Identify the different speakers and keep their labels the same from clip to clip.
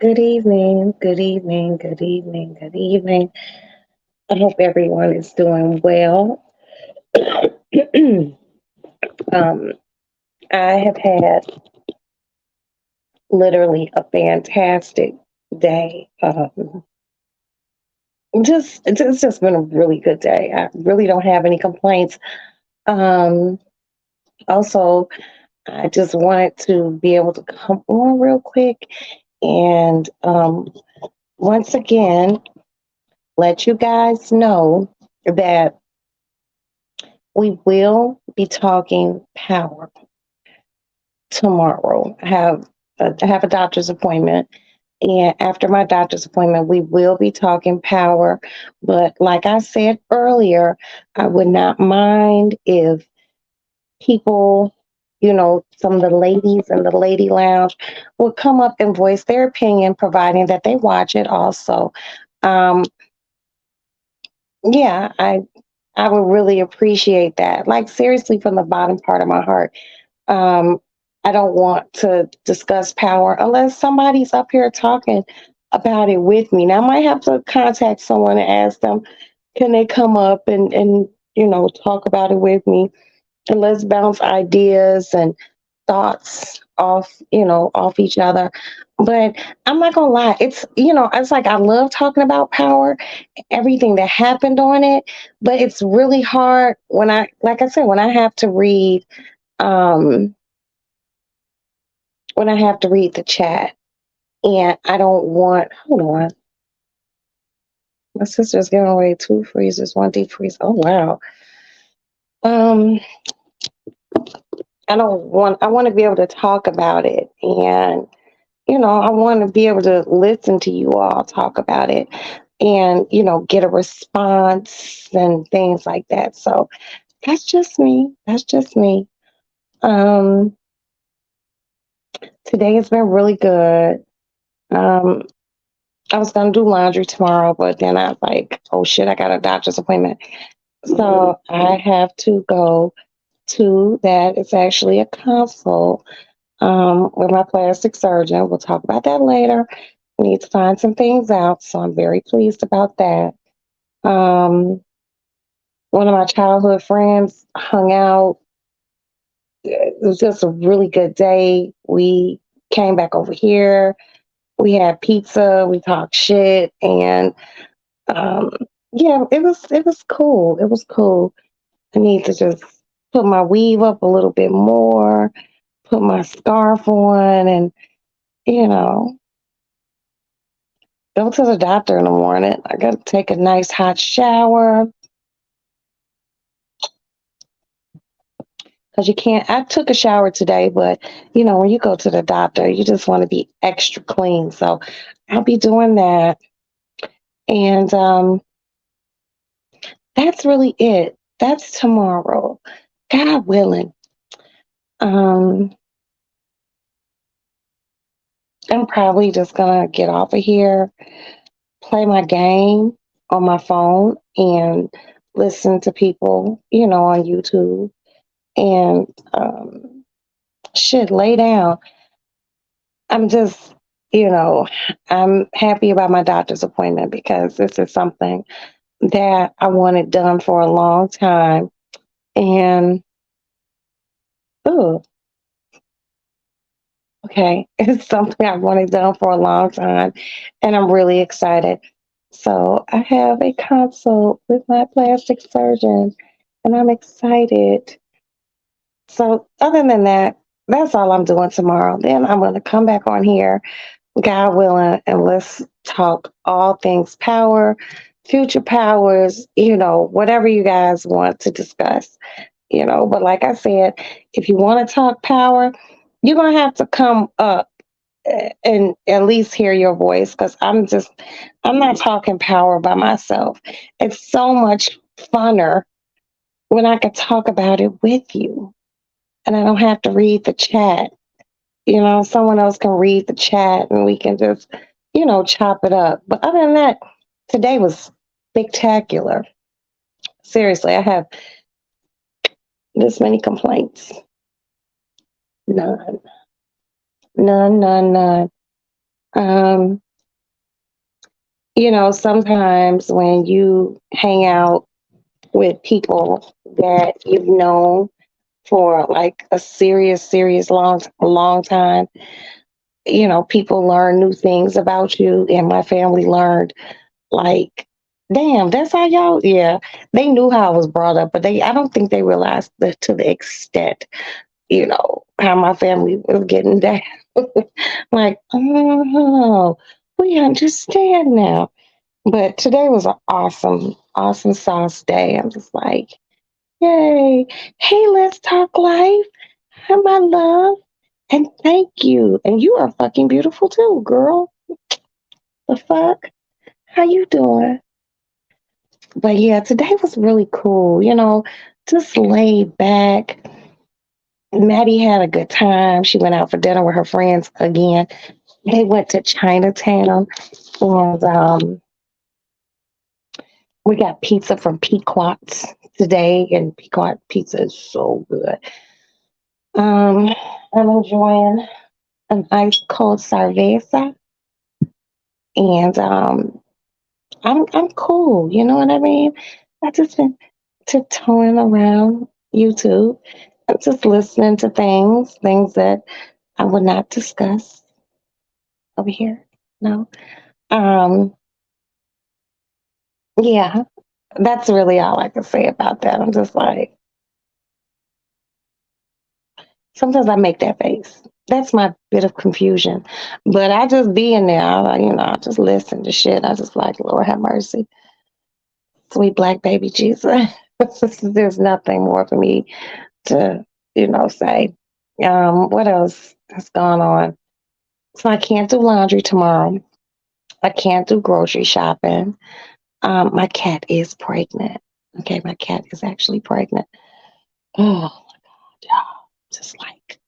Speaker 1: Good evening, good evening, good evening, good evening. I hope everyone is doing well. um, I have had literally a fantastic day. It's just been a really good day. I really don't have any complaints. Um, Also, I just wanted to be able to come on real quick and once again let you guys know that we will be talking power tomorrow. I have a doctor's appointment, and after my doctor's appointment, we will be talking power. But like I said earlier, I would not mind if people, some of the ladies in the lady lounge would come up and voice their opinion, providing that they watch it also. Um, yeah, I would really appreciate that. Like seriously, from the bottom part of my heart. Um, I don't want to discuss power unless somebody's up here talking about it with me. Now, I might have to contact someone and ask them, can they come up and talk about it with me? And let's bounce ideas and thoughts off each other. But I'm not gonna lie, it's like I love talking about power, everything that happened on it, but it's really hard when like I said, um when I have to read the chat. And I don't want, hold on. My sister's giving away two freezers, one deep freeze. Oh wow. Um, I want to be able to talk about it. And, I want to be able to listen to you all talk about it and, get a response and things like that. So that's just me. That's just me. Um, Today has been really good. Um, I was gonna do laundry tomorrow, but then I was like, oh shit, I got a doctor's appointment. So I have to go to that. It's actually a consult with my plastic surgeon. We'll talk about that later. We need to find some things out, so I'm very pleased about that. Um, One of my childhood friends hung out. It was just a really good day. We came back over here. We had pizza. We talked shit, and um, yeah, it was cool. It was cool. I need to just put my weave up a little bit more, put my scarf on, and you know, go to the doctor in the morning. I got to take a nice hot shower because you can't. I took a shower today, but when you go to the doctor, you just want to be extra clean. So I'll be doing that, and that's really it. That's tomorrow, God willing. Um, I'm probably just gonna get off of here, play my game on my phone, and listen to people, on YouTube, and shit, lay down. I'm just, you know, I'm happy about my doctor's appointment because this is something that I wanted done for a long time. And, oh, okay, it's something I wanted done for a long time. And I'm really excited. So I have a consult with my plastic surgeon, and I'm excited. So, other than that, that's all I'm doing tomorrow. Then I'm going to come back on here, God willing, and let's talk all things power, future powers, whatever you guys want to discuss, But like I said, if you want to talk power, you're going to have to come up and at least hear your voice because I'm not talking power by myself. It's so much funner when I can talk about it with you and I don't have to read the chat. Someone else can read the chat and we can just, chop it up. But other than that, today was spectacular. Seriously, I have this many complaints. None, none, none, none. Um, sometimes when you hang out with people that you've known for like a serious long time, people learn new things about you, and my family learned like, damn, that's how y'all, yeah, they knew how I was brought up, but I don't think they realized to the extent, how my family was getting down. Like, oh, we understand now. But today was an awesome sauce day. I'm just like, yay. Hey, let's talk life. Hi, my love. And thank you. And you are fucking beautiful too, girl. The fuck? How you doing? But yeah, today was really cool. Just laid back. Maddie had a good time. She went out for dinner with her friends again. They went to Chinatown, and we got pizza from Pequot's today, and Pequot pizza is so good. Um, I'm enjoying an ice cold cerveza, and I'm cool. You know what I mean? I just been tiptoeing around YouTube, and just listening to things that I would not discuss over here. No. Um, yeah, that's really all I can say about that. I'm just like, sometimes I make that face. That's my bit of confusion. But I just be in there. I just listen to shit. I just like, Lord have mercy. Sweet black baby Jesus. There's nothing more for me to, say. What else has gone on? So I can't do laundry tomorrow. I can't do grocery shopping. My cat is pregnant. Okay, my cat is actually pregnant. Oh, yeah. Just like,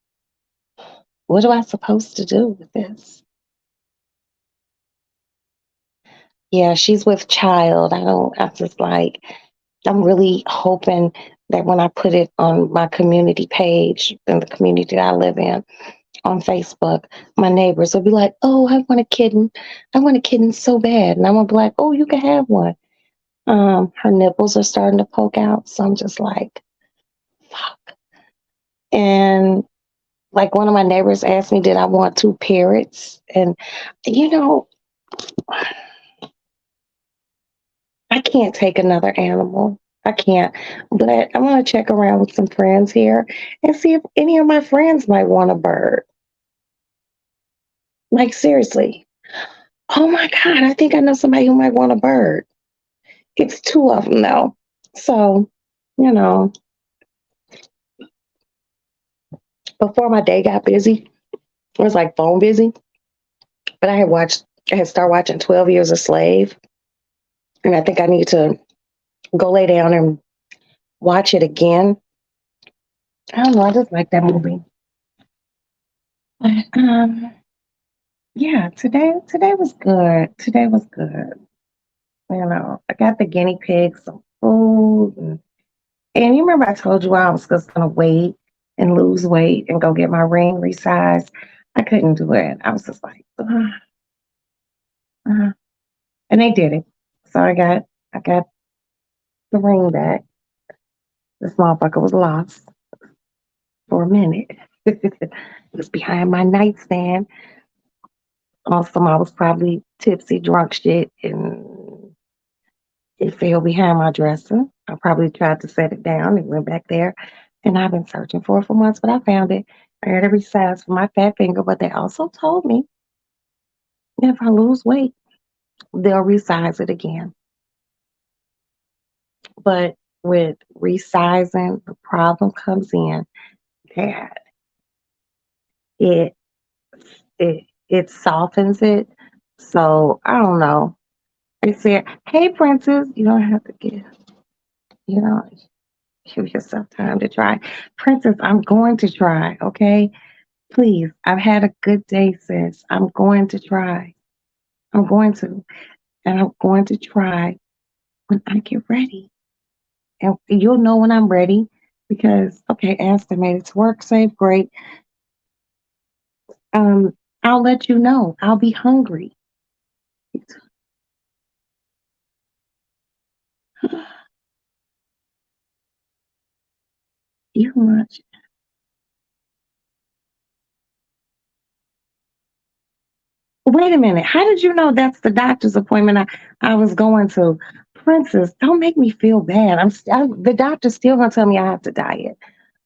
Speaker 1: what am I supposed to do with this? Yeah, she's with child. I'm just like, I'm really hoping that when I put it on my community page in the community that I live in on Facebook, my neighbors will be like, oh, I want a kitten. I want a kitten so bad. And I'm gonna be like, oh, you can have one. Her nipples are starting to poke out. So I'm just like, fuck. And like one of my neighbors asked me, did I want two parrots? And you know, I can't take another animal. I can't. But I'm gonna check around with some friends here and see if any of my friends might want a bird. Like seriously. Oh my God, I think I know somebody who might want a bird. It's two of them though. So, you know, before my day got busy, it was like phone busy. But I had started watching 12 Years a Slave. And I think I need to go lay down and watch it again. I don't know, I just like that movie. But, yeah, today was good. Today was good. I got the guinea pig some food, and you remember I told you I was just gonna wait and lose weight and go get my ring resized. I couldn't do it. I was just like, ugh, ugh. And they did it. So I got the ring back. This motherfucker was lost for a minute. It was behind my nightstand. Also, I was probably tipsy, drunk shit, and it fell behind my dresser. I probably tried to set it down. It went back there. And I've been searching for it for months, but I found it. I got every size for my fat finger, but they also told me if I lose weight, they'll resize it again. But with resizing, the problem comes in that it it softens it. So I don't know. They said, "Hey, princess, you don't have to you know, give yourself time to try." Princess, I'm going to try. Okay, please. I've had a good day, sis. I'm going to try. I'm going to, and I'm going to try when I get ready. And you'll know when I'm ready because okay, Aston made it to work safe, great. Um, I'll let you know. I'll be hungry. You much. Wait a minute. How did you know that's the doctor's appointment I was going to? Princess, don't make me feel bad. The doctor's still gonna tell me I have to diet.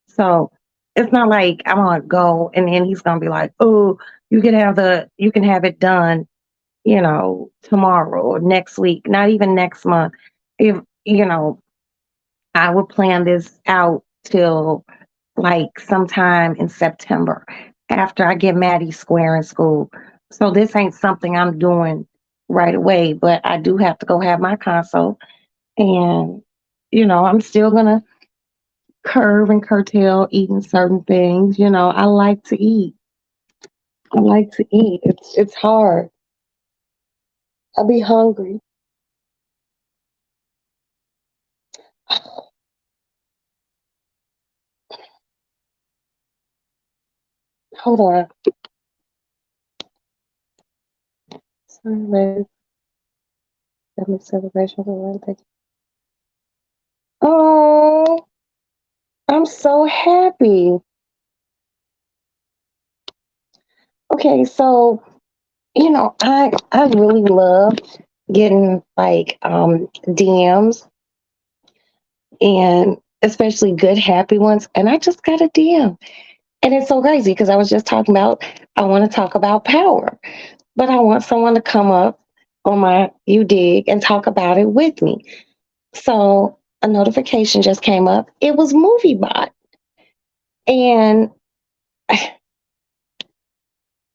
Speaker 1: So it's not like I'm gonna go and then he's gonna be like, oh, you can have it done, tomorrow or next week, not even next month. If you know, I would plan this out till like sometime in September after I get Maddie square in school. So this ain't something I'm doing right away, but I do have to go have my consult. And, I'm still going to curve and curtail eating certain things. I like to eat. I like to eat. It's hard. I'll be hungry. Hold on. Sorry, family celebration for one thing. Oh, I'm so happy. Okay, so I really love getting like DMs and especially good happy ones. And I just got a DM. And it's so crazy because I was just talking about I want to talk about power, but I want someone to come up on my you dig and talk about it with me. So a notification just came up. It was MovieBot. And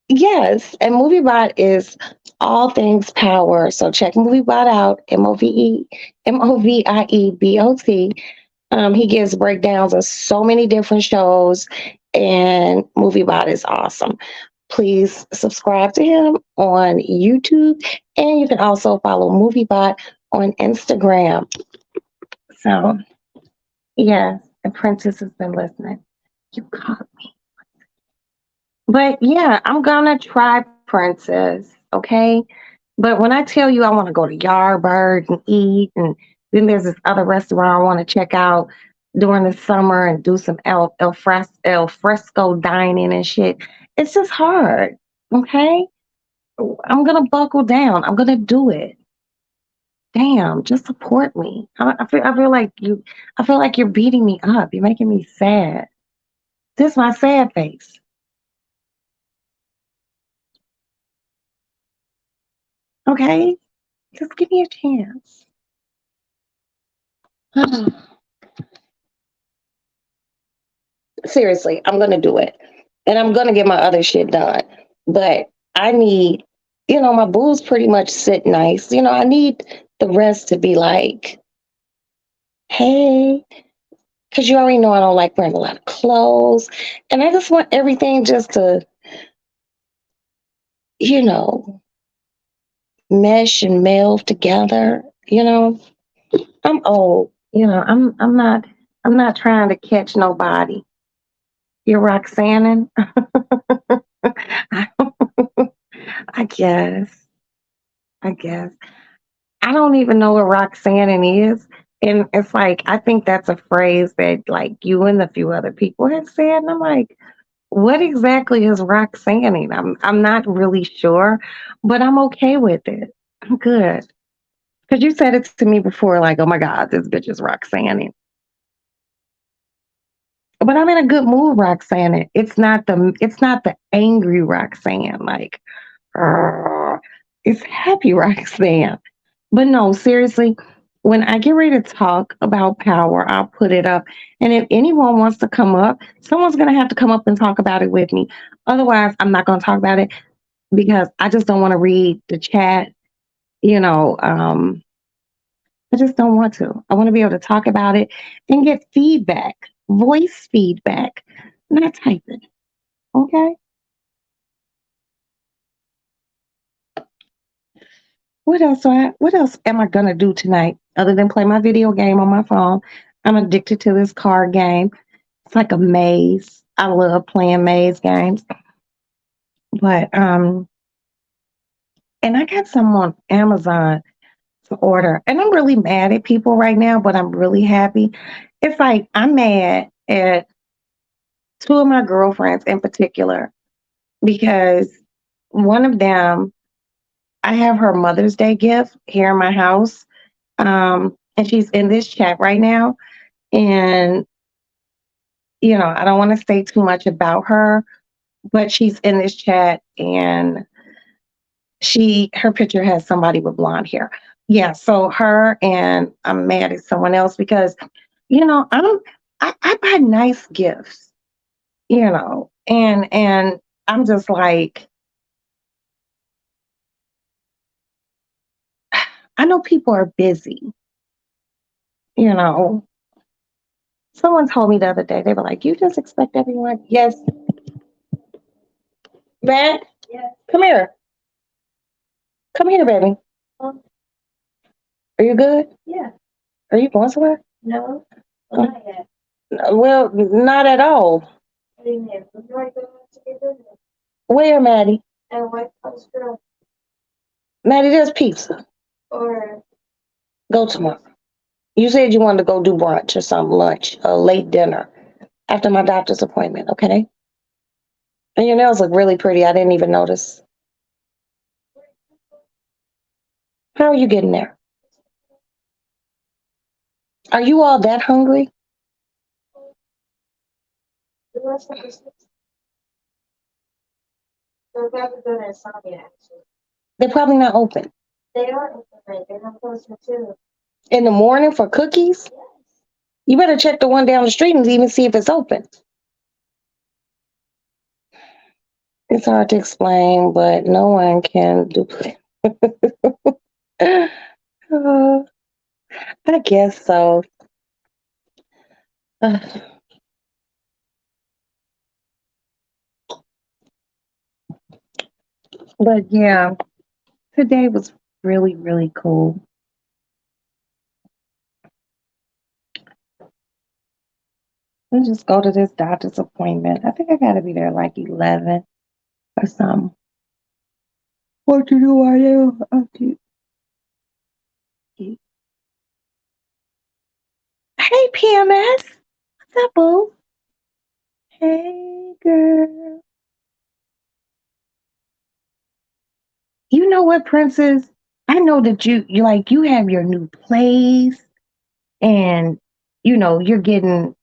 Speaker 1: yes, and MovieBot is all things power. So check MovieBot out, MovieBot. He gives breakdowns of so many different shows, and MovieBot is awesome. Please subscribe to him on YouTube, and you can also follow MovieBot on Instagram. So, yes, the princess has been listening. You caught me. But yeah, I'm gonna try Princess, okay? But when I tell you I want to go to Yardbird and eat, and then there's this other restaurant I want to check out during the summer and do some El Fresco dining and shit, it's just hard, okay? I'm gonna buckle down. I'm gonna do it. Damn, just support me. I feel like you're beating me up. You're making me sad. This is my sad face. Okay? Just give me a chance. Seriously, I'm gonna do it. And I'm gonna get my other shit done. But I need, my boobs pretty much sit nice. I need the rest to be like, hey, because you already know I don't like wearing a lot of clothes. And I just want everything just to, you know, mesh and meld together. I'm old. I'm not trying to catch nobody. You're Roxanne. I guess. I guess. I don't even know what Roxanne is. And it's like I think that's a phrase that like you and a few other people have said. And I'm like, what exactly is Roxanne? I'm not really sure, but I'm okay with it. I'm good. Because you said it to me before, like, oh my God, this bitch is Roxanne. But I'm in a good mood, Roxanne. It's not the angry Roxanne, like, "Arr." It's happy Roxanne. But no, seriously, when I get ready to talk about power, I'll put it up. And if anyone wants to come up, someone's going to have to come up and talk about it with me. Otherwise, I'm not going to talk about it because I just don't want to read the chat. You know, um, I just don't want to. I want to be able to talk about it and get feedback, voice feedback, not typing. Okay. What else am I gonna do tonight other than play my video game on my phone? I'm addicted to this card game. It's like a maze. I love playing maze games. But and I got some on Amazon to order. And I'm really mad at people right now, but I'm really happy. It's like I'm mad at two of my girlfriends in particular because one of them, I have her Mother's Day gift here in my house. And she's in this chat right now. And, I don't want to say too much about her, but she's in this chat and her picture has somebody with blonde hair. Yeah, so her and I'm mad at someone else because, I buy nice gifts, and I'm just like, I know people are busy, you know. Someone told me the other day, they were like, you just expect everyone. Yes, Matt, come here. Come here, baby. Are you good? Are you going somewhere? Well, not at all. Where, Maddie? Maddie, there's pizza. Go tomorrow. You said you wanted to go do brunch or some lunch, a late dinner after my doctor's appointment, okay? And your nails look really pretty. I didn't even notice. How are you getting there? Are you all that hungry? They're probably not open. In the morning for cookies? You better check the one down the street and even see if it's open. It's hard to explain, but no one can duplicate. Uh, I guess so. Uh, but yeah, today was really, really cool. Let's just go to this doctor's appointment. I think I gotta be there like 11 or something. What do I do? Okay. Hey, PMS. What's up, boo? Hey, girl. You know what, Princess? I know that you have your new place and you're getting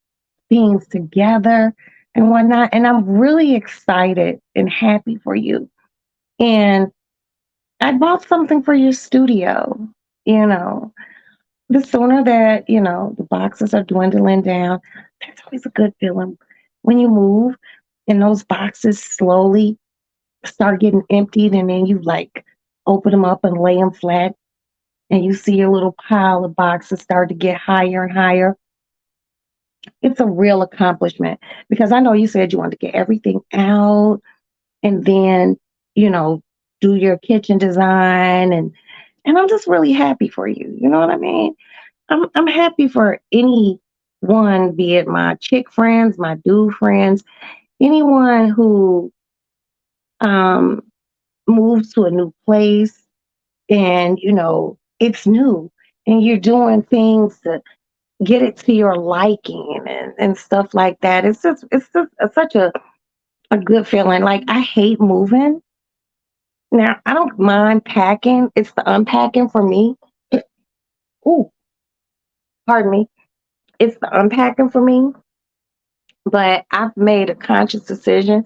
Speaker 1: things together and whatnot. And I'm really excited and happy for you. And I bought something for your studio. You know, the sooner that, the boxes are dwindling down, that's always a good feeling when you move and those boxes slowly start getting emptied and then you like open them up and lay them flat and you see a little pile of boxes start to get higher and higher. It's a real accomplishment because I know you said you wanted to get everything out and then, you know, do your kitchen design and I'm just really happy for you. You know what I mean? I'm happy for anyone, be it my chick friends, my dude friends, anyone who um moves to a new place and it's new and you're doing things to get it to your liking and stuff like that. It's just such a good feeling. Like I hate moving. Now I don't mind packing. It's the unpacking for me. Ooh, pardon me. It's the unpacking for me. But I've made a conscious decision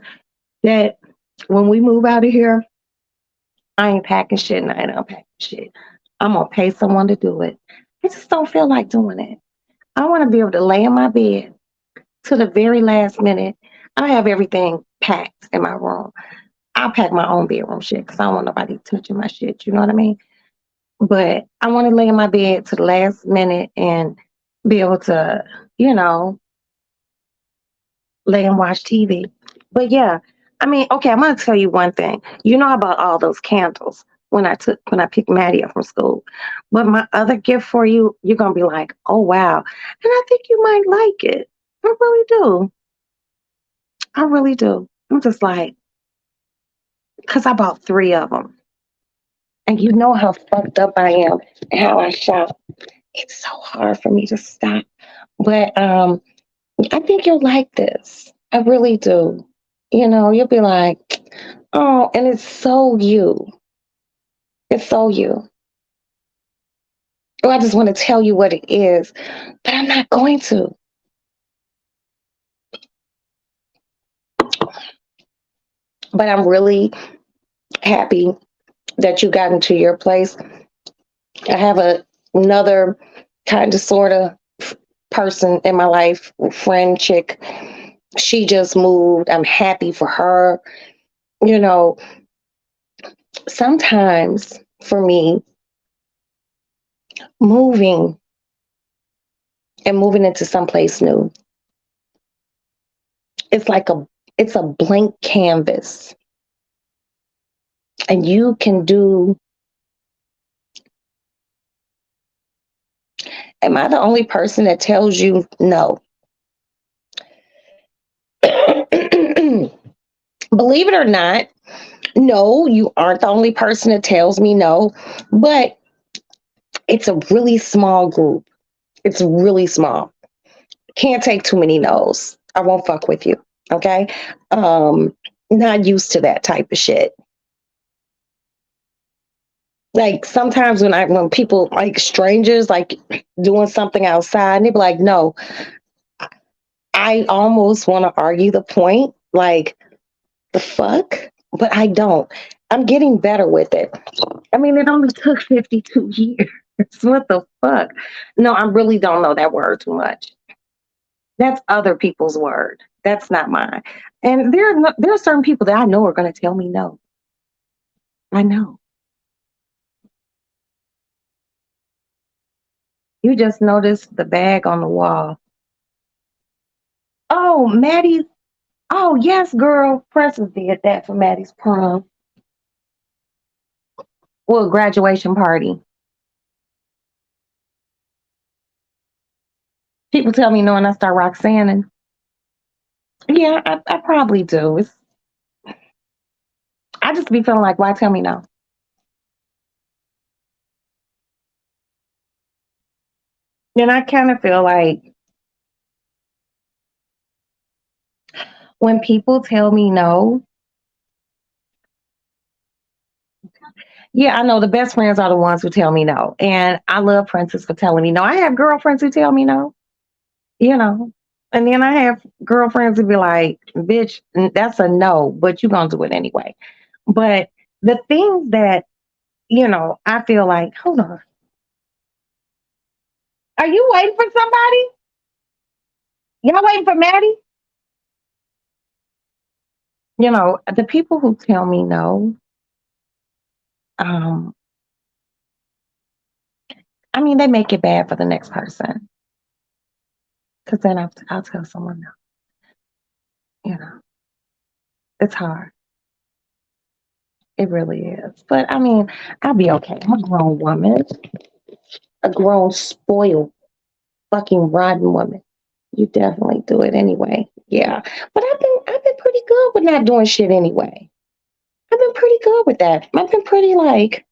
Speaker 1: that when we move out of here, I ain't packing shit and I ain't unpacking shit. I'm gonna pay someone to do it. I just don't feel like doing it. I want to be able to lay in my bed to the very last minute. I have everything packed in my room. I'll pack my own bedroom shit because I don't want nobody touching my shit. You know what I mean? But I want to lay in my bed to the last minute and be able to, you know, lay and watch TV. But yeah, I mean, okay, I'm gonna tell you one thing. You know about all those candles when I picked Maddie up from school. But my other gift for you, you're gonna be like, oh wow. And I think you might like it. I really do. I really do. I'm just like, because I bought three of them. And you know how fucked up I am and how I shop. It's so hard for me to stop. But I think you'll like this. I really do. You'll be like, oh, and it's so you. It's so you. Oh, I just want to tell you what it is, but I'm not going to. But I'm really happy that you got into your place. I have another kind of sort of person in my life, friend chick. She just moved. I'm happy for her. You know, sometimes for me, moving and moving into someplace new, it's like it's a blank canvas. And you can do, am I the only person that tells you no? Believe it or not, no, you aren't the only person that tells me no, but it's a really small group. It's really small. Can't take too many no's. I won't fuck with you. Okay. Not used to that type of shit. Like sometimes when people like strangers like doing something outside and they be like, no, I almost want to argue the point. Like, the fuck? But I don't. I'm getting better with it. I mean, it only took 52 years. What the fuck? No, I really don't know that word too much. That's other people's word. That's not mine. And there are certain people that I know are going to tell me no. I know. You just noticed the bag on the wall. Oh, Maddie. Oh, yes, girl. Princess did that for Maddie's prom. Well, graduation party. People tell me no and I start Roxanne. Yeah, I probably do. I just be feeling like, why tell me no? And I kind of feel like when people tell me no, yeah, I know the best friends are the ones who tell me no. And I love Princess for telling me no. I have girlfriends who tell me no, you know. And then I have girlfriends who be like, bitch, that's a no, but you're going to do it anyway. But the things that, I feel like, hold on. Are you waiting for somebody? Y'all waiting for Maddie? The people who tell me no, um, I mean, they make it bad for the next person. Because then I'll tell someone no. It's hard. It really is. But I mean, I'll be okay. I'm a grown woman, a grown, spoiled, fucking rotten woman. You definitely do it anyway. Yeah. But I've been pretty good with not doing shit anyway. I've been pretty good with that. I've been pretty like,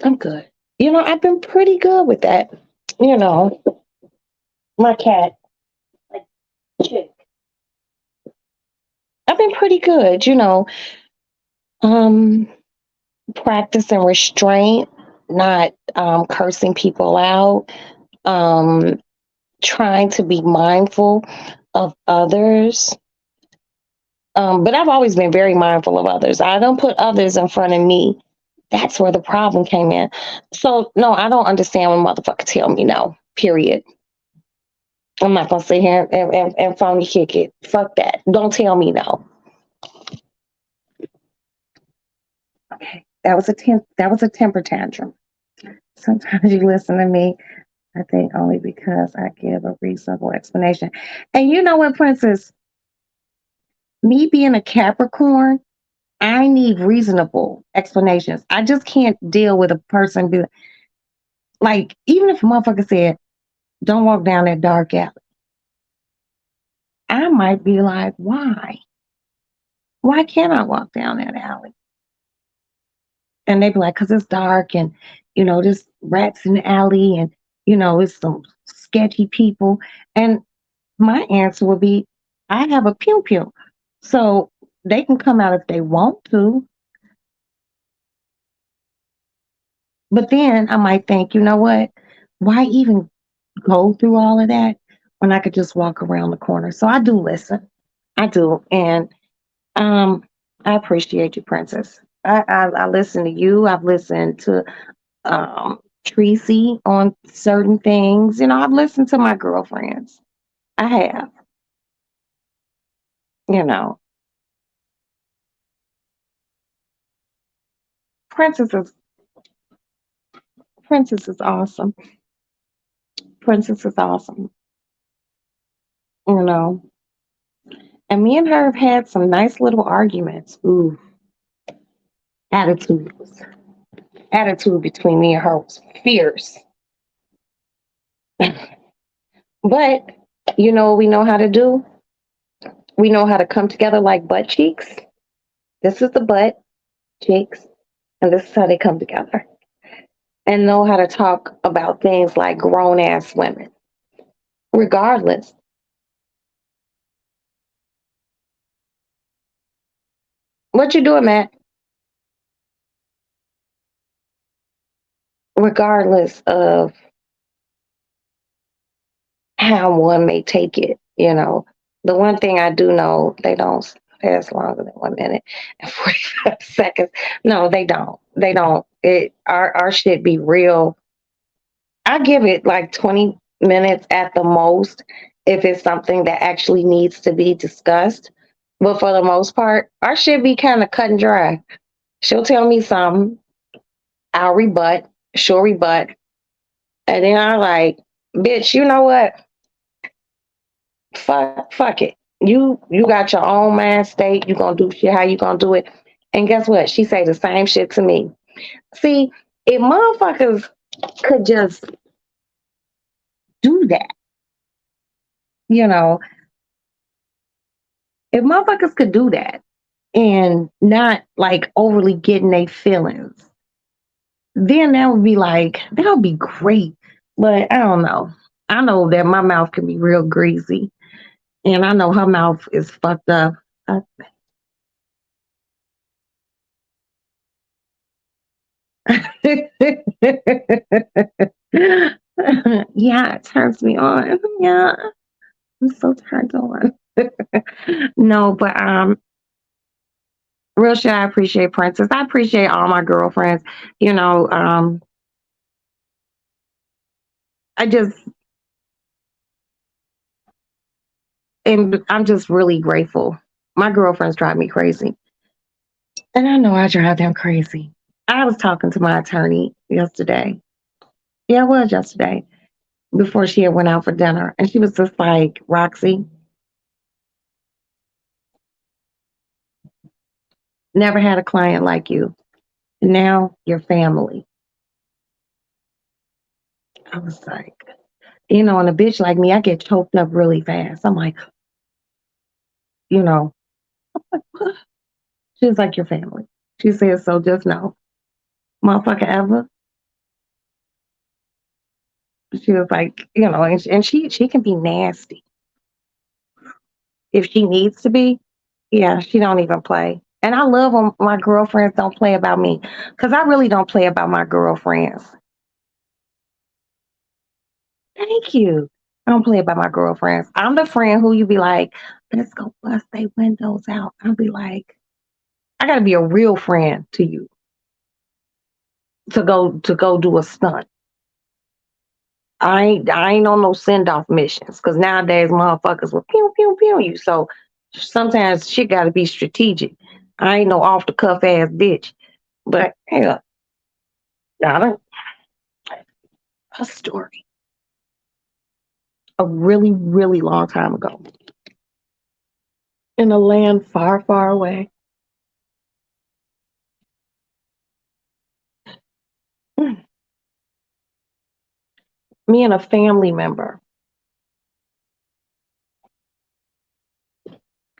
Speaker 1: I'm good. I've been pretty good with that. You know, my cat, like, chick. I've been pretty good, um, practicing restraint, not cursing people out, um, trying to be mindful of others. But I've always been very mindful of others. I don't put others in front of me. That's where the problem came in. So, no, I don't understand when motherfuckers tell me no, period. I'm not going to sit here and phony kick it. Fuck that. Don't tell me no. Okay. That was a temper tantrum. Sometimes you listen to me, I think only because I give a reasonable explanation. And you know what, Princess? Me being a Capricorn, I need reasonable explanations. I just can't deal with a person like, even if a motherfucker said, don't walk down that dark alley, I might be like, why? Why can't I walk down that alley? And they be like, because it's dark and, there's rats in the alley and, it's some sketchy people. And my answer would be, I have a pew pew. So they can come out if they want to. But then I might think, you know what? Why even go through all of that when I could just walk around the corner? So I do listen. I do. And um, I appreciate you, Princess. I listen to you. I've listened to Tracy on certain things. I've listened to my girlfriends. I have, you know. Princess is Princess is awesome. Princess is awesome. You know. And me and her have had some nice little arguments. Ooh, attitudes. Attitude between me and her was fierce. But we know how to do? We know how to come together like butt cheeks. This is the butt cheeks, and this is how they come together. And know how to talk about things like grown ass women. Regardless. What you doing, Matt? Regardless of how one may take it. The one thing I do know, they don't last longer than 1 minute and 45 seconds. No, they don't. They don't. Our shit be real. I give it like 20 minutes at the most if it's something that actually needs to be discussed. But for the most part, our shit be kind of cut and dry. She'll tell me something, I'll rebut, she'll rebut, and then I like, bitch, you know what? Fuck it. You got your own mind state. You gonna do shit how you gonna do it. And guess what? She say the same shit to me. See, if motherfuckers could just do that, you know, if motherfuckers could do that and not like overly getting their feelings, then that would be great. But I don't know. I know that my mouth can be real greasy, and I know her mouth is fucked up. Uh, yeah, it turns me on. Yeah, I'm so turned on. No, but real shit. I appreciate Princess. I appreciate all my girlfriends. You know, I just and I'm just really grateful. My girlfriends drive me crazy, and I know I drive them crazy. I was talking to my attorney yesterday. Yeah, it was yesterday before she had went out for dinner, and she was just like, "Roxy, never had a client like you. Now you're family." I was like, and a bitch like me, I get choked up really fast. I'm like, you know, she's like your family. She says, so just know, motherfucker ever. She was like, and she can be nasty if she needs to be. Yeah, she don't even play. And I love when my girlfriends don't play about me because I really don't play about my girlfriends. Thank you. I don't play about my girlfriends. I'm the friend who you be like, let's go bust their windows out. I'll be like, I gotta be a real friend to you to go do a stunt. I ain't on no send off missions because nowadays motherfuckers will pew pew pew you. So sometimes shit got to be strategic. I ain't no off the cuff ass bitch. But hell, I don't a story a really really long time ago in a land far far away. Me and a family member.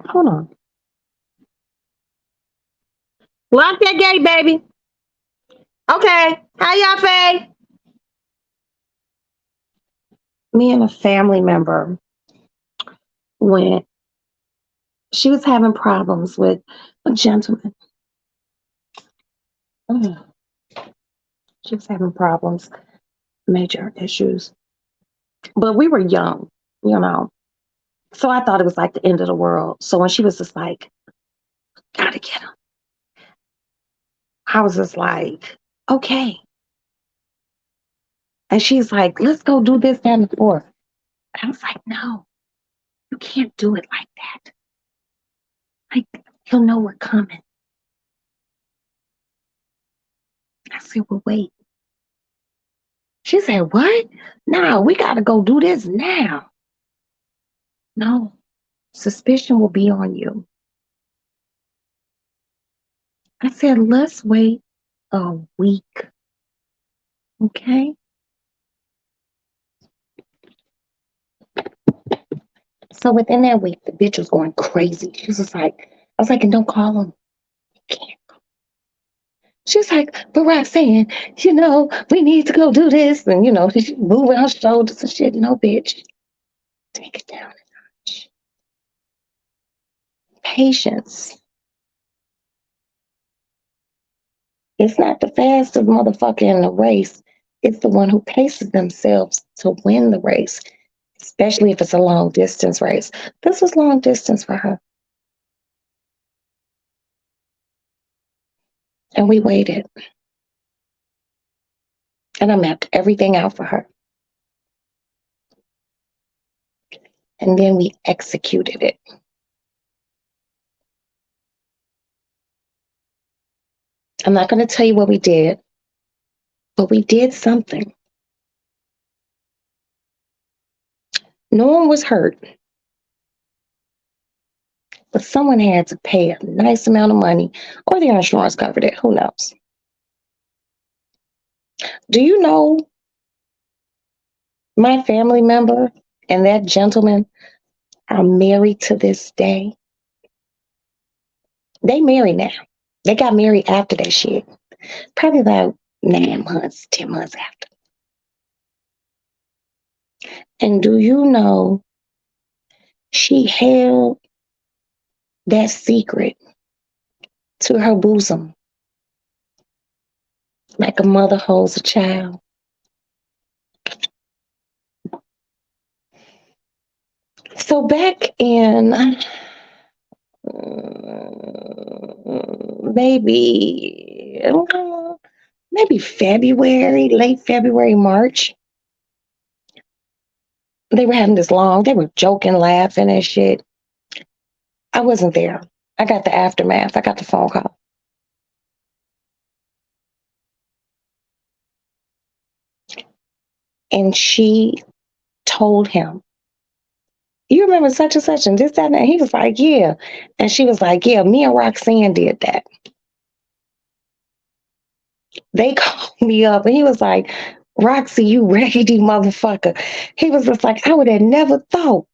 Speaker 1: Hold on. Lock that gate, baby. Okay. Hi, Yafe. Me and a family member went, she was having problems with a gentleman. Mm. She was having problems, major issues. But we were young, you know. So I thought it was like the end of the world. So when she was just like, gotta get him, I was just like, okay. And she's like, let's go do this, that, and the fourth. I was like, no, you can't do it like that. Like, he'll know we're coming. I said, well, wait. She said, what? No, we got to go do this now. No, suspicion will be on you. I said, let's wait a week. Okay. So within that week, the bitch was going crazy. She was just like, I was like, and don't call him. You can't. She's like, but Roxanne, we need to go do this. And, she's moving her shoulders and shit. No, bitch. Take it down a notch. Patience. It's not the fastest motherfucker in the race. It's the one who paces themselves to win the race, especially if it's a long distance race. This was long distance for her. And we waited. And I mapped everything out for her. And then we executed it. I'm not going to tell you what we did, but we did something. No one was hurt, but someone had to pay a nice amount of money, or their insurance covered it. Who knows? Do you know my family member and that gentleman are married to this day? They married now. They got married after that shit. Probably about 9 months, 10 months after. And do you know she held that secret to her bosom like a mother holds a child? So back in maybe February, late February, March, they were joking, laughing and shit. I wasn't there. I got the aftermath. I got the phone call. And she told him, you remember such and such and this, that, and that? He was like, yeah. And she was like, yeah, me and Roxanne did that. They called me up and he was like, Roxy, you raggedy motherfucker. He was just like, I would have never thought.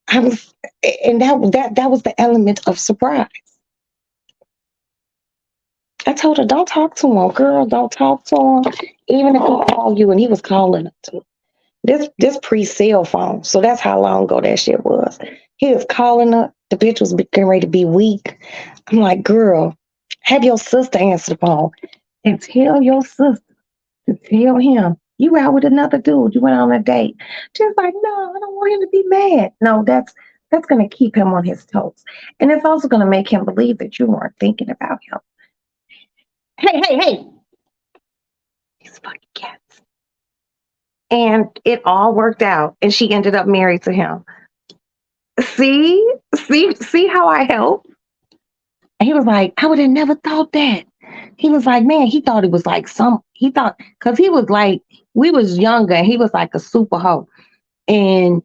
Speaker 1: I was, and that was the element of surprise. I told her, don't talk to him, girl. Don't talk to him. Even if he called you, and he was calling her too. This pre-cell phone, so that's how long ago that shit was. He was calling her. The bitch was getting ready to be weak. I'm like, girl, have your sister answer the phone and tell your sister to tell him you out with another dude. You went on a date. She's like, no, I don't want him to be mad. No, that's going to keep him on his toes, and it's also going to make him believe that you weren't thinking about him. Hey, hey, hey! These fucking cats. And it all worked out, and she ended up married to him. See how I help? And he was like, I would have never thought that. He was like, man, he thought it was like he thought, because he was like, we was younger, and he was like a super hoe. And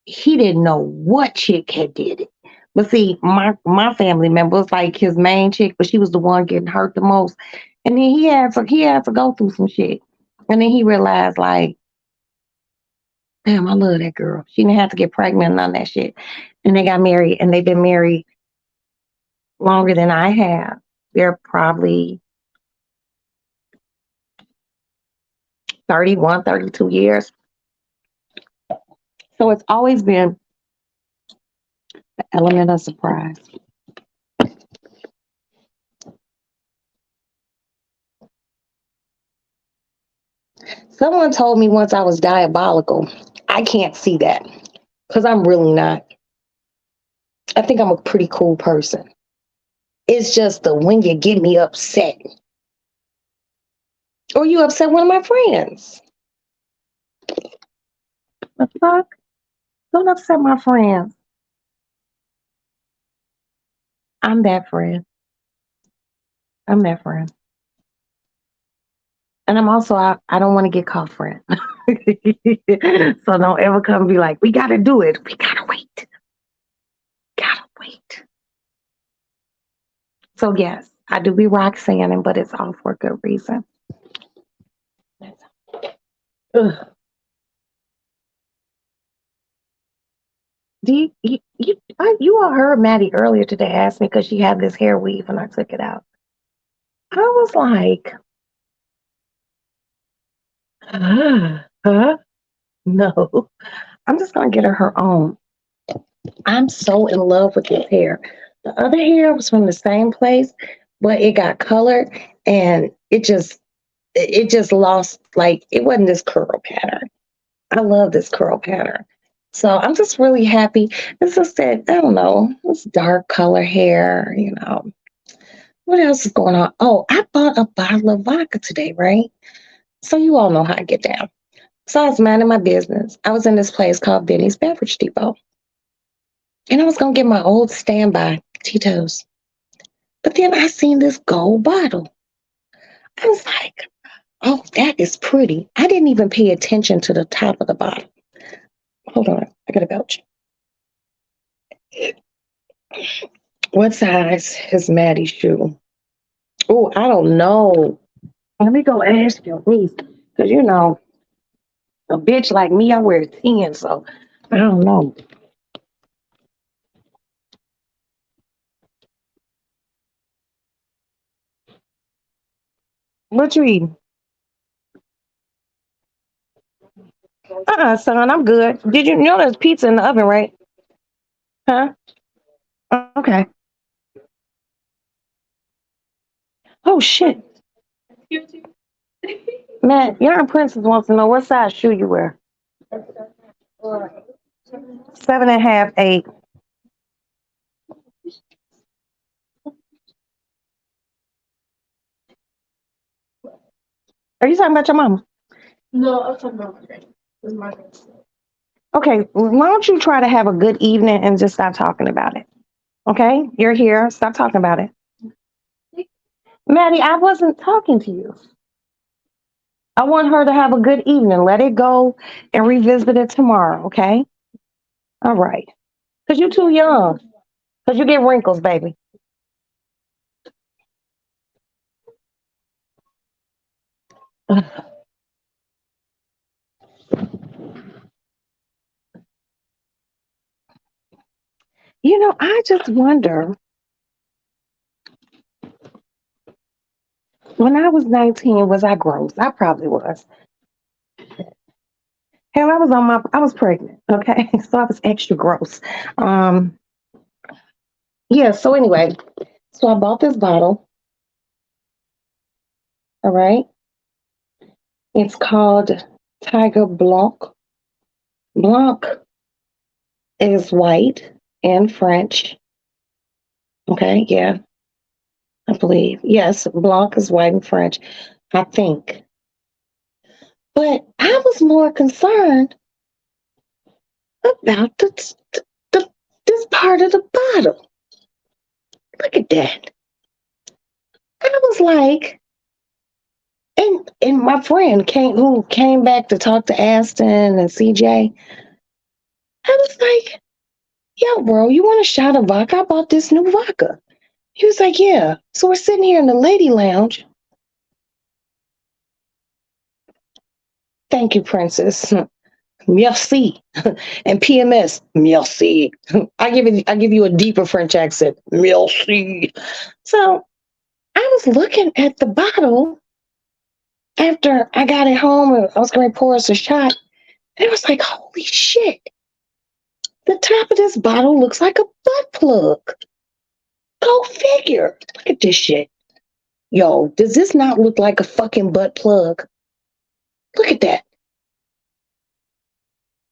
Speaker 1: he didn't know what chick had did it. But see, my family member was like his main chick, but she was the one getting hurt the most. And then he had to go through some shit. And then he realized like, damn, I love that girl. She didn't have to get pregnant and none of that shit. And they got married, and they've been married longer than I have. They're probably 31, 32 years. So it's always been an element of surprise. Someone told me once I was diabolical. I can't see that because I'm really not. I think I'm a pretty cool person. It's just the when you get me upset or you upset one of my friends. The fuck? Don't upset my friends. I'm that friend. I'm that friend. And I'm also, I don't want to get caught friend. So don't ever come and be like, we got to do it. We got to wait. Gotta wait. So yes, I do be Roxanne, but it's all for a good reason. Ugh. You all heard Maddie earlier today ask me because she had this hair weave and I took it out. I was like, huh? No. I'm just gonna get her own. I'm so in love with this hair. The other hair was from the same place, but it got colored and it just lost, like, it wasn't this curl pattern. I love this curl pattern. So I'm just really happy. It's just that, I don't know, it's dark color hair. What else is going on? Oh, I bought a bottle of vodka today, right? So you all know how I get down. So I was minding my business. I was in this place called Benny's Beverage Depot. And I was gonna get my old standby Tito's. But then I seen this gold bottle. I was like, oh, that is pretty. I didn't even pay attention to the top of the bottle. Hold on, I gotta belch. What size is Maddie's shoe? Oh, I don't know. Let me go ask your niece. Because a bitch like me, I wear 10, so I don't know. What you eating? Son, I'm good. Did you know there's pizza in the oven, right? Huh? Okay. Oh shit. Matt, Young Princess wants to know what size shoe you wear. 7.5, 8. Are you talking about your mama? No, I'm talking about my friend. Okay, why don't you try to have a good evening and just stop talking about it? Okay, you're here. Stop talking about it. Maddie, I wasn't talking to you. I want her to have a good evening. Let it go and revisit it tomorrow, okay? All right. Because you're too young. Because you get wrinkles, baby. I just wonder, when I was 19, was I gross? I probably was. Hell, I was pregnant, okay? So I was extra gross. Um, yeah, so anyway, so I bought this bottle, all right? It's called Tiger Blanc. Blanc is white and French. Okay, yeah, I believe. Yes, Blanc is white and French, I think. But I was more concerned about this part of the bottle. Look at that. I was like, and my friend who came back to talk to Aston and CJ. I was like, yo, bro, you want a shot of vodka? I bought this new vodka. He was like, yeah. So we're sitting here in the lady lounge. Thank you, Princess. Merci. And PMS, merci. I give you a deeper French accent. Merci. So I was looking at the bottle After I got it home, and I was going to pour us a shot, and it was like, holy shit! The top of this bottle looks like a butt plug. Go figure. Look at this shit. Yo, does this not look like a fucking butt plug? Look at that.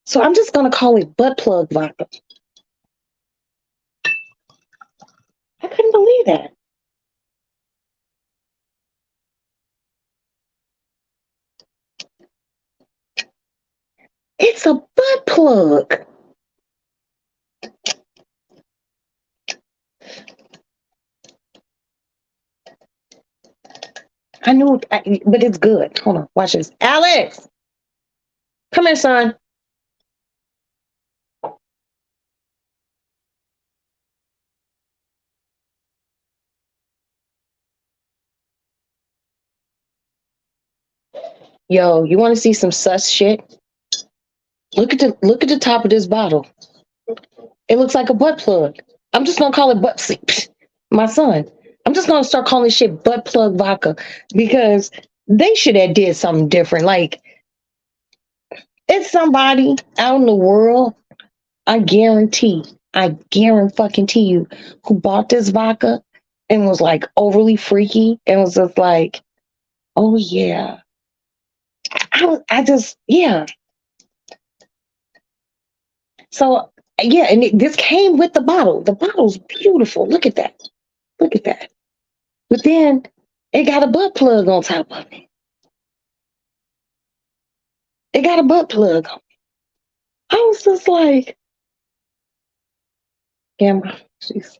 Speaker 1: So I'm just gonna call it butt plug vodka. I couldn't believe that. It's a butt plug. I knew, but it's good. Hold on, watch this. Alex, come here, son. Yo, you want to see some sus shit? Look at the top of this bottle. It looks like a butt plug. I'm just gonna call it butt. See, my son. I'm just gonna start calling this shit butt plug vodka because they should have did something different. Like it's somebody out in the world. I guarantee fucking you, who bought this vodka and was like overly freaky and was just like, oh yeah, I just yeah. So yeah, and this came with the bottle. The bottle's beautiful. Look at that. Look at that. But then it got a butt plug on top of it. It got a butt plug. I was just like, camera. Jeez.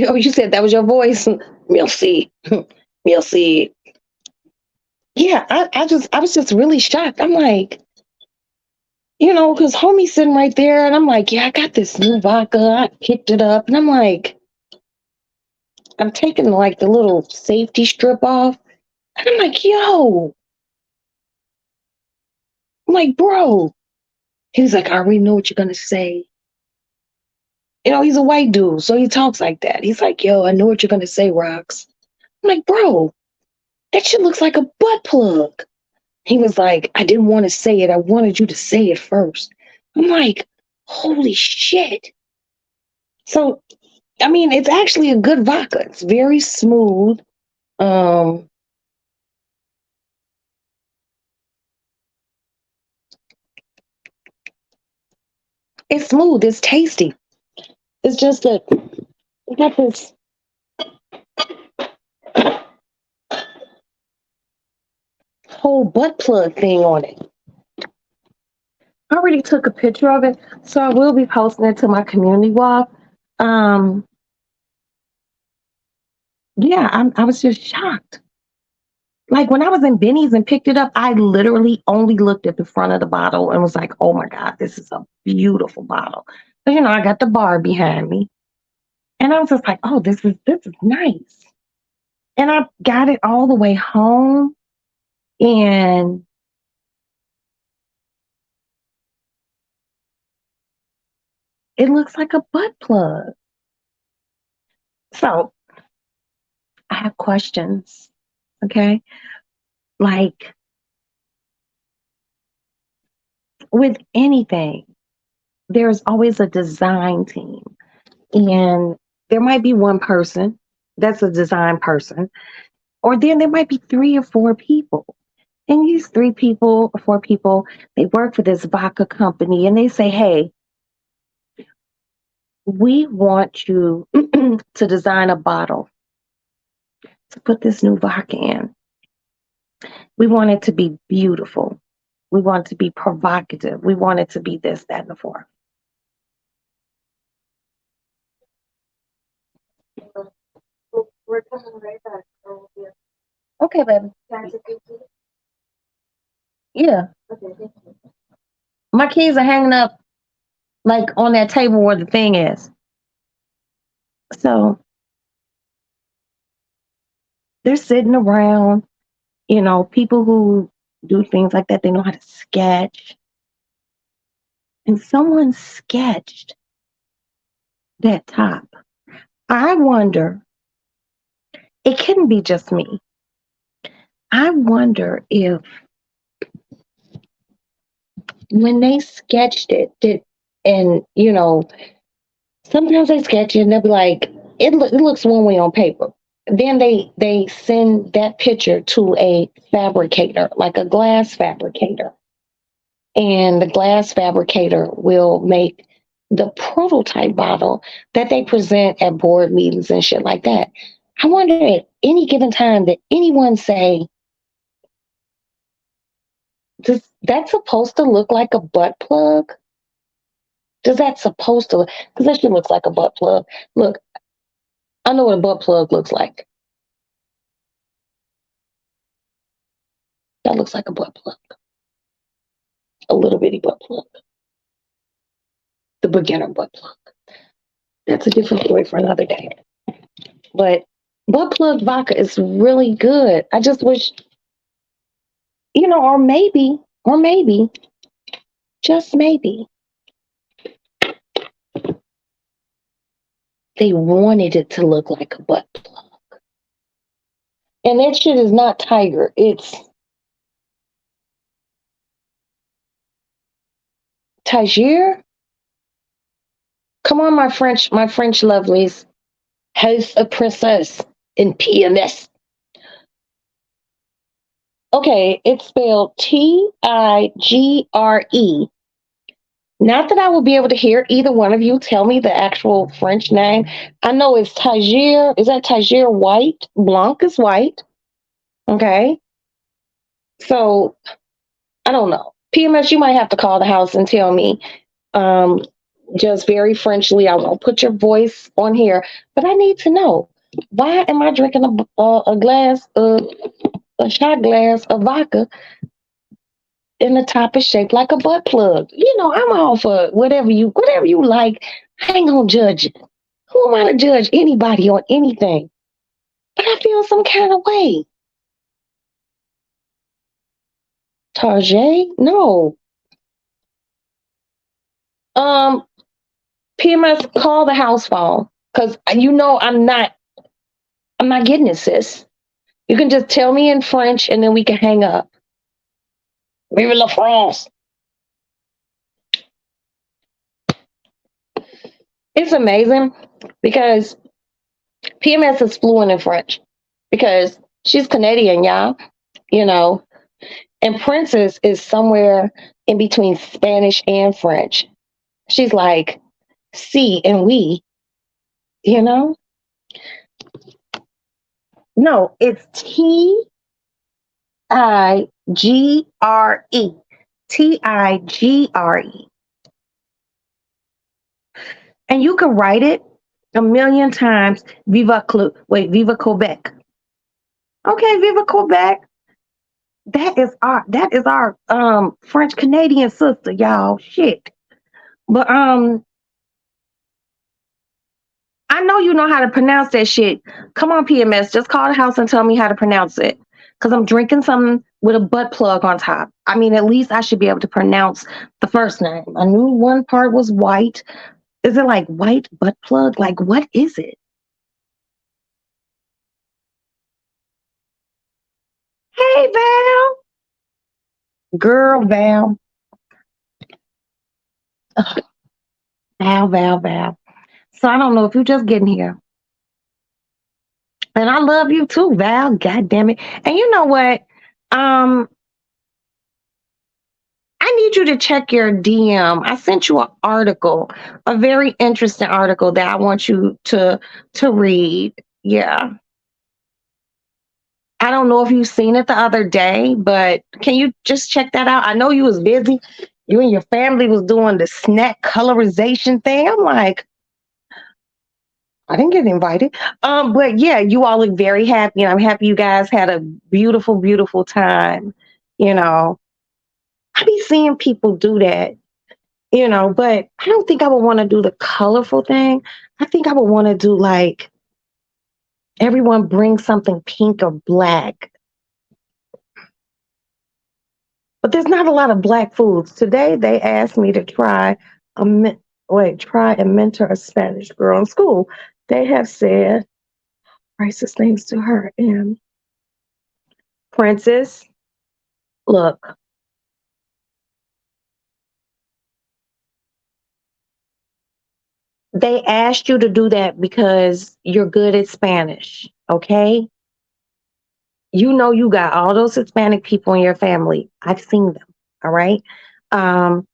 Speaker 1: Oh, you said that was your voice. We'll see. We'll see. Yeah, I was just really shocked. I'm like, because homie's sitting right there, and I'm like, yeah, I got this new vodka. I picked it up, and I'm like, I'm taking like the little safety strip off, and I'm like, yo, I'm like, bro. He was like, I already know what you're gonna say. He's a white dude, so he talks like that. He's like, yo, I know what you're gonna say, Rocks. I'm like, bro, that shit looks like a butt plug. He was like, I didn't want to say it. I wanted you to say it first. I'm like, holy shit. So, I mean, it's actually a good vodka. It's very smooth. Um, it's smooth. It's tasty. It's just that it got this whole butt plug thing on it. I already took a picture of it, so I will be posting it to my community wall. Um, yeah, I was just shocked. Like when I was in Benny's and picked it up, I literally only looked at the front of the bottle and was like, "Oh my god, this is a beautiful bottle." But I got the bar behind me, and I was just like, "Oh, this is nice." And I got it all the way home, and it looks like a butt plug. So I have questions. Okay, like with anything, there's always a design team. And there might be one person that's a design person, or then there might be three or four people. And these three people or four people, they work for this vodka company and they say, hey, we want you to design a bottle to put this new vodka in. We want it to be beautiful. We want it to be provocative. We want it to be this, that, and the fourth. We're coming right back. Okay, baby. Yeah. Okay, my keys are hanging up like on that table where the thing is. So they're sitting around, people who do things like that, they know how to sketch. And someone sketched that top. I wonder it couldn't be just me. I wonder if when they sketched it, did and sometimes they sketch it and they'll be like, it looks one way on paper. Then they send that picture to a fabricator, like a glass fabricator, and the glass fabricator will make the prototype bottle that they present at board meetings and shit like that. I wonder at any given time that anyone say, does that supposed to look like a butt plug? Does that supposed to? Because that shit looks like a butt plug. Look, I know what a butt plug looks like. That looks like a butt plug, a little bitty butt plug, the beginner butt plug. That's a different story for another day. But butt plug vodka is really good. I just wish, or maybe, just maybe, they wanted it to look like a butt plug. And that shit is not Tiger. It's Tajir. Come on, my French lovelies. House of Princess in PMS. Okay, it's spelled Tigre. Not that I will be able to hear either one of you tell me the actual French name. I know it's Tajir. Is that Tajir White? Blanc is white. Okay. So I don't know. PMS, you might have to call the house and tell me. Um, just very Frenchly. I won't put your voice on here, but I need to know, why am I drinking a glass, a shot glass of vodka, and the top is shaped like a butt plug? I'm all for whatever you like. I ain't gonna judge it. Who am I to judge anybody on anything? But I feel some kind of way. Tarjay? No. Um, PMS, call the house phone. Cause I'm not getting it, sis. You can just tell me in French and then we can hang up. Vive la France. It's amazing because PMS is fluent in French because she's Canadian, y'all. You know, and Princess is somewhere in between Spanish and French. She's like C and we, you know? No, it's Tigre. Tigre. And you can write it a million times. Viva Quebec. Okay, Viva Quebec. That is our French Canadian sister, y'all. Shit. But I know you know how to pronounce that shit. Come on, PMS. Just call the house and tell me how to pronounce it. Because I'm drinking something with a butt plug on top. I mean, at least I should be able to pronounce the first name. I knew one part was white. Is it like white butt plug? Like, what is it? Hey, Val. Girl, Val. Ugh, Val, Val, Val. So I don't know if you're just getting here. And I love you too, Val. God damn it. And you know what? Um, I need you to check your DM. I sent you an article, a very interesting article that I want you to read. Yeah. I don't know if you've seen it the other day, but can you just check that out? I know you was busy. You and your family was doing the snack colorization thing. I'm like, I didn't get invited. But yeah, you all look very happy, and I'm happy you guys had a beautiful, beautiful time. You know, I be seeing people do that, but I don't think I would want to do the colorful thing. I think I would want to do like everyone bring something pink or black. But there's not a lot of black foods. Today they asked me to a try and mentor a Spanish girl in school. They have said racist things to her. And Princess, look, they asked you to do that because you're good at Spanish, okay? You know you got all those Hispanic people in your family. I've seen them, all right? Um,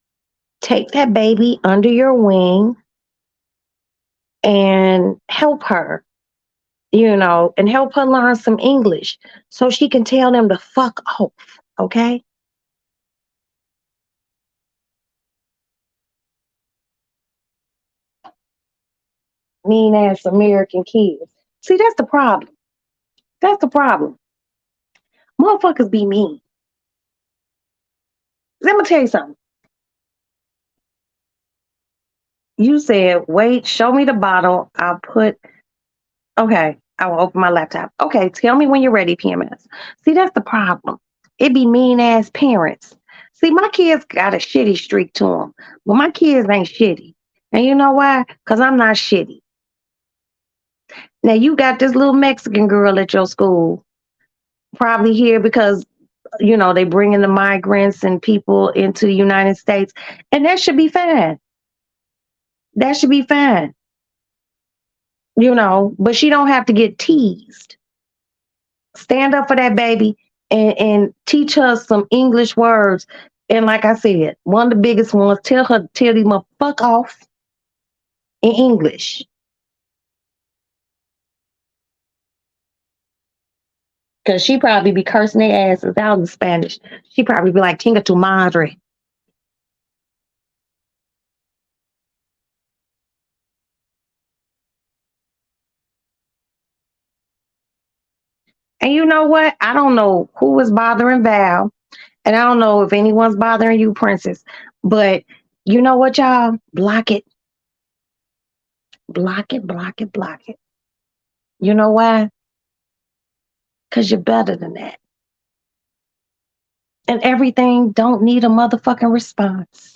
Speaker 1: take that baby under your wing and help her, and help her learn some English so she can tell them to fuck off, okay? Mean ass American kids. See, that's the problem. That's the problem. Motherfuckers be mean. Let me tell you something. You said, wait, show me the bottle. Okay, I will open my laptop. Okay, tell me when you're ready, PMS. See, that's the problem. It be mean ass parents. See, my kids got a shitty streak to them, but my kids ain't shitty. And you know why? Because I'm not shitty. Now, you got this little Mexican girl at your school, probably here because, they bring in the migrants and people into the United States, and that should be fine. That should be fine, but she don't have to get teased. Stand up for that baby and teach her some English words. And like I said, one of the biggest ones, tell them to fuck off in English. Cause she probably be cursing their asses out in Spanish. She probably be like, Tinga tu madre. And you know what? I don't know who is bothering Val. And I don't know if anyone's bothering you, Princess. But you know what, y'all? Block it. Block it, block it, block it. You know why? Because you're better than that. And everything don't need a motherfucking response.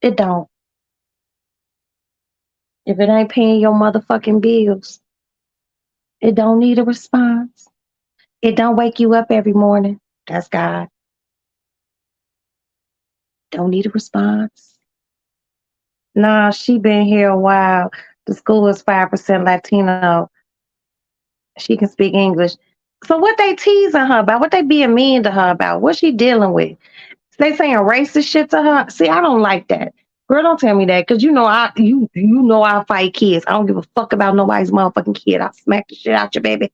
Speaker 1: It don't. If it ain't paying your motherfucking bills, it don't need a response. It don't wake you up every morning. That's God. Don't need a response. Nah, she been here a while. The school is 5% Latino. She can speak English. So what they teasing her about? What they being mean to her about? What she dealing with? They saying racist shit to her. See, I don't like that. Girl, don't tell me that, cause you know I fight kids. I don't give a fuck about nobody's motherfucking kid. I'll smack the shit out your baby.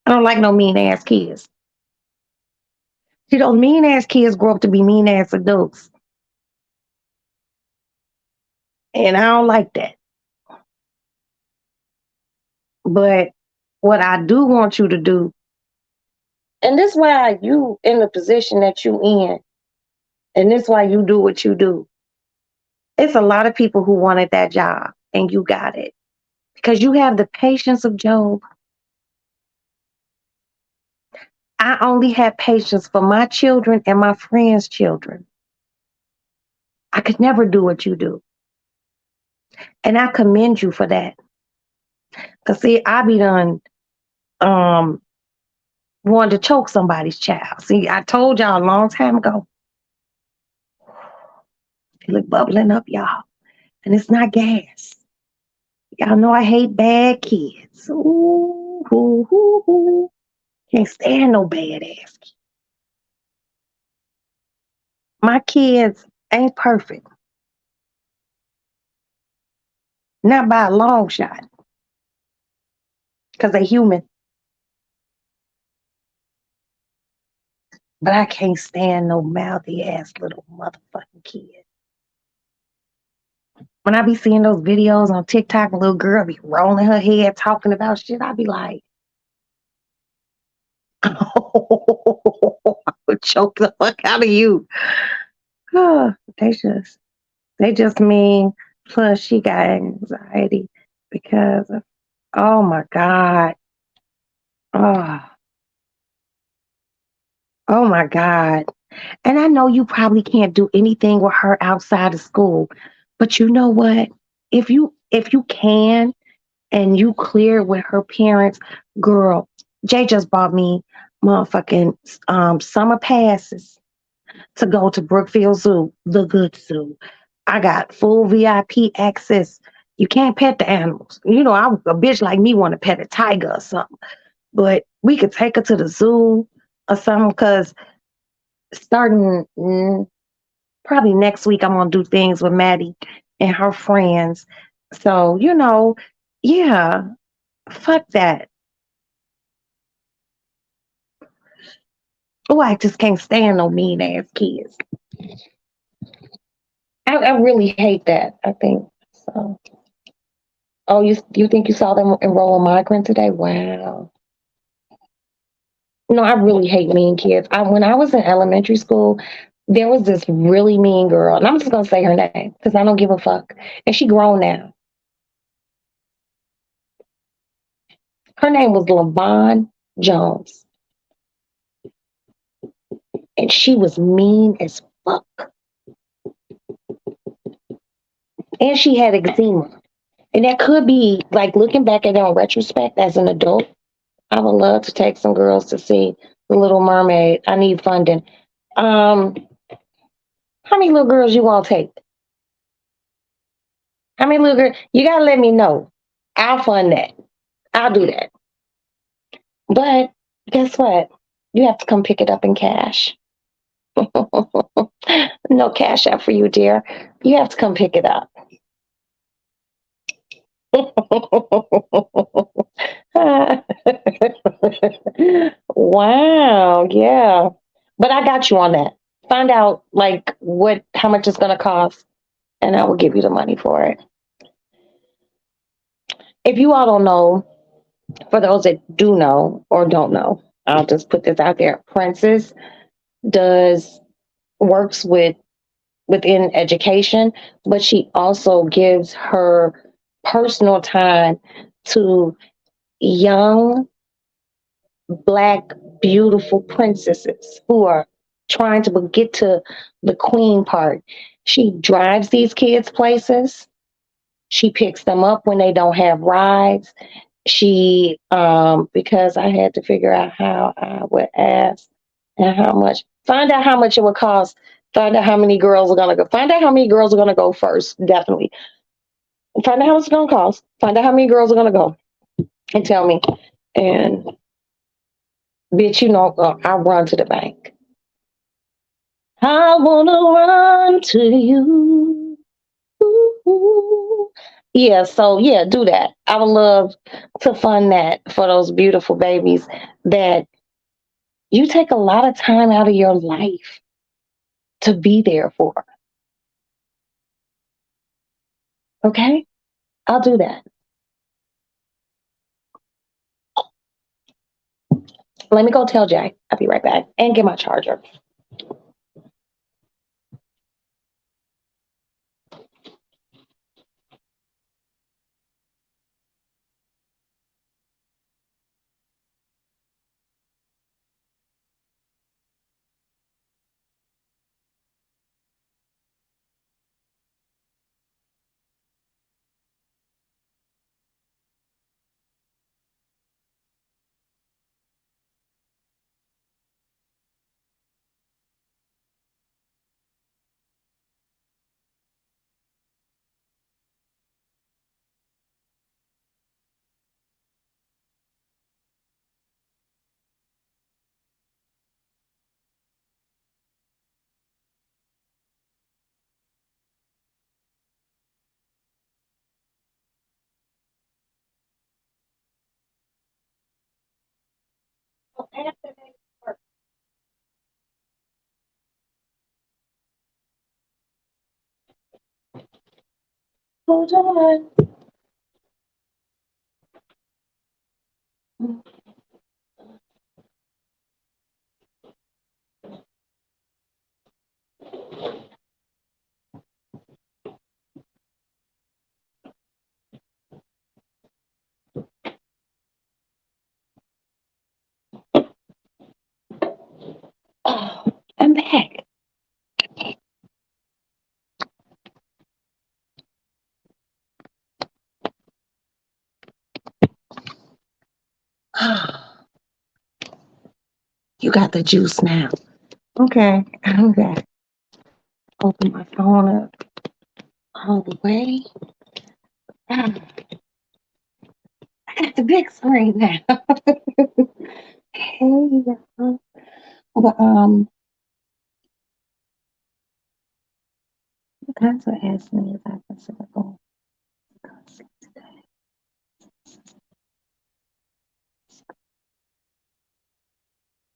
Speaker 1: I don't like no mean ass kids. See, those mean ass kids grow up to be mean ass adults. And I don't like that. But what I do want you to do, and this is why you in the position that you in, and this is why you do what you do. It's a lot of people who wanted that job and you got it. Because you have the patience of Job. I only have patience for my children and my friends' children. I could never do what you do. And I commend you for that. Cause see, I be done wanted to choke somebody's child. See, I told y'all a long time ago. Feel it bubbling up, y'all. And it's not gas. Y'all know I hate bad kids. Ooh, ooh, ooh, ooh. Can't stand no bad ass kids. My kids ain't perfect. Not by a long shot. Because they human. But I can't stand no mouthy ass little motherfucking kid. When I be seeing those videos on TikTok, a little girl be rolling her head talking about shit, I be like, oh, I would choke the fuck out of you. they just mean, plus she got anxiety because of, oh my God. Oh, oh my God. And I know you probably can't do anything with her outside of school, but you know what? If you can, and you clear with her parents, girl, Jay just bought me motherfucking summer passes to go to Brookfield Zoo, the good zoo. I got full VIP access. You can't pet the animals. You know, a bitch like me want to pet a tiger or something. But we could take her to the zoo or something because starting probably next week, I'm gonna do things with Maddie and her friends. So, yeah, fuck that. Oh, I just can't stand no mean ass kids. I really hate that. I think so. Oh, you think you saw them enroll a migrant today? Wow. No, I really hate mean kids. When I was in elementary school, there was this really mean girl, and I'm just gonna say her name because I don't give a fuck. And she grown now. Her name was Lavon Jones, and she was mean as fuck. And she had eczema. And that could be like looking back at it in retrospect as an adult. I would love to take some girls to see The Little Mermaid. I need funding. Um, how many little girls you want to take? How many little girls? You gotta let me know. I'll fund that. I'll do that. But guess what? You have to come pick it up in cash. No cash out for you, dear. You have to come pick it up. Wow, yeah. But I got you on that. Find out like how much it's gonna cost, and I will give you the money for it. If you all don't know, for those that do know or don't know, I'll just put this out there. Princess does works within education, but she also gives her personal time to young black beautiful princesses who are trying to get to the queen part. She drives these kids places. She picks them up when they don't have rides. She because I had to figure out how I would ask and how much. Find out how much it would cost. Find out how many girls are gonna go. Find out how many girls are gonna go first. Definitely. Find out how much it's gonna cost. Find out how many girls are gonna go, and tell me. And bitch, I run to the bank. I wanna run to you. Ooh. Yeah, so yeah, do that. I would love to fund that for those beautiful babies that you take a lot of time out of your life to be there for. Okay? I'll do that. Let me go tell Jay. I'll be right back and get my charger. Hold on. Oh, I'm back. You got the juice now. Okay. Okay. Open my phone up all the way. Ah, I got the big screen now. Hey, y'all. But, the concert asked me if I consider going to the concert today.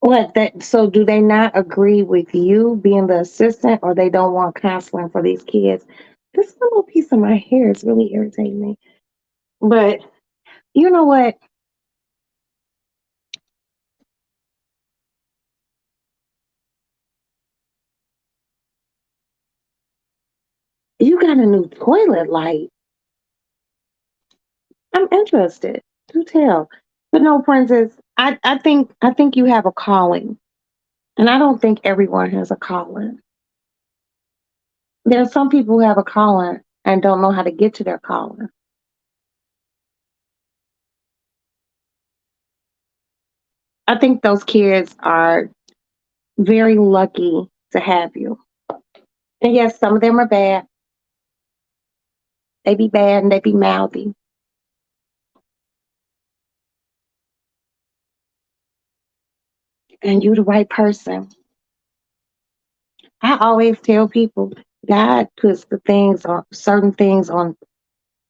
Speaker 1: What that so do they not agree with you being the assistant or they don't want counseling for these kids? This little piece of my hair is really irritating me. But you know what? You got a new toilet light. I'm interested. Do tell. But no, Princess, I think you have a calling. And I don't think everyone has a calling. There are some people who have a calling and don't know how to get to their calling. I think those kids are very lucky to have you. And yes, some of them are bad. They be bad and they be mouthy. And you the right person. I always tell people God puts the things on certain things on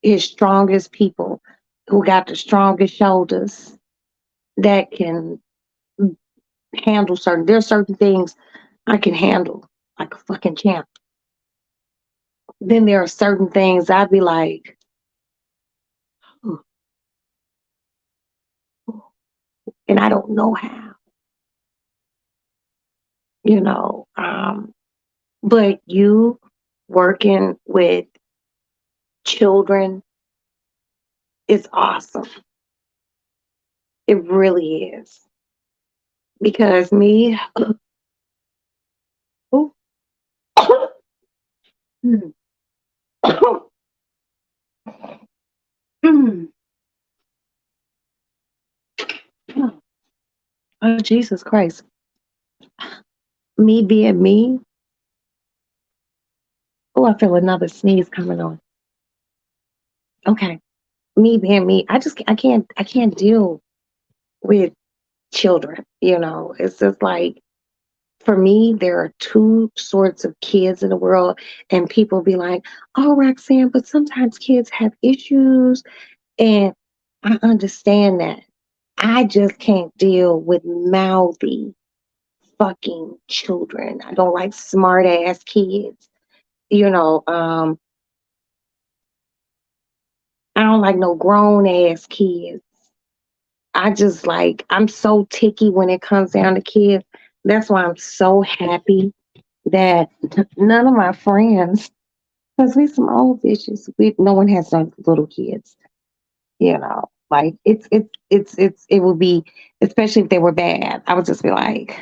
Speaker 1: his strongest people who got the strongest shoulders that can handle there's certain things I can handle like a fucking champ. Then there are certain things I'd be like, "Ugh," and I don't know how, you know. But you working with children is awesome. It really is. Because me, oh, oh, Jesus Christ. Me being me, oh, I feel another sneeze coming on. Okay. Me being me, I can't deal with children, you know. It's just like for me, there are two sorts of kids in the world, and people be like, "Oh, Roxanne, but sometimes kids have issues," and I understand that. I just can't deal with mouthy fucking children. I don't like smart ass kids. You know, I don't like no grown ass kids. I just like I'm so ticky when it comes down to kids. That's why I'm so happy that none of my friends, because we some old bitches, no one has no little kids. You know, like it would be, especially if they were bad. I would just be like,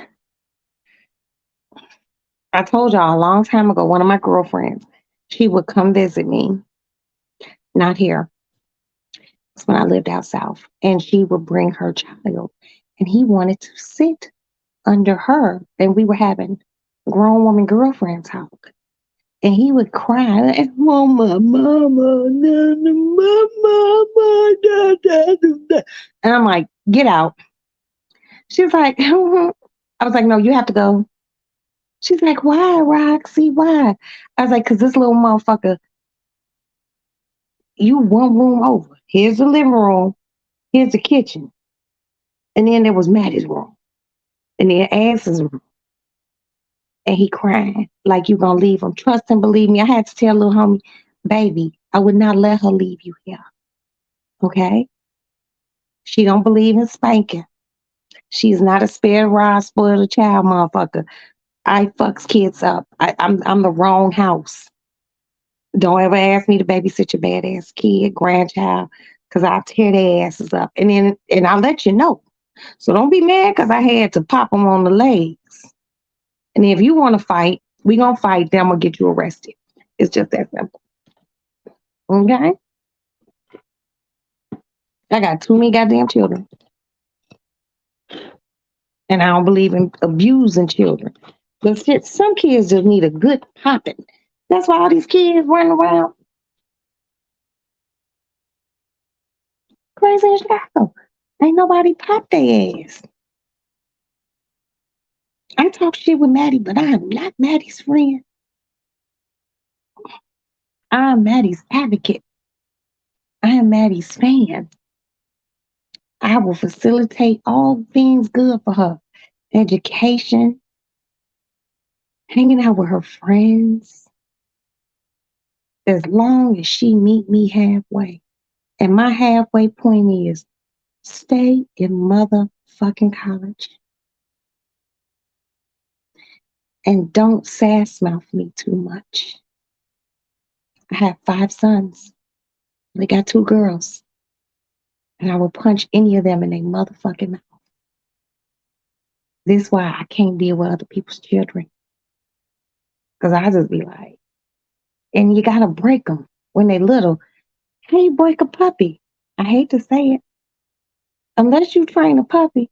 Speaker 1: I told y'all a long time ago. One of my girlfriends, she would come visit me, not here. It's when I lived out south, and she would bring her child, and he wanted to sit under her, and we were having grown woman girlfriend talk. And he would cry, and mama, mama, nana, mama, da, da, da, da. And I'm like, get out. She's like, I was like, no, you have to go. She's like, why, Roxy? Why? I was like, because this little motherfucker, you one room over. Here's the living room. Here's the kitchen. And then there was Maddie's room. And then Ass's room. And he crying like you gonna leave him. Trust and believe me. I had to tell little homie, baby, I would not let her leave you here. Okay? She don't believe in spanking. She's not a spare rod, spoiled a child motherfucker. I fucks kids up. I'm the wrong house. Don't ever ask me to babysit your badass kid, grandchild, because I'll tear their asses up. And I'll let you know. So don't be mad because I had to pop them on the legs. And if you want to fight, we gonna fight. Then I'm gonna get you arrested. It's just that simple. Okay? I got too many goddamn children. And I don't believe in abusing children. But shit, some kids just need a good popping. That's why all these kids running around crazy as hell. Ain't nobody pop their ass. I talk shit with Maddie, but I am not Maddie's friend. I am Maddie's advocate. I am Maddie's fan. I will facilitate all things good for her. Education, hanging out with her friends, as long as she meet me halfway. And my halfway point is stay in motherfucking college and don't sass mouth me too much. I have 5 sons. They got 2 girls. And I will punch any of them in their motherfucking mouth. This is why I can't deal with other people's children. Because I just be like, and you gotta break them when they little. How you break a puppy? I hate to say it. Unless you train a puppy,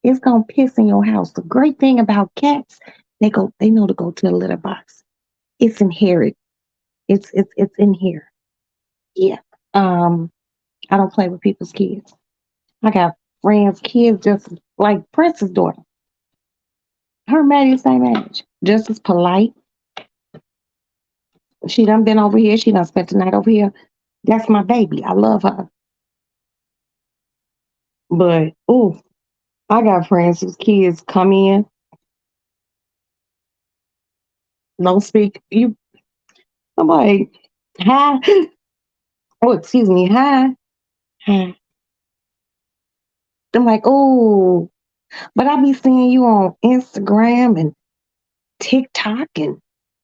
Speaker 1: it's gonna piss in your house. The great thing about cats, they know to go to the litter box. It's inherent. It's in here. Yeah. Um, I don't play with people's kids. I got friends, kids just like Prince's daughter. Her and Maddie the same age. Just as polite. She done been over here. She done spent the night over here. That's my baby. I love her. But ooh, I got friends whose kids come in, don't speak. You, I'm like, hi. Oh, excuse me, hi. Hi. I'm like, oh, but I be seeing you on Instagram and TikTok and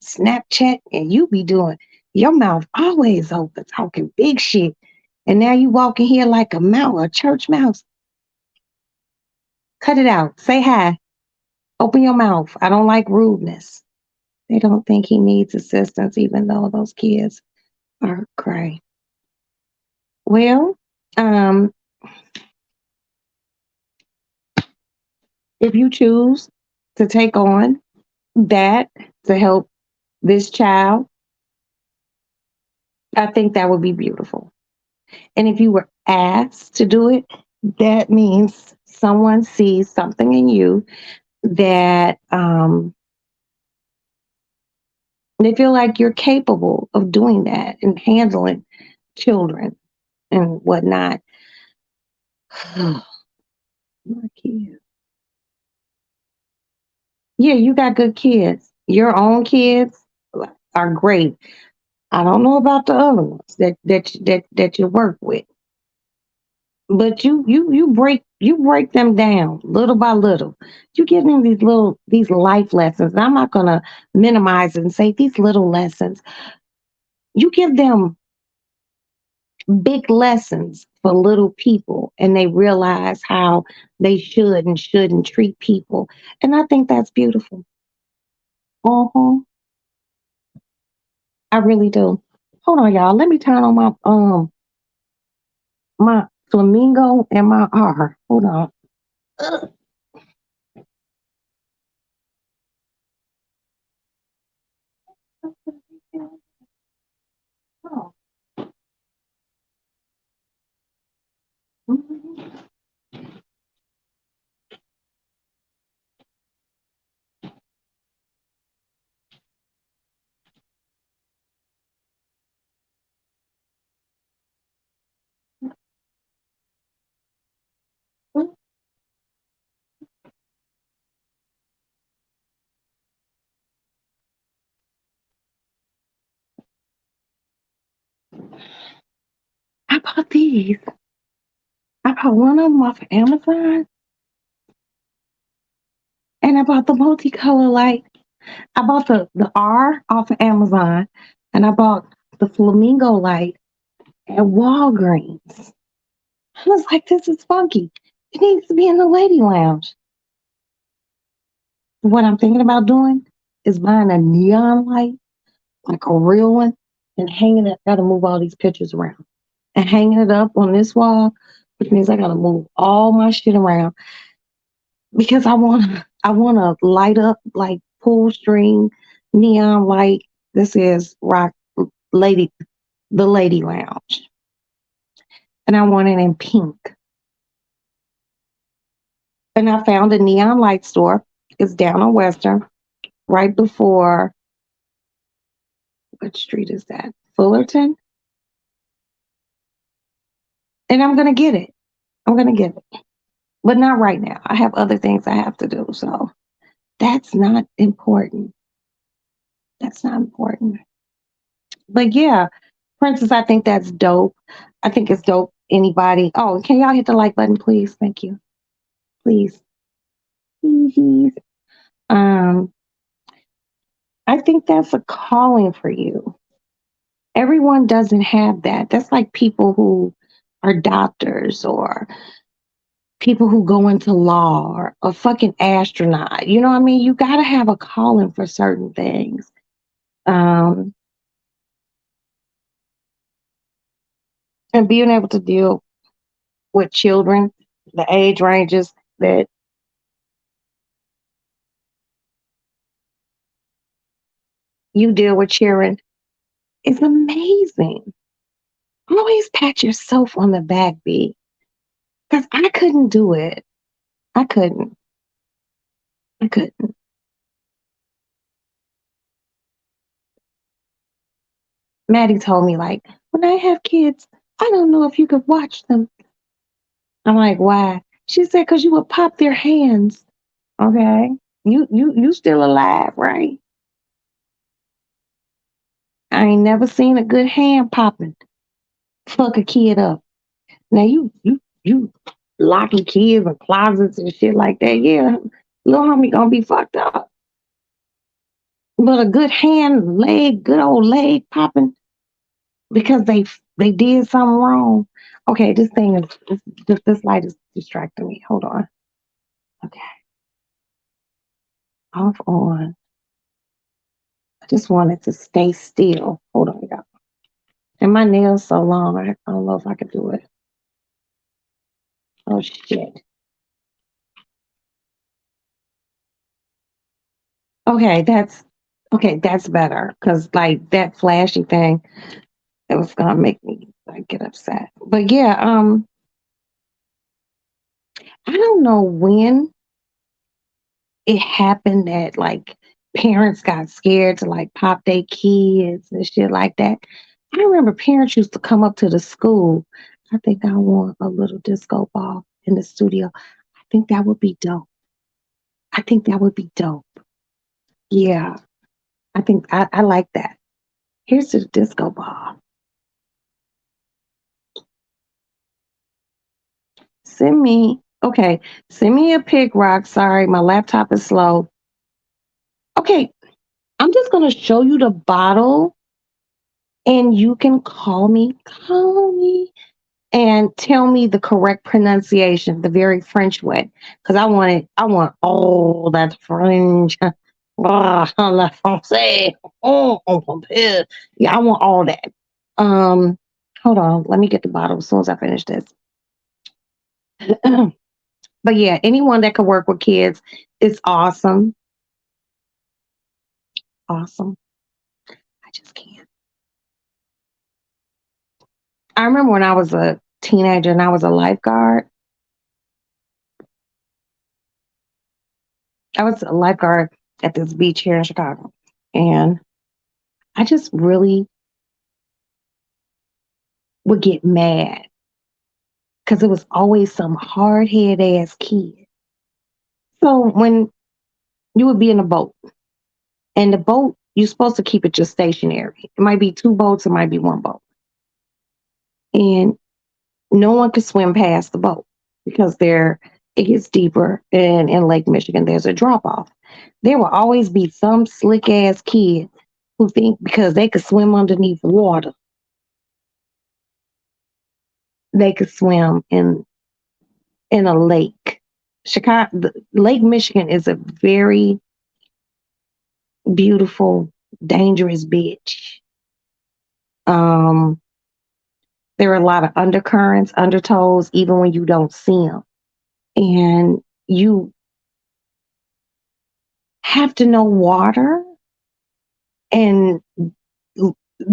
Speaker 1: Snapchat, and you be doing your mouth always open, talking big shit. And now you walking here like a mouse, a church mouse. Cut it out. Say hi. Open your mouth. I don't like rudeness. They don't think he needs assistance, even though those kids are cray. Well, um, if you choose to take on that to help this child, I think that would be beautiful. And if you were asked to do it, that means someone sees something in you that they feel like you're capable of doing that and handling children and whatnot. My kids. Yeah, you got good kids. Your own kids are great. I don't know about the other ones that you work with, but you break them down little by little. You give them these life lessons. And I'm not gonna minimize it and say these little lessons. You give them big lessons for little people, and they realize how they should and shouldn't treat people. And I think that's beautiful. Uh-huh. I really do. Hold on, y'all. Let me turn on my flamingo and my R. Hold on. Ugh. Oh. Mhm. I bought these. I bought one of them off of Amazon, and I bought the multicolor light. I bought the R off of Amazon, and I bought the flamingo light at Walgreens. I was like, this is funky. It needs to be in the lady lounge. What I'm thinking about doing is buying a neon light, like a real one, and hanging it. Gotta move all these pictures around and hanging it up on this wall, which means I gotta move all my shit around. because I wanna light up like pull string neon light. This is rock lady the lady lounge. And I want it in pink. And I found a neon light store. It's down on Western, right before what street is that? Fullerton? And I'm gonna get it. I'm gonna get it. But not right now. I have other things I have to do. So that's not important. That's not important. But yeah, Princess, I think that's dope. I think it's dope. Anybody? Oh, can y'all hit the like button, please? Thank you. Please. Please. Um, I think that's a calling for you. Everyone doesn't have that. That's like people who are doctors or people who go into law or a fucking astronaut. You know what I mean? You got to have a calling for certain things. Um, and being able to deal with children, the age ranges that you deal with children is amazing. Always pat yourself on the back, B, because I couldn't do it. I couldn't. I couldn't. Maddie told me, like, when I have kids, I don't know if you could watch them. I'm like, why? She said, because you would pop their hands. Okay. You still alive, right? I ain't never seen a good hand popping. Fuck a kid up. Now you locking kids in closets and shit like that. Yeah, little homie gonna be fucked up. But a good hand, leg, good old leg popping because they did something wrong. Okay, this thing is this light is distracting me. Hold on. Okay, off on. I just wanted to stay still. Hold on, y'all. And my nails so long, I don't know if I could do it. Oh shit. Okay, that's better because like that flashy thing, it was gonna make me like get upset. But yeah, I don't know when it happened that like parents got scared to like pop their kids and shit like that. I remember parents used to come up to the school. I think I want a little disco ball in the studio. I think that would be dope. I think that would be dope. Yeah, I think I like that. Here's the disco ball. Send me, okay, send me a pic, Rock. Sorry, my laptop is slow. Okay, I'm just gonna show you the bottle and you can call me and tell me the correct pronunciation, the very French way. Because I want all that French. Ah, la français. Oh, mon Dieu. Yeah, I want all that. Um, hold on, let me get the bottle as soon as I finish this. But yeah, anyone that can work with kids is awesome. Awesome. I just can't. I remember when I was a teenager and I was a lifeguard. I was a lifeguard at this beach here in Chicago. And I just really would get mad because it was always some hard head ass kid. So when you would be in a boat and the boat, you're supposed to keep it just stationary. It might be two boats, it might be one boat. And no one could swim past the boat because it gets deeper and in Lake Michigan there's a drop off. There will always be some slick ass kid who think because they could swim underneath water, they could swim in a lake. Lake Michigan is a very beautiful, dangerous beach. Um, there are a lot of undercurrents, undertows, even when you don't see them. And you have to know water and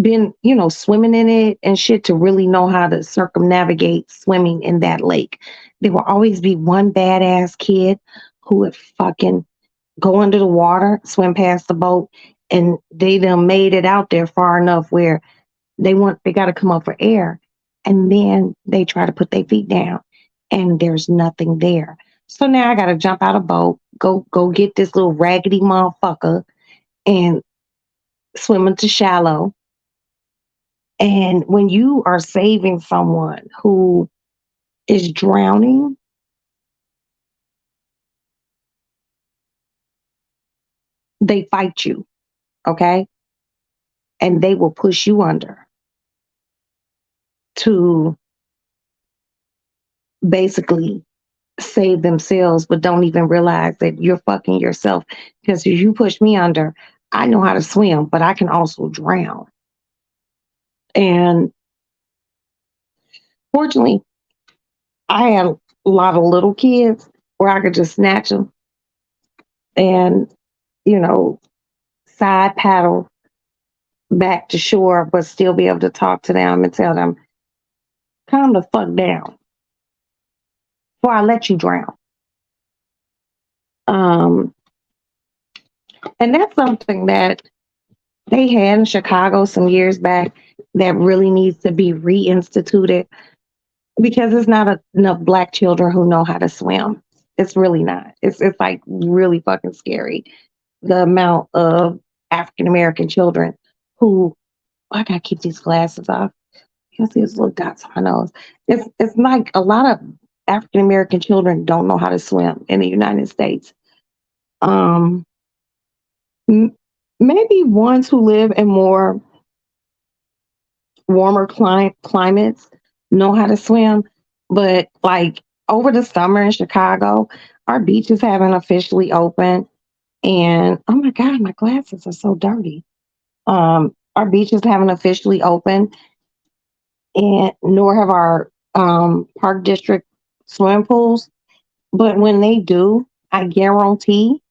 Speaker 1: been, swimming in it and shit to really know how to circumnavigate swimming in that lake. There will always be one badass kid who would fucking go under the water, swim past the boat, and they done made it out there far enough where they got to come up for air, and then they try to put their feet down, and there's nothing there. So now I got to jump out a boat, go get this little raggedy motherfucker, and swim into shallow. And when you are saving someone who is drowning, they fight you, okay? And they will push you under to basically save themselves, but don't even realize that you're fucking yourself. Because if you push me under, I know how to swim, but I can also drown. And fortunately, I had a lot of little kids where I could just snatch them and, you know, side paddle back to shore, but still be able to talk to them and tell them, calm the fuck down before I let you drown. Um, and that's something that they had in Chicago some years back that really needs to be reinstituted because there's not enough black children who know how to swim. It's really not. It's like really fucking scary the amount of African American children who I gotta keep these glasses off. You can see these little dots on my nose. It's like a lot of African American children don't know how to swim in the United States. Um, Maybe ones who live in more warmer climates know how to swim, but like over the summer in Chicago, our beaches haven't officially opened. And oh my God, my glasses are so dirty. Our beaches haven't officially opened, and nor have our park district swimming pools. But when they do, I guarantee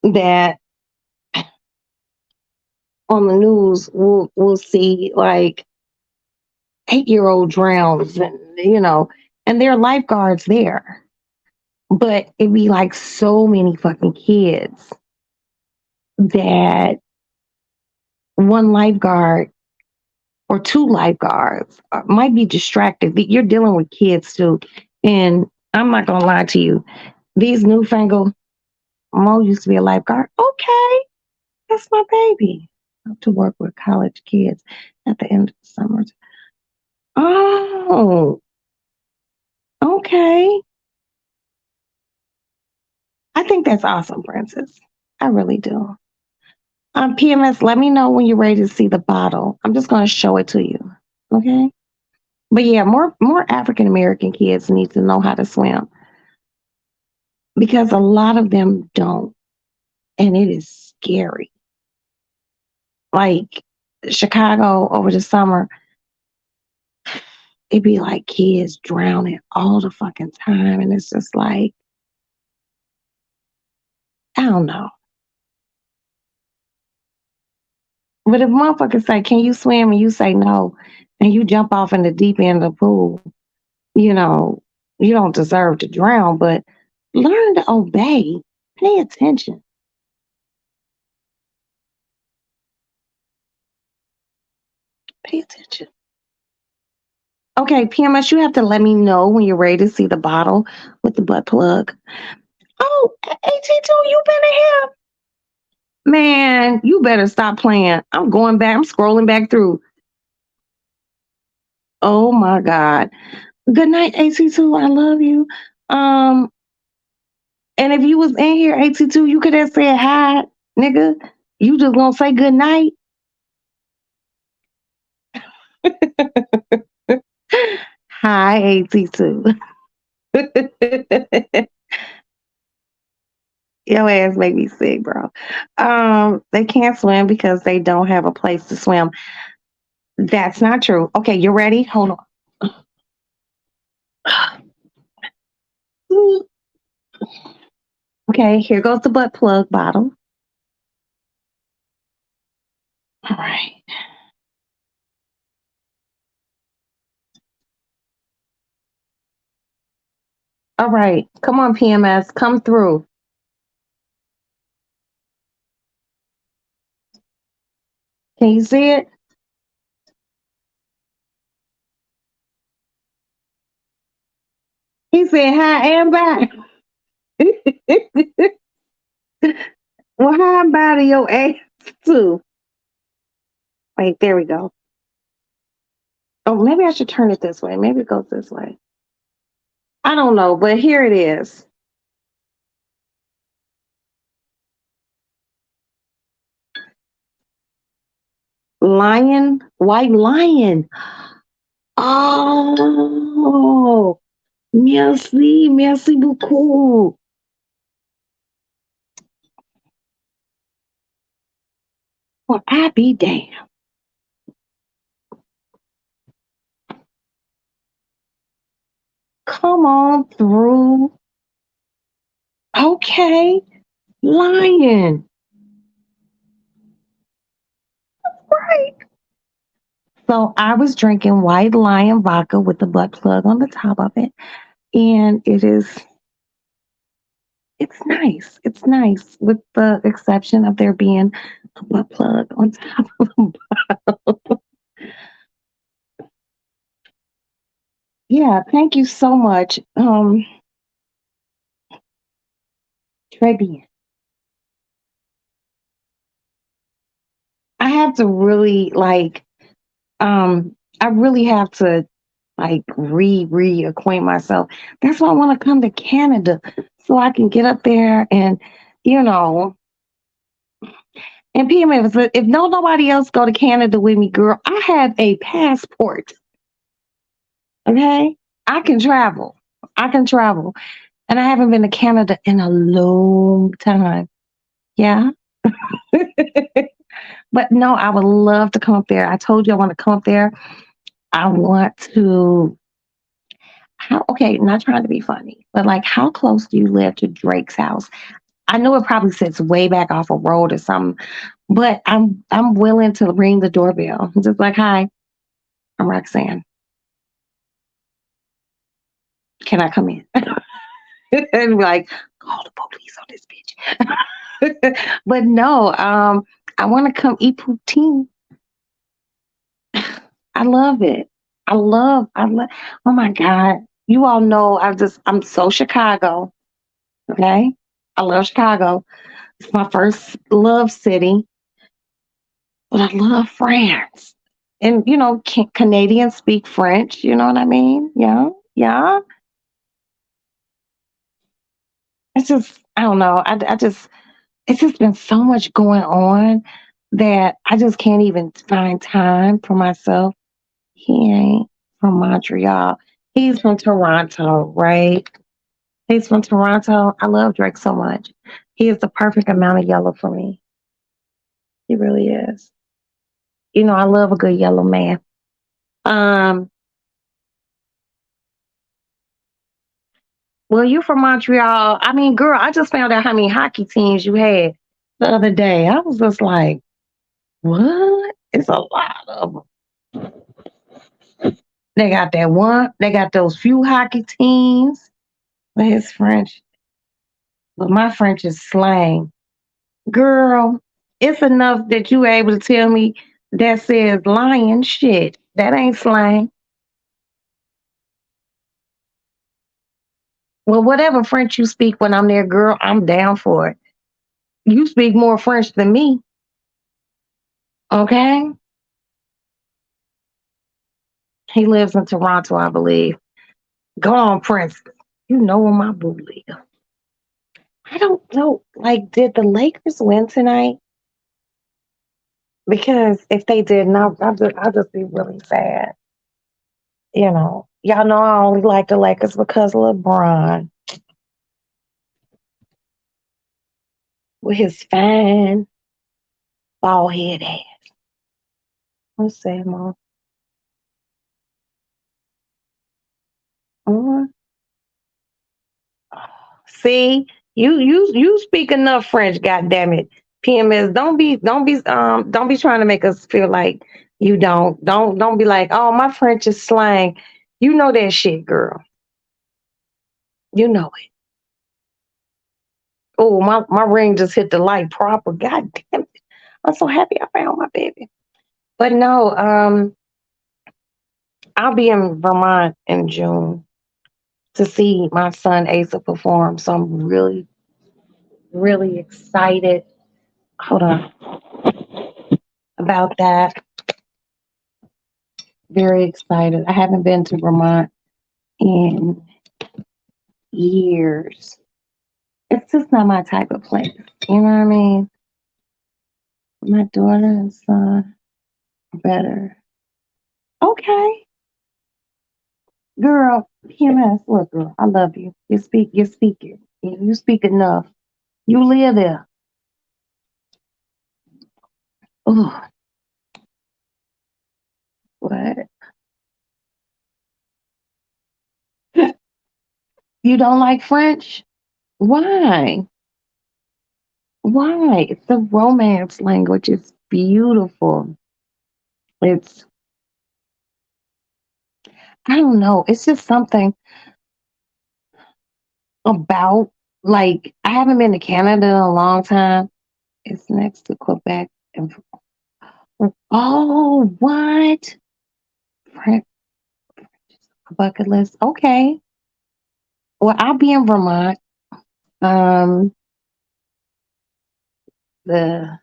Speaker 1: that on the news we'll see like 8-year old drowns, and and there are lifeguards there. But it'd be like so many fucking kids that one lifeguard or two lifeguards might be distracted. You're dealing with kids too. And I'm not going to lie to you. These newfangled, Mo used to be a lifeguard. Okay, that's my baby. I have to work with college kids at the end of the summer. Oh, okay. I think that's awesome, Princess. I really do. PMS, let me know when you're ready to see the bottle. I'm just going to show it to you. Okay. But yeah, more African American kids need to know how to swim because a lot of them don't, and it is scary. Like Chicago over the summer, it'd be like kids drowning all the fucking time, and it's just like I don't know. But if motherfuckers say, "Can you swim?" and you say no, and you jump off in the deep end of the pool, you know, you don't deserve to drown, but learn to obey. Pay attention. Pay attention. Okay, PMS, you have to let me know when you're ready to see the bottle with the butt plug. Oh, AT2, you been in here? Man, you better stop playing. I'm going back. I'm scrolling back through. Oh my God. Good night, AT2. I love you. Um, and if you was in here, AT2, you could have said hi, nigga. You just gonna say good night. Hi, AT2. Your ass make me sick, bro. They can't swim because they don't have a place to swim. That's not true. Okay, you ready? Hold on. Okay, here goes the butt plug bottle. All right. All right. Come on, PMS. Come through. Can you see it? He said hi and bye. Well, hi and bye to your ass too. Wait, there we go. Oh, maybe I should turn it this way. Maybe it goes this way. I don't know, but here it is. Lion, white lion. Oh, merci, merci beaucoup. Well, I be damn. Come on through. Okay, lion. Right. So I was drinking white lion vodka with the butt plug on the top of it. And it's nice. It's nice with the exception of there being a butt plug on top of the bottle. Yeah, thank you so much. Très bien. I have to really I really have to like reacquaint myself. That's why I want to come to Canada so I can get up there and you know and PM if no nobody else go to Canada with me, girl, I have a passport. Okay? I can travel. I can travel. And I haven't been to Canada in a long time. Yeah. But no, I would love to come up there. I told you I want to come up there. I want to how okay, not trying to be funny, but like how close do you live to Drake's house? I know it probably sits way back off a road or something, but I'm willing to ring the doorbell. Just like, hi, I'm Roxanne. Can I come in? And be like, call the police on this bitch. But no, I want to come eat poutine. I love it. I love, oh my God. You all know I'm so Chicago. Okay. I love Chicago. It's my first love city, but I love France. And, Canadians speak French. You know what I mean? Yeah. Yeah. It's just, I don't know. It's just been so much going on that I just can't even find time for myself. He ain't from Montreal. He's from Toronto, right? He's from Toronto. I love Drake so much. He is the perfect amount of yellow for me. He really is. I love a good yellow man. Um, well, you from Montreal. I mean, girl, I just found out how many hockey teams you had the other day. I was just like, what? It's a lot of them. They got that one. They got those few hockey teams. But his French, but my French is slang. Girl, it's enough that you able to tell me that says lion shit. That ain't slang. Well, whatever French you speak when I'm there, girl, I'm down for it. You speak more French than me, okay? He lives in Toronto, I believe. Go on, Prince. You know where my boo live. I don't know. Like, did the Lakers win tonight? Because if they did not, I'll just be really sad. Y'all know I only like the Lakers because of LeBron with his fine bald head ass. Let's see, Mom. Mhm. See? You speak enough French, God damn it. PMS, don't be trying to make us feel like you don't. Don't be like, oh, my French is slang. You know that shit, girl. You know it. Oh, my ring just hit the light proper. God damn it. I'm so happy I found my baby. But no, I'll be in Vermont in June to see my son Asa perform. So I'm really, really excited. Hold on about that. Very excited. I haven't been to Vermont in years. It's just not my type of place. You know what I mean? My daughter and son better. Okay, girl. PMS. Look, girl. I love you. You speak. You speak it. You speak enough. You live there. Oh, what? You don't like French? Why? Why? It's a romance language. It's beautiful. It's, I don't know. It's just something about, like, I haven't been to Canada in a long time. It's next to Quebec. And oh, what? French bucket list. Okay. Well, I'll be in Vermont. Um, the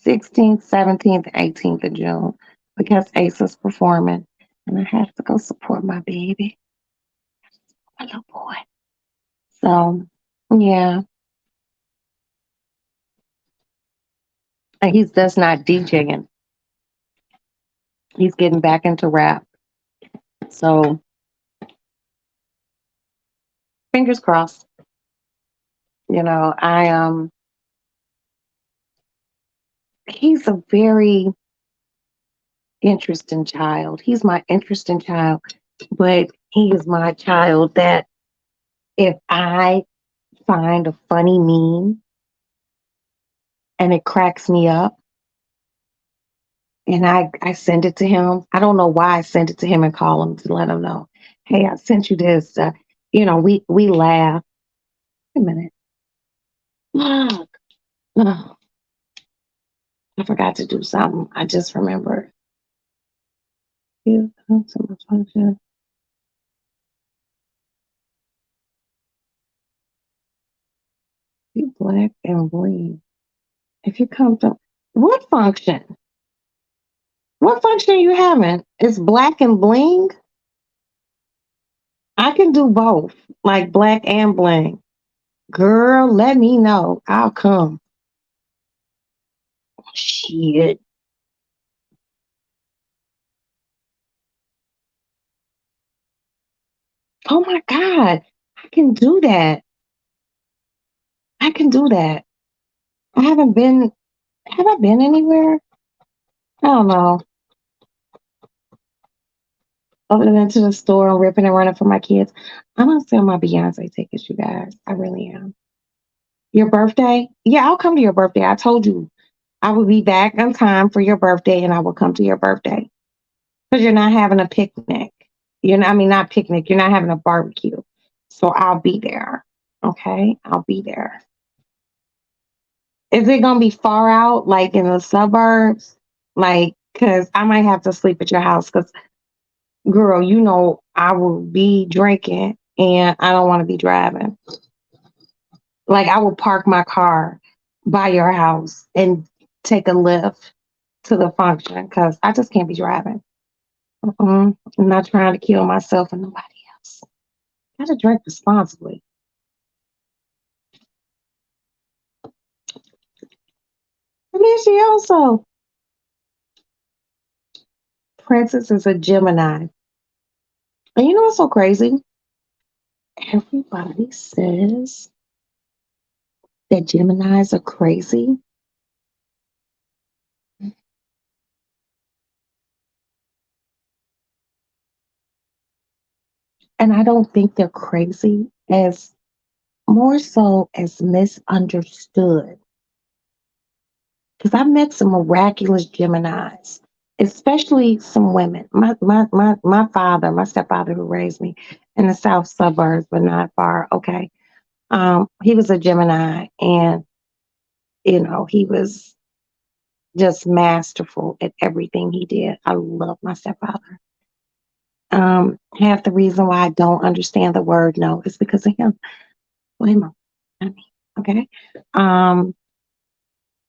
Speaker 1: 16th, 17th, 18th of June because Asa's performing, and I have to go support my baby, my little boy. So, yeah, and he's just not DJing. He's getting back into rap. So, fingers crossed. I he's a very interesting child. He's my interesting child, but he is my child that if I find a funny meme and it cracks me up, and I send it to him. I don't know why I send it to him and call him to let him know, hey, I sent you this. We laugh. Wait a minute. Look, oh, I forgot to do something. I just remembered. You come to my function. Be black and bling. If you come to what function? What function are you having? It's black and bling. I can do both, like black and bling. Girl, let me know. I'll come. Shit. Oh my God. I can do that. I can do that. I haven't been, have I been anywhere? I don't know. Other than to the store and ripping and running for my kids. I'm gonna sell my Beyonce tickets, you guys. I really am. Your birthday? Yeah, I'll come to your birthday. I told you I will be back on time for your birthday and I will come to your birthday. Because you're not having a picnic. I mean, not picnic, you're not having a barbecue. So I'll be there. Okay, I'll be there. Is it gonna be far out, like in the suburbs? Like, cause I might have to sleep at your house. Cause, girl, I will be drinking, and I don't want to be driving. Like, I will park my car by your house and take a lift to the function, cause I just can't be driving. I'm not trying to kill myself and nobody else. Gotta drink responsibly. And then she also, Princess is a Gemini. And you know what's so crazy? Everybody says that Geminis are crazy. And I don't think they're crazy as more so as misunderstood. Because I've met some miraculous Geminis, especially some women. My father, my stepfather who raised me in the south suburbs, but not far. Okay. He was a Gemini, and he was just masterful at everything he did. I love my stepfather. Half the reason why I don't understand the word no is because of him. Blame him. I mean, okay. Um,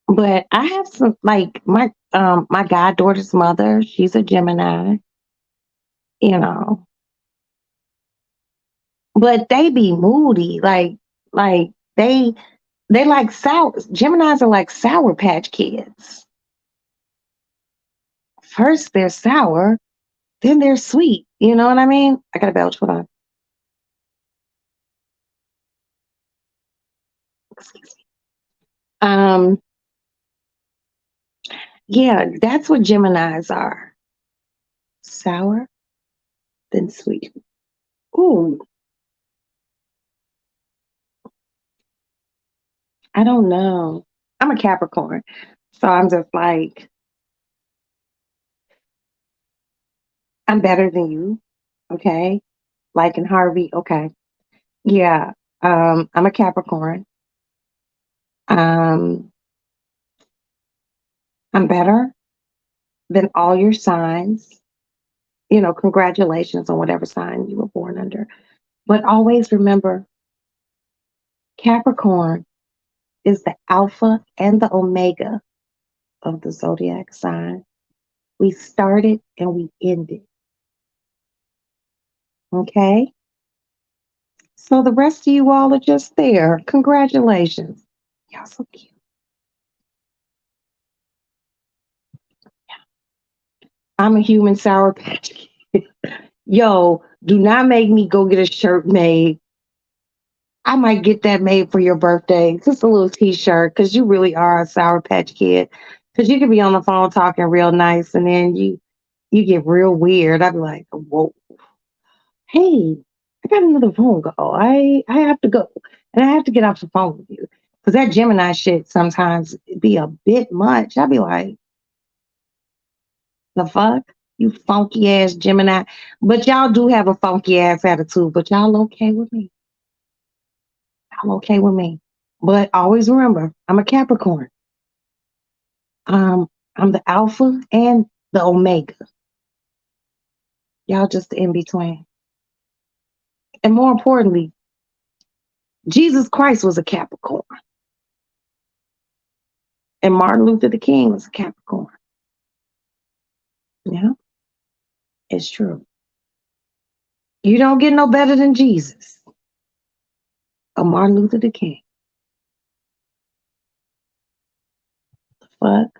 Speaker 1: but I have some like my goddaughter's mother, she's a Gemini, you know, but they be moody, like they like sour Geminis are like sour patch kids. First they're sour, then they're sweet. You know what I mean? I gotta belch. Hold on. Excuse me. Um, yeah, that's what Geminis are. Sour, then sweet. Ooh, I don't know. I'm a Capricorn. So I'm just like, I'm better than you. Okay. Like in Harvey. Okay. Yeah. I'm a Capricorn. Um, I'm better than all your signs. Congratulations on whatever sign you were born under. But always remember Capricorn is the alpha and the omega of the zodiac sign. We started and we ended. Okay. So the rest of you all are just there. Congratulations. Y'all so cute. I'm a human sour patch Kid. Yo, do not make me go get a shirt made. I might get that made for your birthday. Just a little t-shirt, because you really are a sour patch kid. Because you can be on the phone talking real nice, and then you get real weird. I'd be like, whoa, hey, I got another phone call. I have to go, and I have to get off the phone with you. Because that Gemini shit sometimes be a bit much. I'd be like, the fuck? You funky ass Gemini. But y'all do have a funky ass attitude, but y'all okay with me. Y'all okay with me. But always remember, I'm a Capricorn. Um, I'm the alpha and the omega. Y'all just the in between. And more importantly, Jesus Christ was a Capricorn. And Martin Luther the King was a Capricorn. Yeah, it's true. You don't get no better than Jesus or Martin Luther the King. Fuck.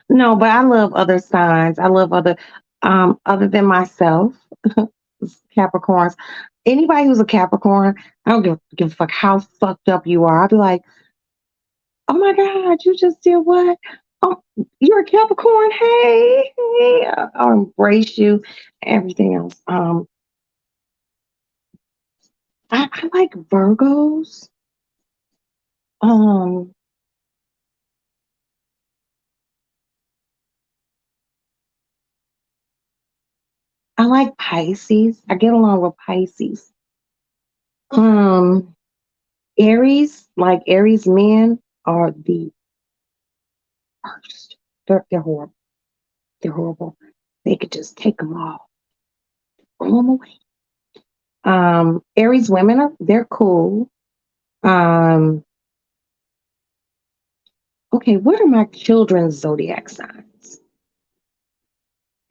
Speaker 1: No, but I love other signs. I love other than myself, Capricorns. Anybody who's a Capricorn, I don't give a fuck how fucked up you are. I'll be like, oh my God, you just did what? Oh, you're a Capricorn. Hey, hey, I'll embrace you. Everything else. I like Virgos. Um, I like Pisces. I get along with Pisces. Um, Aries, like Aries men, are the worst. They're horrible. They're horrible. They could just take them all, throw them away. Aries women they're cool. Um, okay, what are my children's zodiac signs?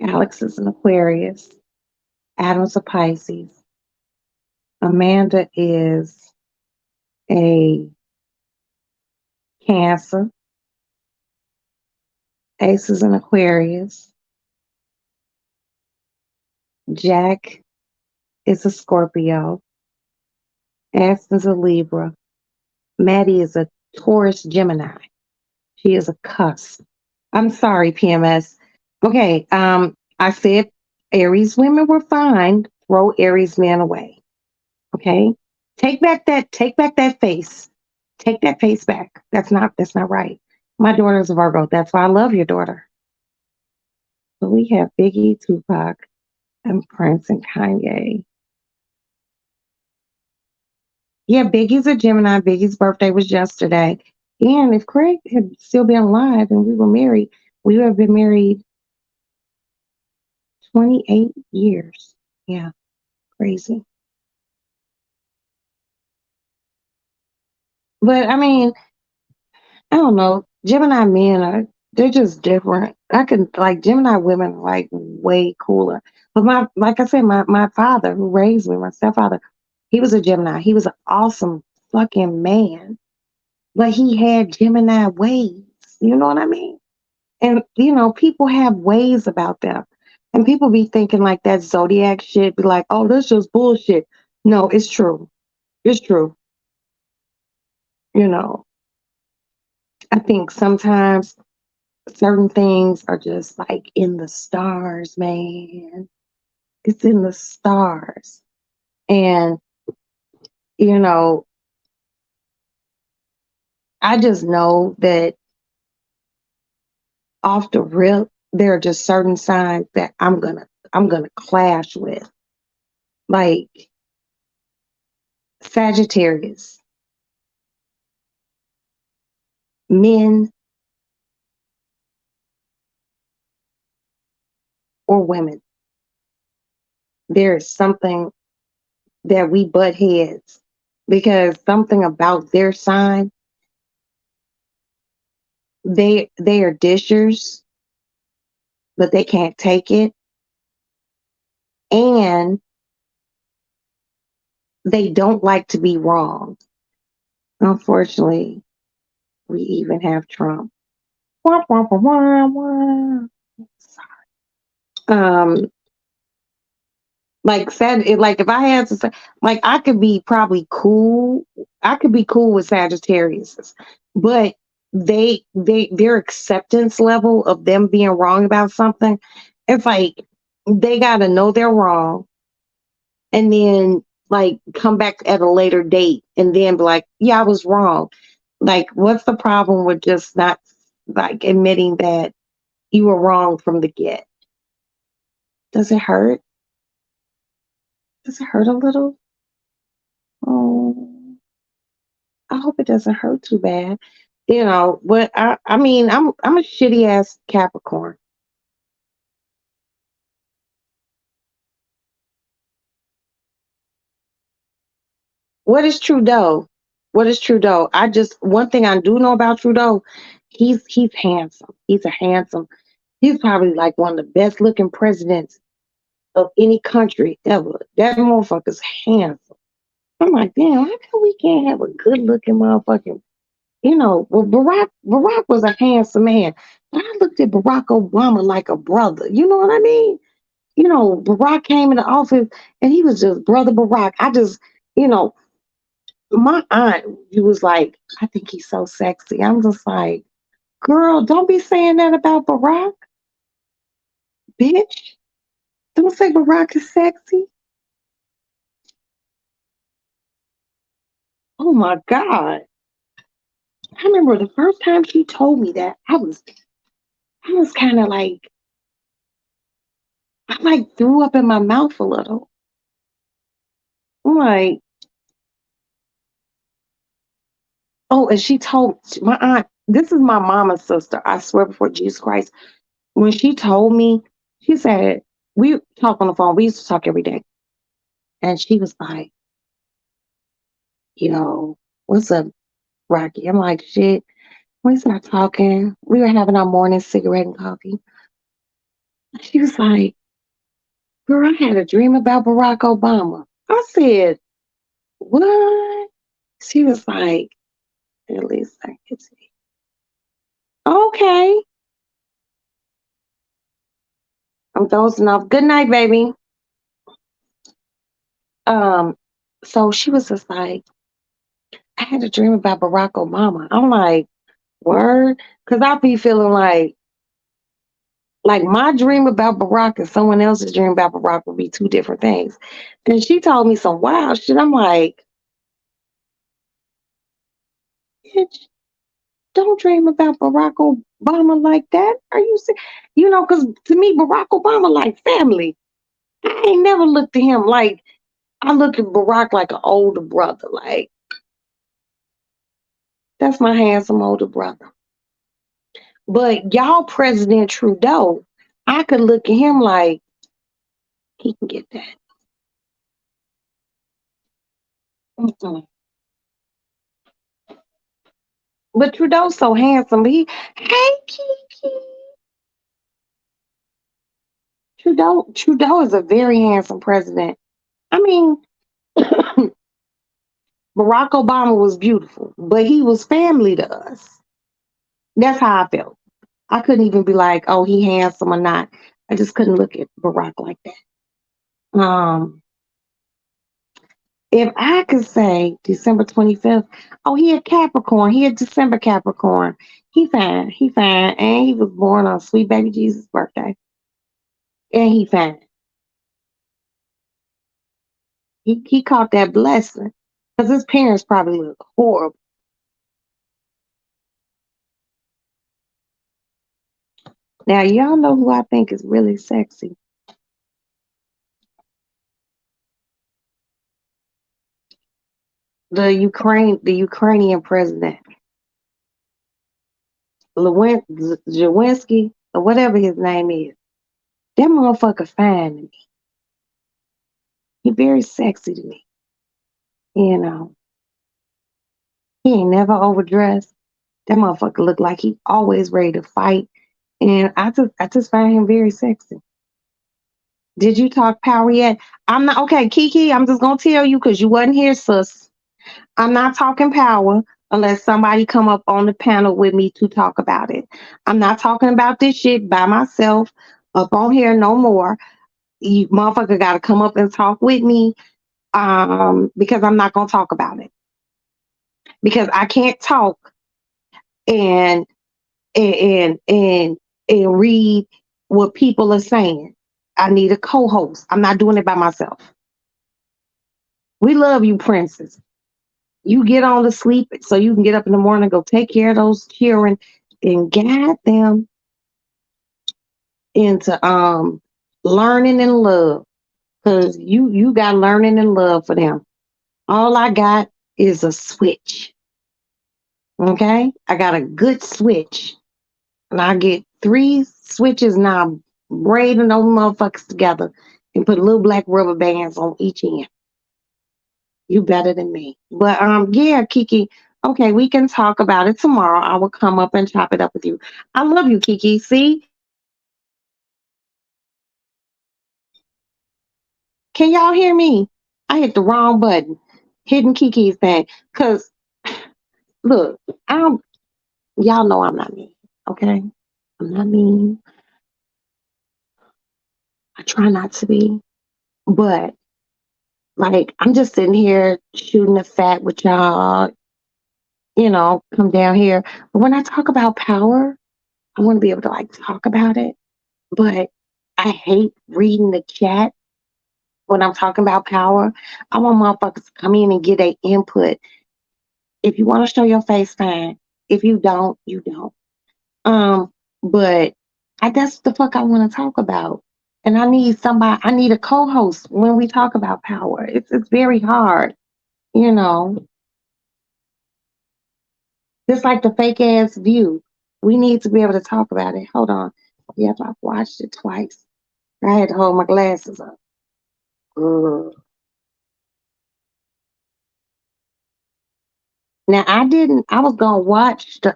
Speaker 1: Alex is an Aquarius. Adam's a Pisces. Amanda is a Cancer. Ace is an Aquarius. Jack is a Scorpio. Aston's a Libra. Maddie is a Taurus Gemini. She is a cuss. I'm sorry, PMS. Okay, I said Aries women were fine. Throw Aries men away. Okay. Take back that face. Take that face back. That's not right. My daughter's a Virgo. That's why I love your daughter. But we have Biggie, Tupac, and Prince and Kanye. Yeah, Biggie's a Gemini. Biggie's birthday was yesterday. And if Craig had still been alive and we were married, we would have been married 28 years. Yeah, crazy. But I mean, I don't know. Gemini men are they're just different. I can like Gemini women are like way cooler. But my like I said, my father who raised me, my stepfather, he was a Gemini. He was an awesome fucking man. But he had Gemini ways. You know what I mean? And you know, people have ways about them. And people be thinking like that zodiac shit, be like, oh, that's just bullshit. No, it's true. It's true. You know, I think sometimes certain things are just like in the stars, man. It's in the stars. And, you know, I just know that off the rip, there are just certain signs that I'm gonna clash with. Like Sagittarius, men or women. There is something that we butt heads because something about their sign, they are dishers, but they can't take it. And they don't like to be wrong. Unfortunately, we even have Trump. Wah, wah, wah, wah, wah. Um, like said, like if I had to say, like I could be probably cool. I could be cool with Sagittarius, but their acceptance level of them being wrong about something, it's like they got to know they're wrong and then like come back at a later date and then be like, yeah, I was wrong. Like, what's the problem with just not like admitting that you were wrong from the get? Does it hurt? Does it hurt a little? Oh, I hope it doesn't hurt too bad. You know, but I mean, I'm a shitty ass Capricorn. What is Trudeau? What is Trudeau? I just one thing I do know about Trudeau, he's handsome. He's a handsome. He's probably like one of the best looking presidents of any country ever. That motherfucker's handsome. I'm like, damn, how come we can't have a good looking motherfucking, you know, well, Barack was a handsome man. But I looked at Barack Obama like a brother. You know what I mean? You know, Barack came in the office and he was just brother Barack. I just, you know, my aunt, he was like, I think he's so sexy. I'm just like, girl, don't be saying that about Barack, bitch. Don't say Barack is sexy. Oh my God. I remember the first time she told me that, I was kind of like, I like threw up in my mouth a little. I'm like, oh, and she told my aunt, this is my mama's sister. I swear before Jesus Christ. When she told me, she said, we talk on the phone. We used to talk every day. And she was like, yo, what's up, Rocky? I'm like, shit. We started talking. We were having our morning cigarette and coffee. She was like, girl, I had a dream about Barack Obama. I said, what? She was like, at least I could see. Okay. I'm dozing off. Good night, baby. Um, so she was just like, I had a dream about Barack Obama. I'm like, word? Cause I be feeling Like my dream about Barack and someone else's dream about Barack would be two different things. And she told me some wild shit. I'm like, bitch, don't dream about Barack Obama like that. Are you serious? You know, because to me, Barack Obama like family. I ain't never looked at him like I look at Barack like an older brother. Like, that's my handsome older brother. But y'all President Trudeau, I could look at him like he can get that. Mm-mm. But Trudeau's so handsome. Hey Kiki, Trudeau is a very handsome president. I mean, Barack Obama was beautiful, but he was family to us. That's how I felt. I couldn't even be like, oh, he handsome or not. I just couldn't look at Barack like that. If I could say December 25th, oh, he a Capricorn. He a December Capricorn. He fine. He fine. And he was born on sweet baby Jesus' birthday. And he fine. He caught that blessing. Because his parents probably look horrible. Now, y'all know who I think is really sexy. The Ukrainian president, Zelensky, or whatever his name is. That motherfucker fine to me. He very sexy to me. You know, he ain't never overdressed. That motherfucker look like he always ready to fight. And I just find him very sexy. Did you talk power yet? I'm not okay, Kiki. I'm just gonna tell you because you wasn't here, sis. I'm not talking power unless somebody come up on the panel with me to talk about it. I'm not talking about this shit by myself up on here no more. You motherfucker gotta come up and talk with me. Because I'm not gonna talk about it. Because I can't talk and and and read what people are saying. I need a co-host. I'm not doing it by myself. We love you, princess. You get on to sleep so you can get up in the morning and go take care of those children and guide them into learning and love. Cause you got learning and love for them. All I got is a switch. Okay? I got a good switch. And I get 3 switches now, braiding those motherfuckers together and put little black rubber bands on each end. You better than me. But yeah, Kiki, okay, we can talk about it tomorrow. I will come up and chop it up with you. I love you, Kiki. See? Can y'all hear me? I hit the wrong button. Hitting Kiki's thing. Cause look, I'm y'all know I'm not mean. Okay? I'm not mean. I try not to be. But like I'm just sitting here shooting the fat with y'all, come down here. But when I talk about power, I want to be able to like talk about it. But I hate reading the chat when I'm talking about power. I want motherfuckers to come in and get a input. If you want to show your face, fine. If you don't, you don't. But that's the fuck I want to talk about. And I need a co-host when we talk about power. It's very hard, you know. Just like the fake ass view. We need to be able to talk about it. Hold on. Yep, I've watched it twice. I had to hold my glasses up. Ugh. Now I was gonna watch the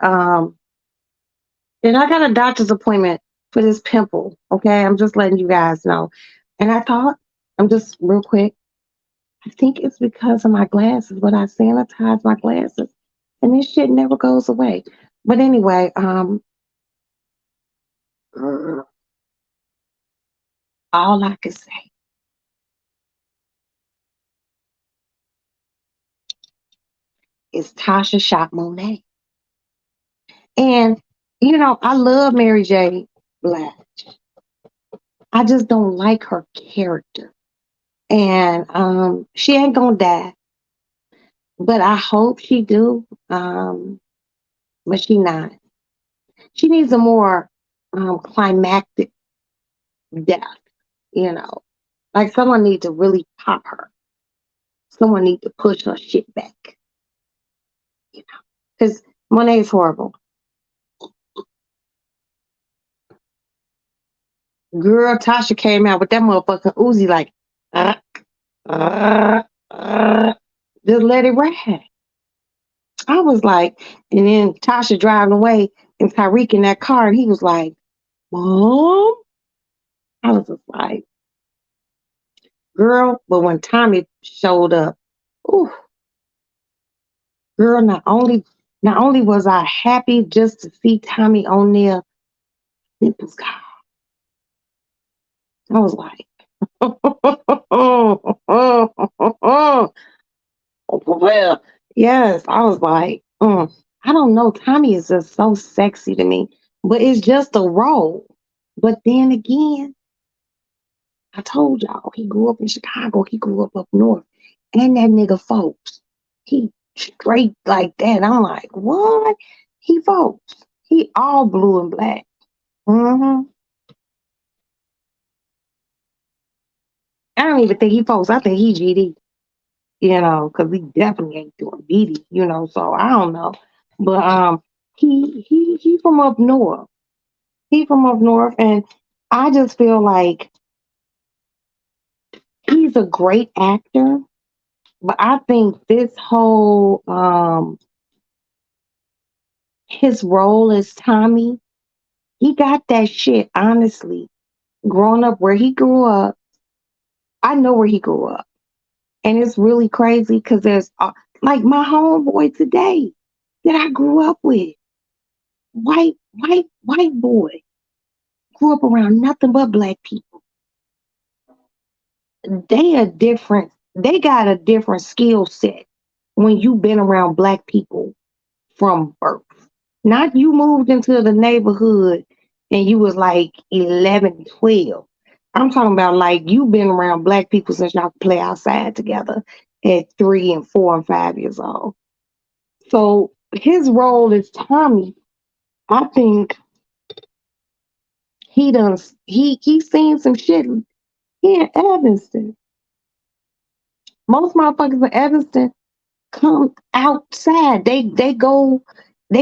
Speaker 1: and I got a doctor's appointment for this pimple. Okay, I'm just letting you guys know. And I thought, I'm just real quick, I think it's because of my glasses, but I sanitize my glasses and this shit never goes away. But anyway, all I can say is Tasha shot Monet. And I love Mary J. Blige. I just don't like her character. And she ain't gonna die, but I hope she do. But she not. She needs a more climactic death, you know. Like someone need to really pop her. Someone need to push her shit back, you know. Because Monet's horrible. Girl, Tasha came out with that motherfucking Uzi like, uh, uh, uh, just let it ride. I was like, and then Tasha driving away and Tyreek in that car, and he was like, Mom? I was just like, girl, but when Tommy showed up, ooh, girl, not only was I happy just to see Tommy on there, it was God. I was like, well, yes, I was like, I don't know. Tommy is just so sexy to me, but it's just a role. But then again, I told y'all he grew up in Chicago. He grew up north, and that nigga folks, he straight like that. I'm like, what? He folks. He all blue and black. hmm I don't even think he folks. I think he GD. Because he definitely ain't doing BD. So I don't know, but he from up north. He from up north, and I just feel like he's a great actor. But I think this whole his role as Tommy, he got that shit, honestly. Growing up where he grew up, I know where he grew up. And it's really crazy because there's, like my homeboy today that I grew up with, white boy, grew up around nothing but black people. They got a different skill set when you've been around black people from birth. Not you moved into the neighborhood and you was like 11, 12. I'm talking about like you've been around black people since y'all could play outside together at 3 and 4 and 5 years old. So his role as Tommy, I think he done he seen some shit here in Evanston. Most motherfuckers in Evanston come outside. They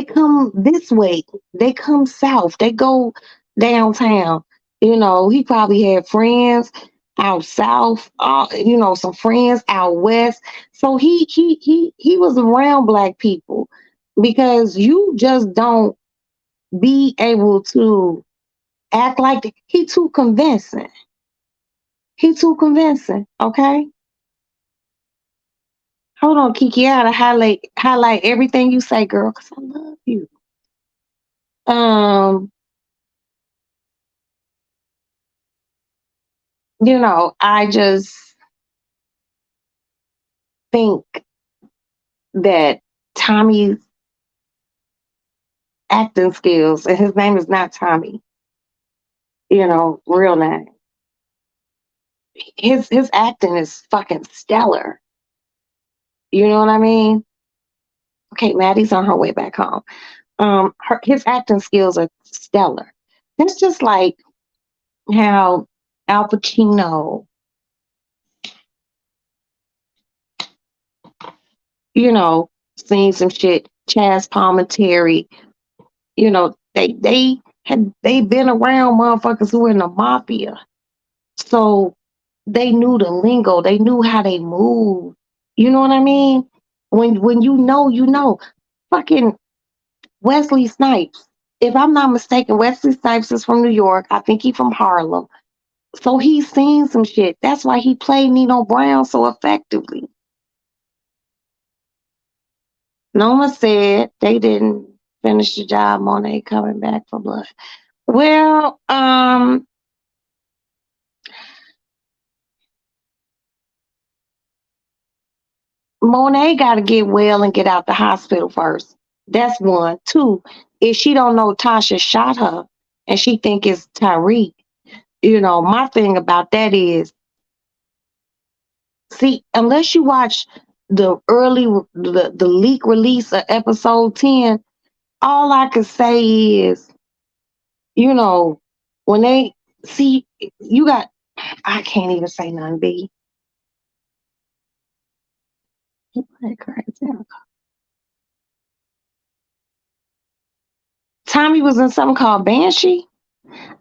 Speaker 1: come this way. They come south. They go downtown. He probably had friends out south, some friends out west. So he was around black people because you just don't be able to act like he too convincing. He too convincing, okay? Hold on, Kiki. I gotta highlight everything you say, girl, because I love you. Um, I just think that Tommy's acting skills, and his name is not Tommy, real name. His acting is fucking stellar. You know what I mean? Okay, Maddie's on her way back home. His acting skills are stellar. It's just like how Al Pacino, you know, seen some shit. Chaz Palminteri, they been around motherfuckers who were in the mafia, so they knew the lingo. They knew how they move. You know what I mean? When you know, you know. Fucking Wesley Snipes. If I'm not mistaken, Wesley Snipes is from New York. I think he's from Harlem. So he's seen some shit. That's why he played Nino Brown so effectively. Noma said they didn't finish the job. Monet coming back for blood. Well, Monet got to get well and get out the hospital first. That's one. Two, if she don't know Tasha shot her and she think it's Tyreek, My thing about that is, see, unless you watch the leak release of episode 10, all I can say is, you know, when they see you got, I can't even say nothing, B. Tommy was in something called Banshee.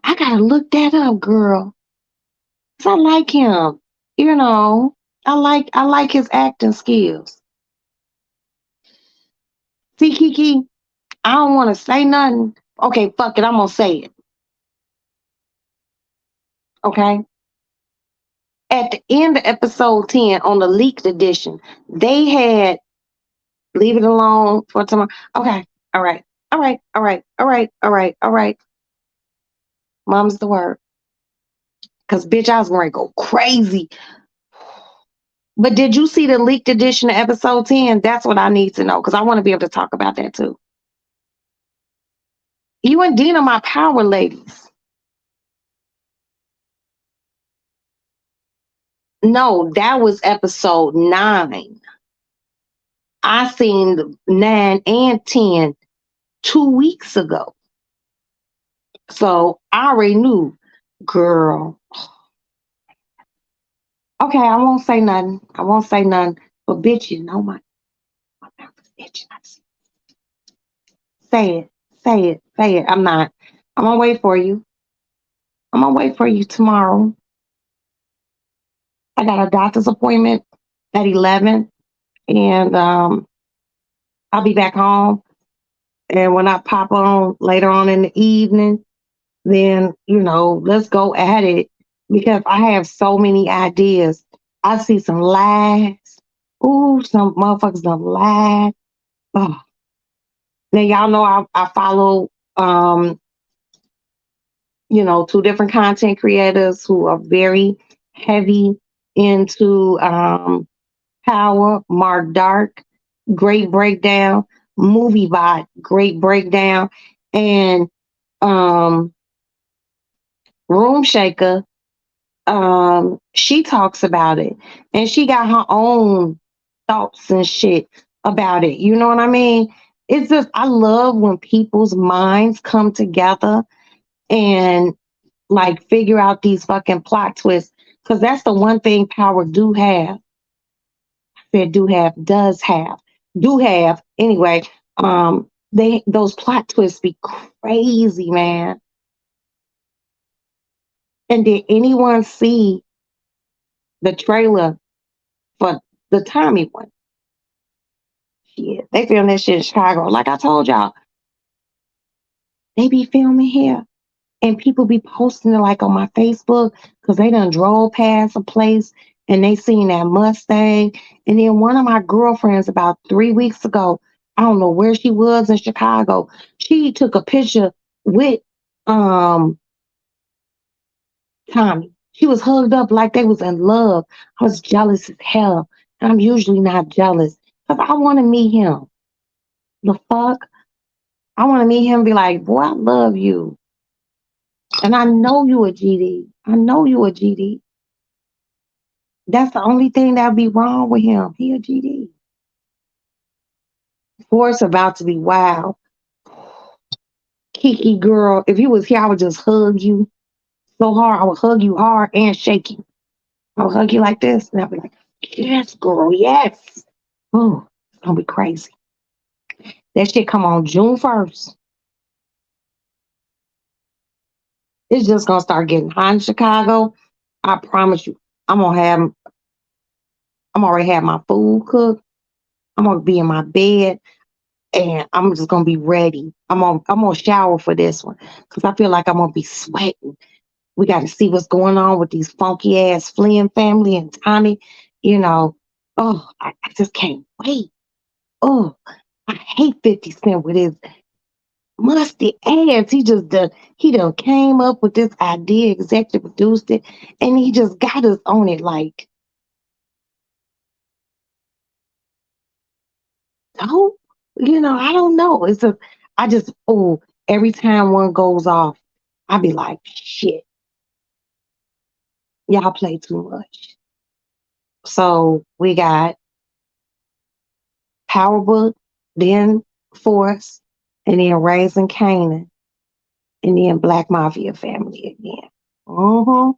Speaker 1: I gotta look that up, girl. 'Cause I like him. You know, I like his acting skills. See, Kiki, I don't want to say nothing. Okay, fuck it, I'm gonna say it. Okay. At the end of episode 10 on the leaked edition, they had leave it alone for tomorrow. Okay, all right, all right, all right, all right, all right, all right. Mom's the word. Cause bitch, I was gonna go crazy. But did you see the leaked edition of episode 10? That's what I need to know because I want to be able to talk about that too. You and Dina, my power ladies. No, that was episode 9. I seen the 9 and 10 2 weeks ago. So I already knew, girl. Okay, I won't say nothing. I won't say nothing. But bitch, my mouth is itching. Say it. Say it. Say it. I'm not. I'm gonna wait for you. I'm gonna wait for you tomorrow. I got a doctor's appointment at 11, and I'll be back home. And when I pop on later on in the evening, then let's go at it because I have so many ideas. I see some lies. Ooh, some motherfuckers done lied. Oh. Now y'all know I follow two different content creators who are very heavy into power. Mark Dark, great breakdown. Movie Bot, great breakdown. And um Room Shaker, she talks about it. And she got her own thoughts and shit about it. You know what I mean? It's just I love when people's minds come together and like figure out these fucking plot twists. Cause that's the one thing Power do have. I said do have, does have, do have. Anyway, they those plot twists be crazy, man. And did anyone see the trailer for the Tommy one? Shit, they filmed that shit in Chicago. Like I told y'all, they be filming here. And people be posting it like on my Facebook because they done drove past a place and they seen that Mustang. And then one of my girlfriends about 3 weeks ago, I don't know where she was in Chicago, she took a picture with um Tommy. She was hugged up like they was in love. I was jealous as hell. And I'm usually not jealous because I want to meet him. The fuck? I want to meet him and be like, boy, I love you. And I know you a GD. I know you a GD. That's the only thing that'd be wrong with him. He a GD. Forrest about to be wild. Kiki girl, if you was here, I would just hug you so hard. I would hug you hard and shake you. I would hug you like this, and I'd be like, yes, girl, yes. Oh, it's gonna be crazy. That shit come on June 1st. It's just gonna start getting hot in Chicago. I promise you. I'm gonna have I'm already have my food cooked. I'm gonna be in my bed and I'm just gonna be ready. I'm gonna shower for this one because I feel like I'm gonna be sweating. We got to see what's going on with these funky ass Flynn family and Tommy. You know, oh, I just can't wait. Oh, I hate 50 Cent with his musty ass. He done came up with this idea, executive produced it, and he just got us on it like, oh, I don't know. I just, oh, every time one goes off, I be like, shit. Y'all play too much. So we got Power Book, then Force, and then Raising Canaan, and then Black Mafia Family again. Mm-hmm.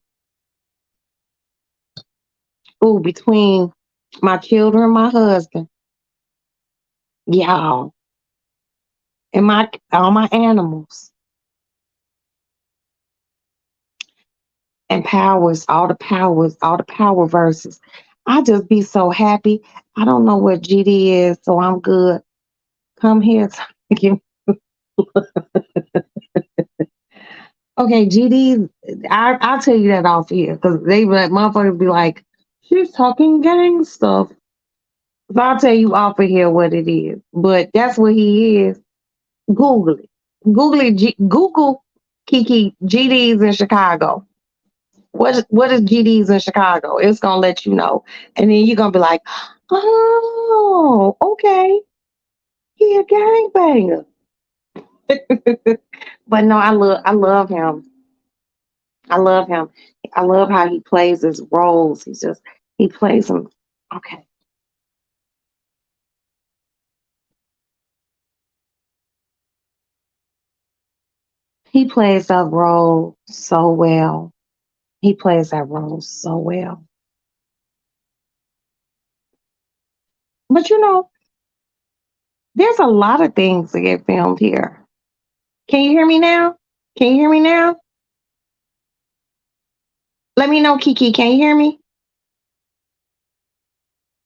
Speaker 1: Ooh, between my children, my husband, y'all, and my all my animals and powers, all the power verses. I just be so happy. I don't know what GD is, so I'm good. Come here. Okay, GD, I'll tell you that off here because they like motherfuckers be like, she's talking gang stuff. So I'll tell you off of here what it is. But that's what he is. Google it. Google it. Google Kiki GD's in Chicago. What is GD's in Chicago? It's gonna let you know, and then you're gonna be like, oh, okay, he a gangbanger. But no, I love him. I love him. I love how he plays his roles. He plays them. Okay, he plays that role so well. He plays that role so well. But there's a lot of things that get filmed here. Can you hear me now? Can you hear me now? Let me know, Kiki. Can you hear me?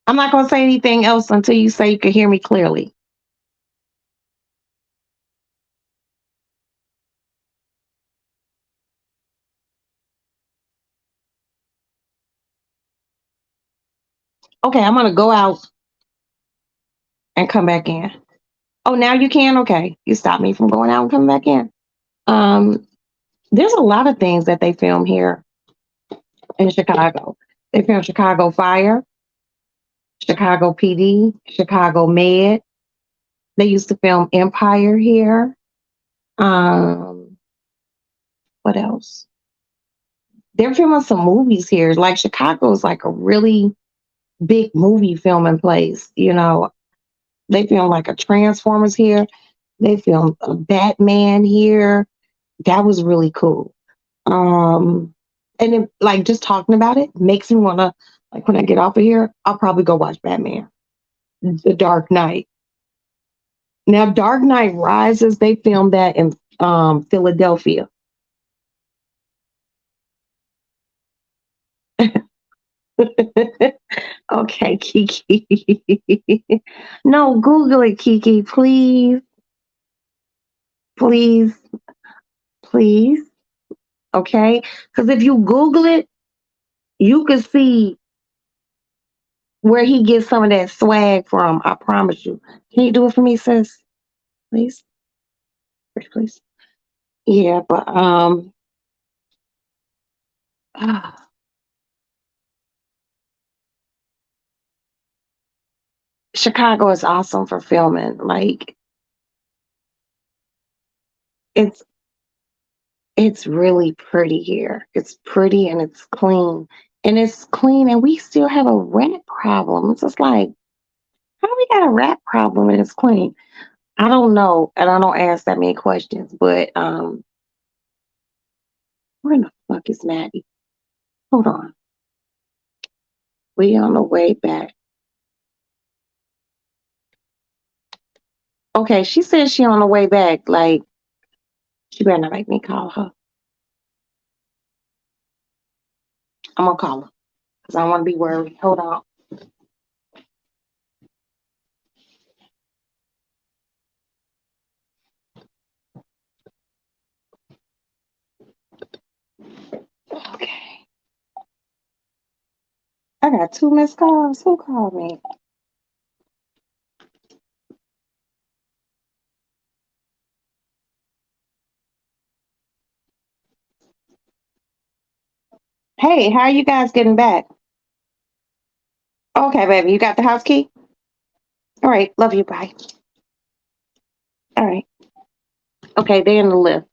Speaker 1: I'm not going to say anything else until you say you can hear me clearly. Okay, I'm going to go out and come back in. Oh, now you can? Okay. You stopped me from going out and coming back in. Um, there's a lot of things that they film here in Chicago. They film Chicago Fire, Chicago PD, Chicago Med. They used to film Empire here. Um, what else? They're filming some movies here. Like Chicago is like a really big movie filming place. They film like a Transformers here. They filmed a Batman here. That was really cool. And then like just talking about it makes me wanna like when I get off of here, I'll probably go watch Batman, The Dark Knight. Now, Dark Knight Rises, they filmed that in Philadelphia. Okay, Kiki. No, Google it, Kiki, please, please, please. Okay, because if you Google it, you can see where he gets some of that swag from. I promise you. Can you do it for me, sis? Please, pretty please. Yeah, but Chicago is awesome for filming. Like it's it's really pretty here. It's pretty and it's clean. And it's clean and we still have a rat problem. It's just like, how we got a rat problem and it's clean? I don't know. And I don't ask that many questions, but where the fuck is Maddie? Hold on. We on the way back. Okay, she says she on the way back. Like, she better not make me call her. I'm gonna call her because I don't want to be worried. Hold on. Okay. I got two missed calls. Who called me? Hey, how are you guys getting back? Okay, baby. You got the house key? All right. Love you. Bye. All right. Okay, they in the lift.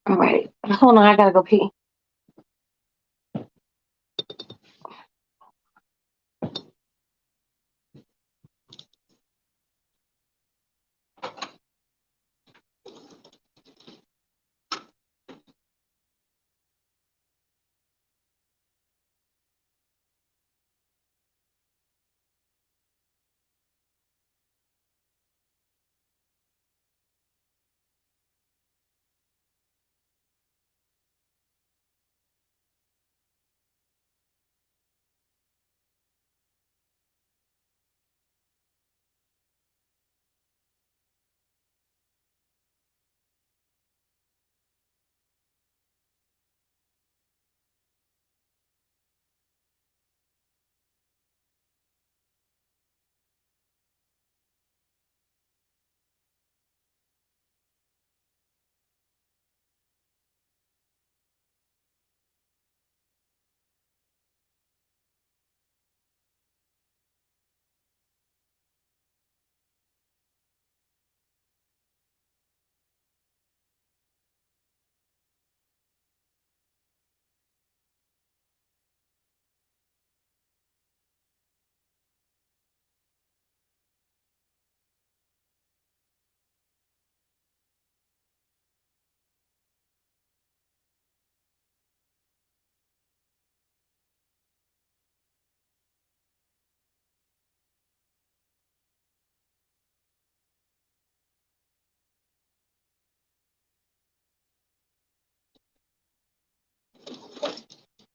Speaker 1: All right. Hold on. I gotta go pee.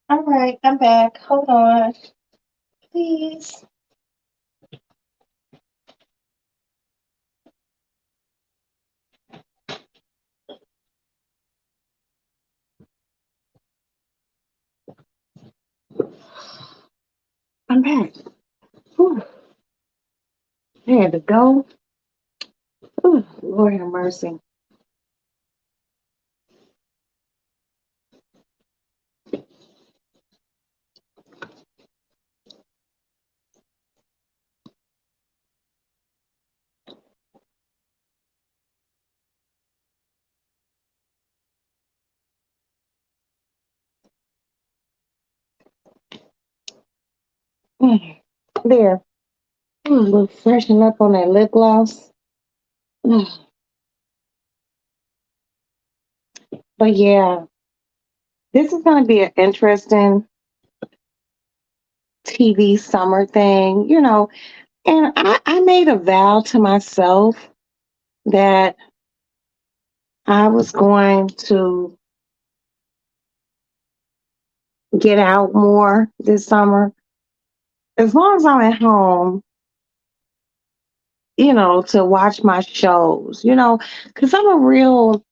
Speaker 1: All right, I'm back. Hold on, please. I'm back. Whew, I had to go. Whew, Lord have mercy. Mm, there. Look, freshen up on that lip gloss. Mm, but yeah, this is going to be an interesting TV summer thing, And I made a vow to myself that I was going to get out more this summer. As long as I'm at home, to watch my shows, because I'm a real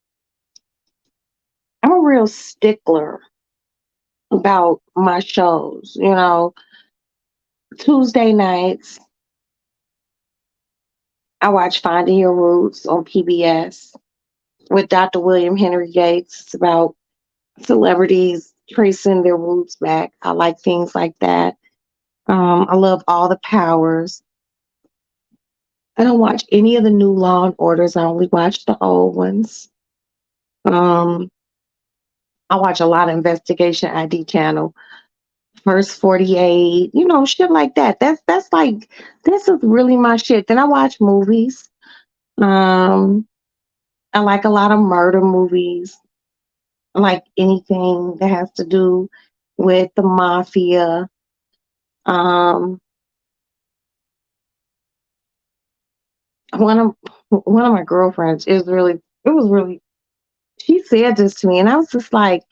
Speaker 1: stickler about my shows. Tuesday nights, I watch Finding Your Roots on PBS with Dr. William Henry Gates. It's about celebrities tracing their roots back. I like things like that. I love all the powers. I don't watch any of the new Law and Orders. I only watch the old ones. Um, I watch a lot of Investigation ID channel, First 48, shit like that. That's like this is really my shit. Then I watch movies. Um, I like a lot of murder movies. I like anything that has to do with the mafia. Um, one of one of my girlfriends it was really she said this to me and I was just like,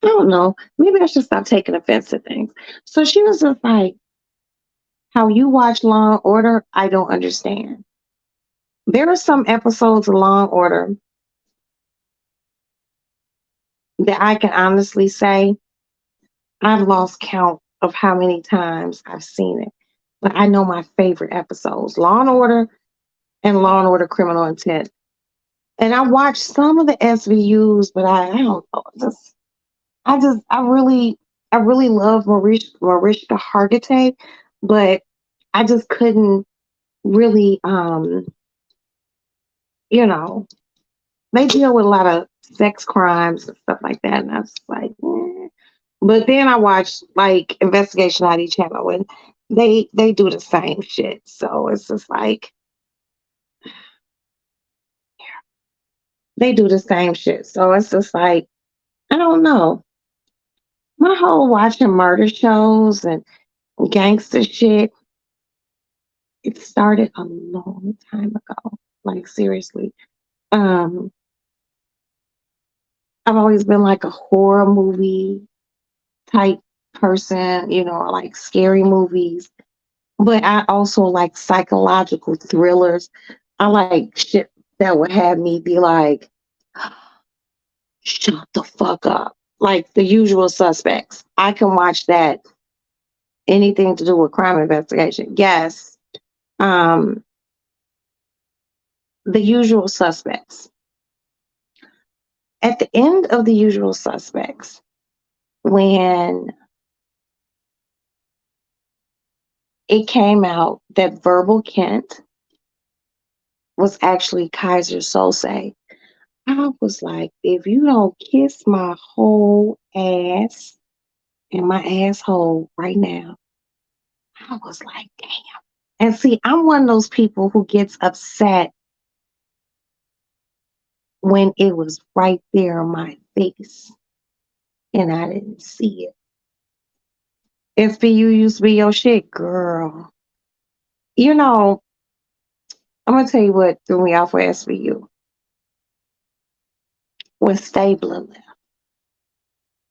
Speaker 1: I don't know, maybe I should stop taking offense to things. So she was just like, how you watch Law and Order, I don't understand. There are some episodes of Law and Order that I can honestly say I've lost count of how many times I've seen it. But I know my favorite episodes, Law and Order and Law and Order Criminal Intent. And I watched some of the SVUs, but I don't know. I really love Mariska Hargitay, but I just couldn't really, you know, they deal with a lot of sex crimes and stuff like that, and I was like, eh. But then I watched like Investigation ID channel, and they do the same shit, so it's just like they do the same shit, so it's just like I don't know. My whole watching murder shows and gangster shit, it started a long time ago. Like seriously. Um, I've always been like a horror movie type person, I like scary movies, but I also like psychological thrillers. I like shit that would have me be like, shut the fuck up. Like The Usual Suspects. I can watch that. Anything to do with crime investigation. Yes. Um, The Usual Suspects. At the end of The Usual Suspects, when it came out that Verbal Kent was actually Kaiser Sose, I was like, if you don't kiss my whole ass and my asshole right now, I was like, damn. And see, I'm one of those people who gets upset when it was right there in my face and I didn't see it. SVU used to be your shit, girl. You know, I'm gonna tell you what threw me off with SVU when Stabler left.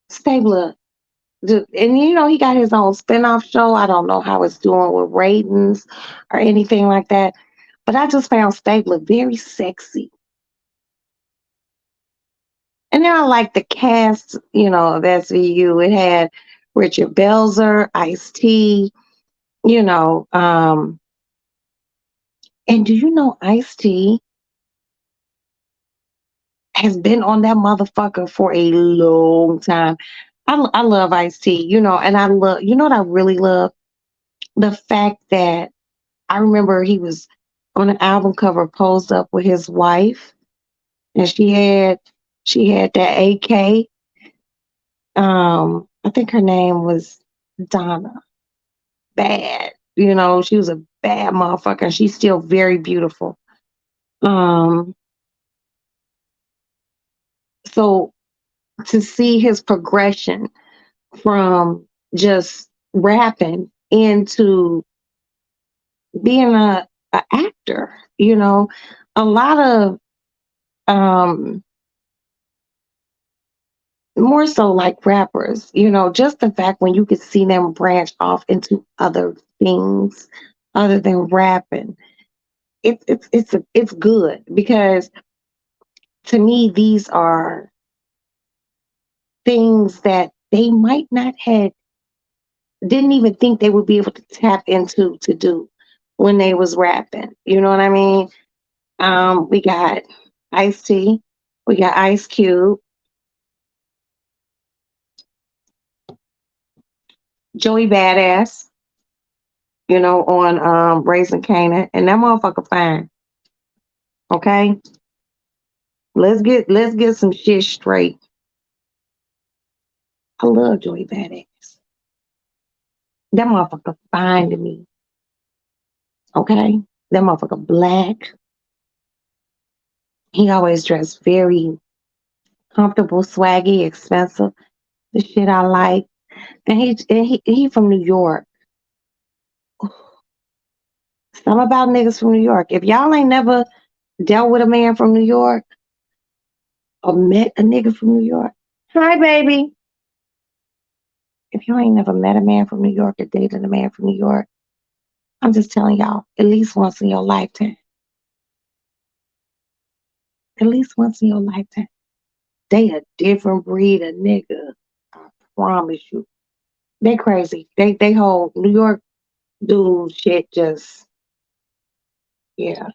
Speaker 1: Stabler And he got his own spinoff show. I don't know how it's doing with ratings or anything like that. But I just found Stabler very sexy. And then I like the cast, of SVU. It had Richard Belzer, Ice T, you know. And do you know Ice T has been on that motherfucker for a long time? I love Ice T, and I love, what I really love? The fact that I remember he was on an album cover posed up with his wife, and she had that AK. I think her name was Donna. Bad. She was a bad motherfucker. And she's still very beautiful. Um, so to see his progression from just rapping into being a actor, a lot of um more so like rappers, just the fact when you could see them branch off into other things other than rapping, it's good because to me these are things that they might not had didn't even think they would be able to tap into to do when they was rapping. You know what I mean? We got Ice T, we got Ice Cube, Joey Badass, on Raising Canaan, and that motherfucker fine. Okay, let's get some shit straight. I love Joey Badass. That motherfucker fine to me. Okay, that motherfucker black. He always dressed very comfortable, swaggy, expensive. The shit I like. And he from New York. Some about niggas from New York. If y'all ain't never dealt with a man from New York or met a nigga from New York, hi baby. If you ain't never met a man from New York or dated a man from New York, I'm just telling y'all, at least once in your lifetime. At least once in your lifetime. They a different breed of nigga. I promise you. They crazy. They whole New York dude shit just yeah.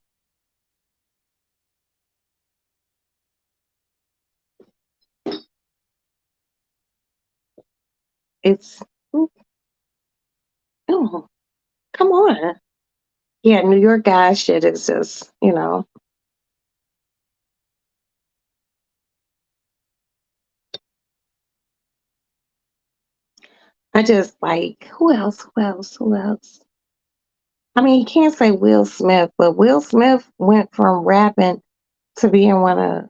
Speaker 1: It's oh, come on. Yeah, New York guy shit is just. I just like who else? Who else? Who else? I mean, you can't say Will Smith, but Will Smith went from rapping to being one of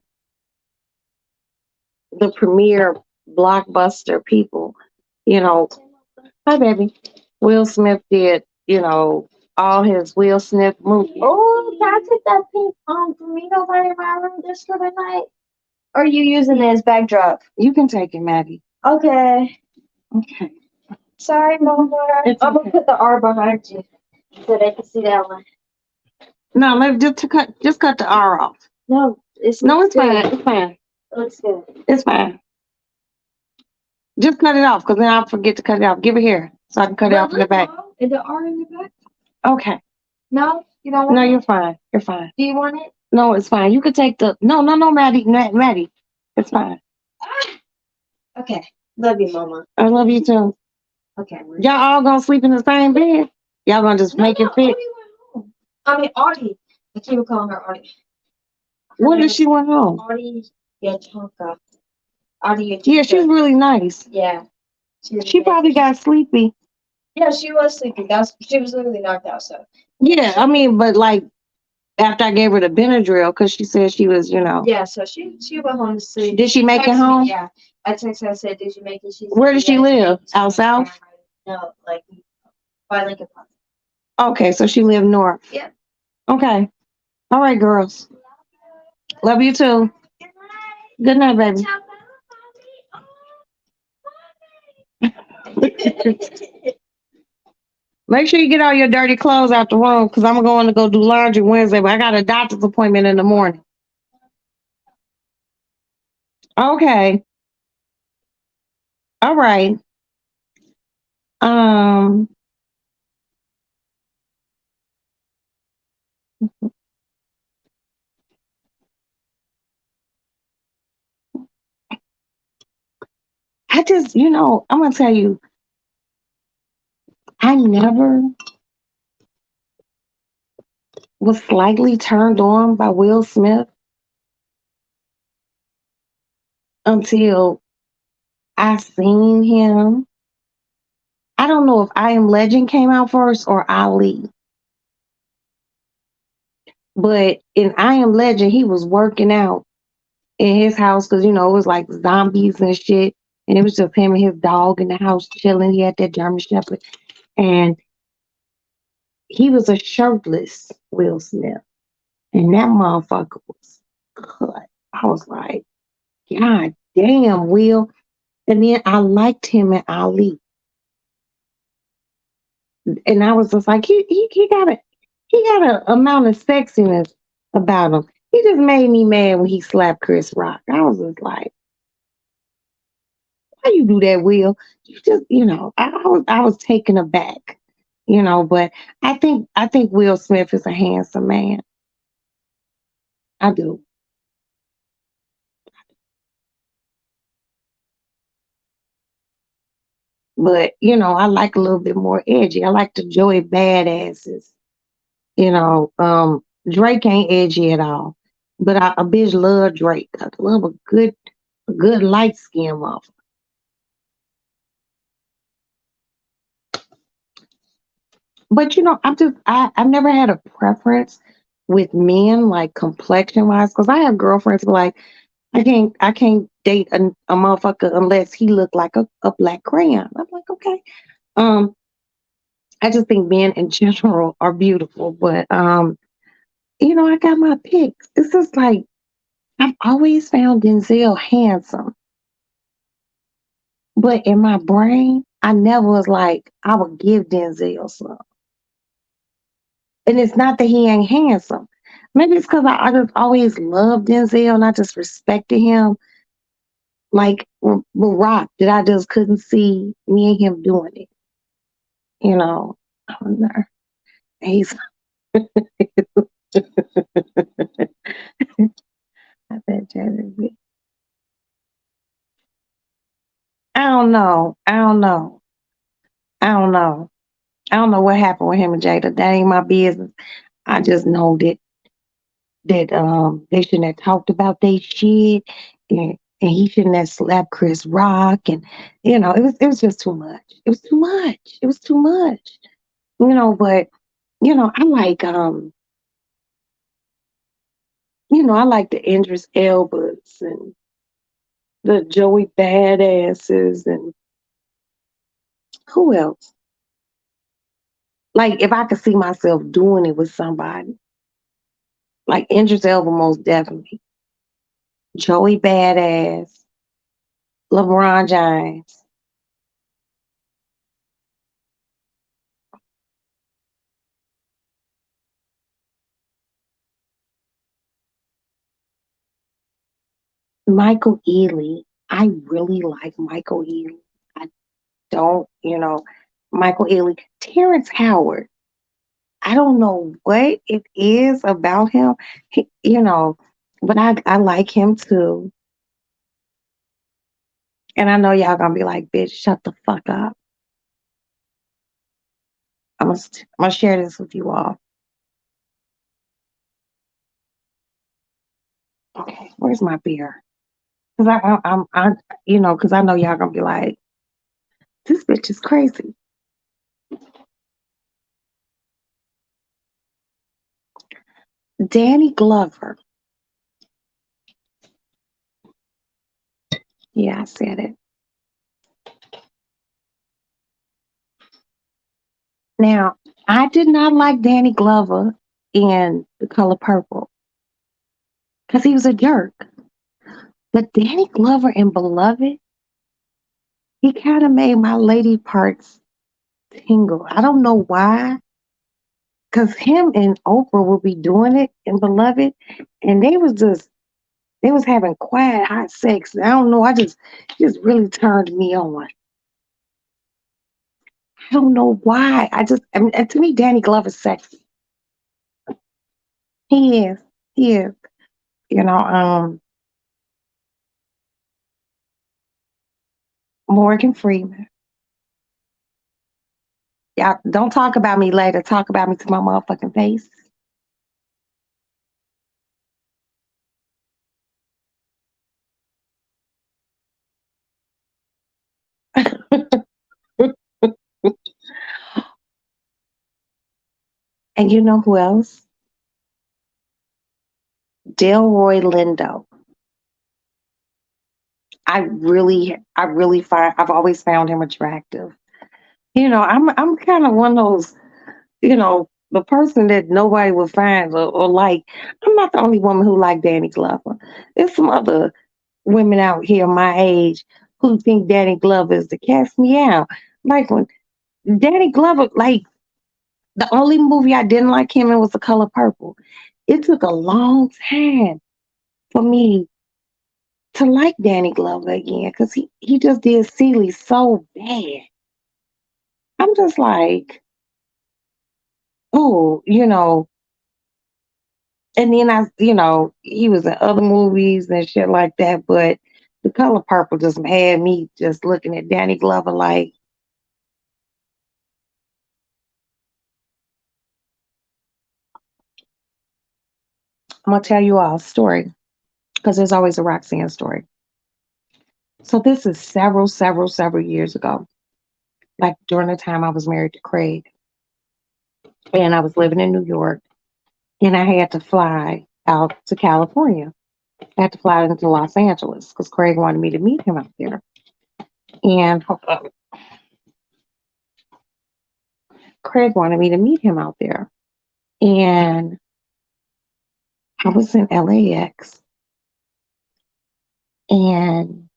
Speaker 1: the premier blockbuster people. You know, hi baby. Will Smith did, all his Will Smith movies.
Speaker 2: Oh, can I take that pink Dorito right in my room just for the night? Or are you using it as backdrop?
Speaker 1: You can take it, Maddie.
Speaker 2: Okay.
Speaker 1: Okay.
Speaker 2: Sorry, Mama. I'm gonna put the R behind you so they can see that one.
Speaker 1: No, just cut the R off.
Speaker 2: No,
Speaker 1: it's
Speaker 2: good.
Speaker 1: fine. It's fine.
Speaker 2: It looks good.
Speaker 1: It's fine. Just cut it off, because then I'll forget to cut it off. Give it here so I can cut it off in the back.
Speaker 2: Is the R in the back?
Speaker 1: Okay.
Speaker 2: No, you don't want
Speaker 1: No,
Speaker 2: it?
Speaker 1: you're fine. You're fine.
Speaker 2: Do you want it?
Speaker 1: No, it's fine. You could take the no, Maddie. Maddie. It's fine.
Speaker 2: Okay. Love you, Mama.
Speaker 1: I love you too.
Speaker 2: Okay.
Speaker 1: Y'all all gonna sleep in the same bed? Y'all gonna just make it fit?
Speaker 2: Audie went home. I mean, Audie. I keep calling her Audie.
Speaker 1: When did she went home?
Speaker 2: Audie Yachonka. Audie Yachonka.
Speaker 1: Yeah, she's really nice.
Speaker 2: Yeah.
Speaker 1: She probably got sleepy.
Speaker 2: Yeah, she was sleeping. She was literally knocked out. So.
Speaker 1: Yeah, I mean, but like after I gave her the Benadryl, because she said she was,
Speaker 2: Yeah, so she went home to sleep.
Speaker 1: Did she make it home?
Speaker 2: Yeah. I texted her. I said, "Did you make it?" She said,
Speaker 1: Where does she live? Out south?
Speaker 2: No, like by Lincoln Park.
Speaker 1: Okay, so she lived north.
Speaker 2: Yeah.
Speaker 1: Okay. All right, girls. Love you too. Good night, baby. Make sure you get all your dirty clothes out the room because I'm going to go do laundry Wednesday, but I got a doctor's appointment in the morning. Okay. All right. Um, I just, I'm gonna tell you, I never was slightly turned on by Will Smith until I seen him. I don't know if I Am Legend came out first or Ali, but in I Am Legend, he was working out in his house because it was like zombies and shit, and it was just him and his dog in the house chilling. He had that German Shepherd, and he was a shirtless Will Smith, and that motherfucker was cut. I was like, God damn, Will. And then I liked him in Ali, and I was just like, he got a amount of sexiness about him. He just made me mad when he slapped Chris Rock. I was just like, why you do that, Will? You just, I was taken aback, but I think Will Smith is a handsome man. I do. But, I like a little bit more edgy. I like the Joey Badasses. Drake ain't edgy at all. But a bitch love Drake. I love a good light skin motherfucker. But I've never had a preference with men like complexion wise because I have girlfriends who like I can't date a motherfucker unless he look like a black crayon. I'm like, okay. Um, I just think men in general are beautiful, but I got my picks. It's just like I've always found Denzel handsome, but in my brain, I never was like I would give Denzel some. And it's not that he ain't handsome. Maybe it's because I just always loved Denzel and I just respected him. Like with Rock, that I just couldn't see me and him doing it. I don't know. He's, I bet you. I don't know. I don't know. I don't know. I don't know what happened with him and Jada. That ain't my business. I just know that they shouldn't have talked about they shit and he shouldn't have slapped Chris Rock and it was just too much. It was too much. It was too much. But I like I like the Idris Elbas and the Joey Badasses and who else? Like if I could see myself doing it with somebody, like Idris Elba most definitely, Joey Badass, LeBron James, Michael Ealy. I really like Michael Ealy. I don't, Michael Ealy, Terrence Howard. I don't know what it is about him, but I like him too. And I know y'all gonna be like, bitch, shut the fuck up. I'm gonna share this with you all. Okay, where's my beer? Because because I know y'all gonna be like, this bitch is crazy. Danny Glover. Yeah, I said it. Now, I did not like Danny Glover in The Color Purple because he was a jerk. But Danny Glover in Beloved, he kind of made my lady parts tingle. I don't know why, because him and Oprah would be doing it in Beloved, and they was having quiet hot sex. I don't know. I just really turned me on. I don't know why. I mean, and to me, Danny Glover's sexy. He is. He is. You know, Morgan Freeman. Yeah, don't talk about me later. Talk about me to my motherfucking face. And you know who else? Delroy Lindo. I've always found him attractive. I'm kind of one of those, the person that nobody will find or like. I'm not the only woman who like Danny Glover. There's some other women out here my age who think Danny Glover is the cast me out. Like when Danny Glover, like the only movie I didn't like him in was The Color Purple. It took a long time for me to like Danny Glover again because he just did Celie so bad. I'm just like, oh, and then he was in other movies and shit like that, but The Color Purple just had me just looking at Danny Glover like, I'm gonna tell you all a story because there's always a Roxanne story. So this is several years ago, like during the time I was married to Craig, and I was living in New York, and I had to fly out to California. I had to fly into Los Angeles because Craig wanted me to meet him out there. And Craig wanted me to meet him out there. And I was in LAX and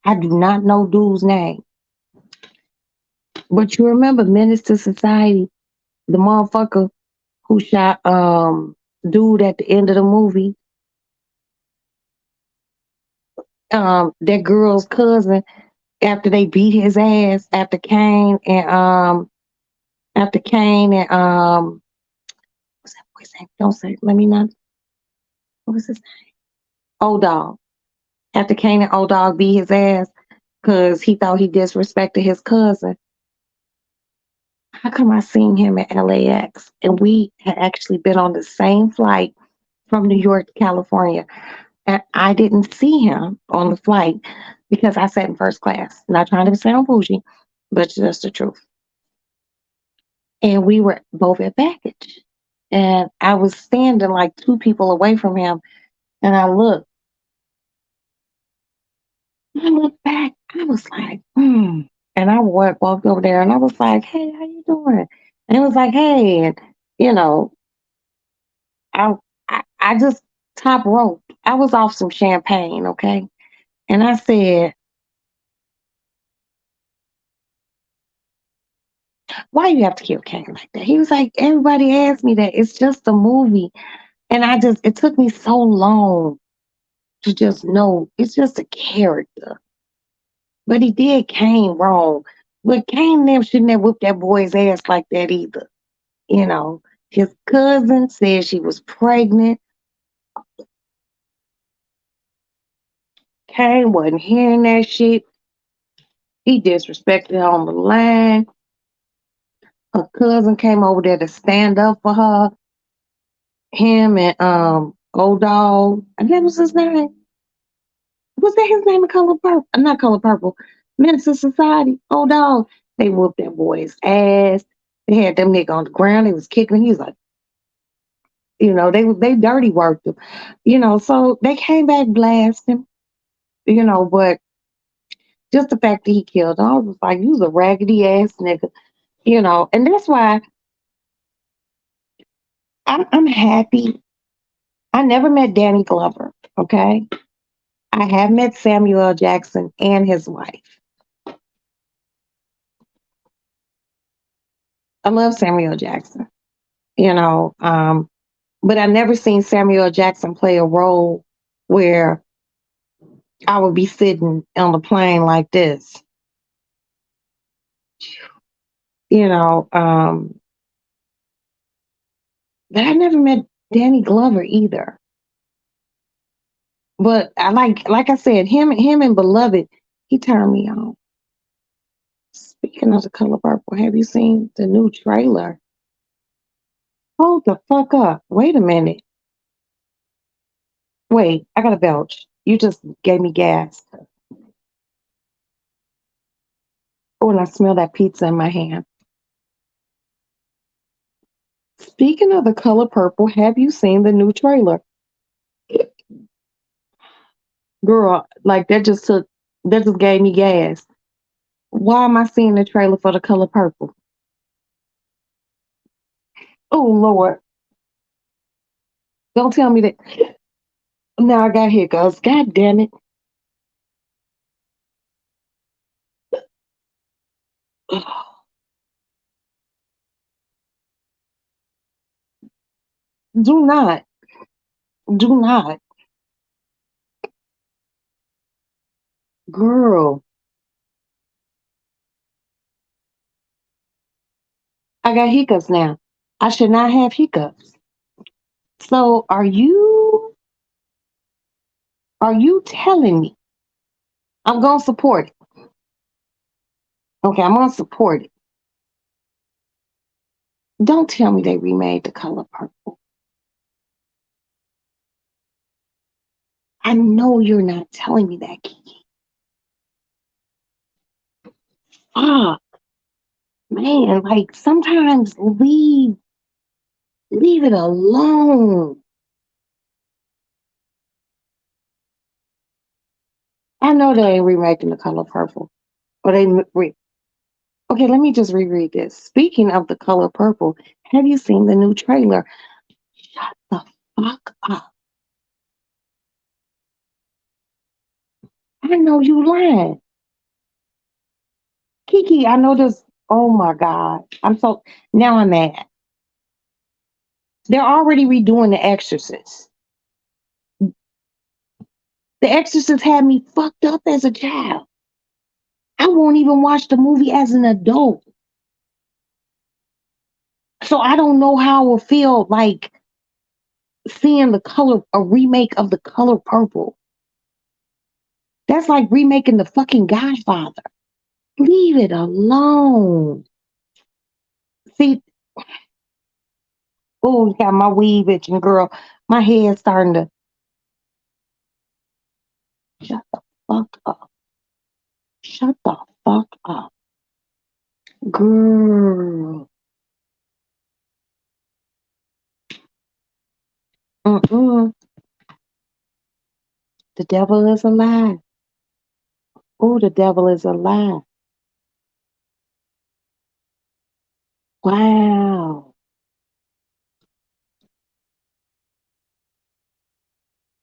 Speaker 1: I do not know dude's name. But you remember Menace to Society, the motherfucker who shot dude at the end of the movie, that girl's cousin after they beat his ass after Kane and what's that boy's name? Don't say let me not what was his name? Old Dog. After Kane and Old Dog beat his ass because he thought he disrespected his cousin. How come I seen him at LAX and we had actually been on the same flight from New York to California? And I didn't see him on the flight because I sat in first class. Not trying to sound bougie, but just the truth. And we were both at baggage. And I was standing like two people away from him. And I looked back. I was like, hmm. And I walked over there and I was like, hey, how you doing? And it was like, hey, and you know, I I just top rope. I was off some champagne, okay? And I said, why you have to kill Kane like that? He was like, everybody asked me that. It's just a movie. And it took me so long to just know it's just a character. But he did Kane wrong. But Kane never shouldn't have whipped that boy's ass like that either. You know, his cousin said she was pregnant. Kane wasn't hearing that shit. He disrespected her on the line. Her cousin came over there to stand up for her. Him and Old Dog. And that was his name. Was that his name in Color Purple? Not Color Purple. Minister Society. Old Dog. They whooped that boy's ass. They had them nigga on the ground. They was kicking him. He was like, they dirty worked him. So they came back blasting, but just the fact that he killed him, I was like, you was a raggedy ass nigga, and that's why I'm happy. I never met Danny Glover, okay? I have met Samuel L. Jackson and his wife. I love Samuel L. Jackson, you know, but I never seen Samuel L. Jackson play a role where I would be sitting on the plane like this, you know. But I never met Danny Glover either. But I like I said, him and Beloved, he turned me on. Speaking of The Color Purple, have you seen the new trailer? Hold the fuck up. Wait a minute. Wait, I got a belch. You just gave me gas. Oh, and I smell that pizza in my hand. Speaking of The Color Purple, have you seen the new trailer? Girl, like that just gave me gas. Why am I seeing the trailer for The Color Purple? Oh Lord. Don't tell me that. Now I got hiccups. God damn it. Do not. Do not. Girl, I got hiccups now. I should not have hiccups. So are you telling me I'm gonna support it? Okay, I'm gonna support it. Don't tell me they remade The Color Purple. I know you're not telling me that, Kiki. Ah, man, like sometimes leave it alone. I know they ain't remaking The Color Purple. Or okay, let me just reread this. Speaking of The Color Purple, have you seen the new trailer? Shut the fuck up. I know you lying. Kiki, I know this. Oh my God. Now I'm mad. They're already redoing The Exorcist. The Exorcist had me fucked up as a child. I won't even watch the movie as an adult. So I don't know how I will feel like seeing a remake of The Color Purple. That's like remaking the fucking Godfather. Leave it alone. See, oh, got my weave itching, girl. My head's starting to shut the fuck up. Shut the fuck up. Girl. Mm-mm. The devil is alive. Oh, the devil is alive. Wow.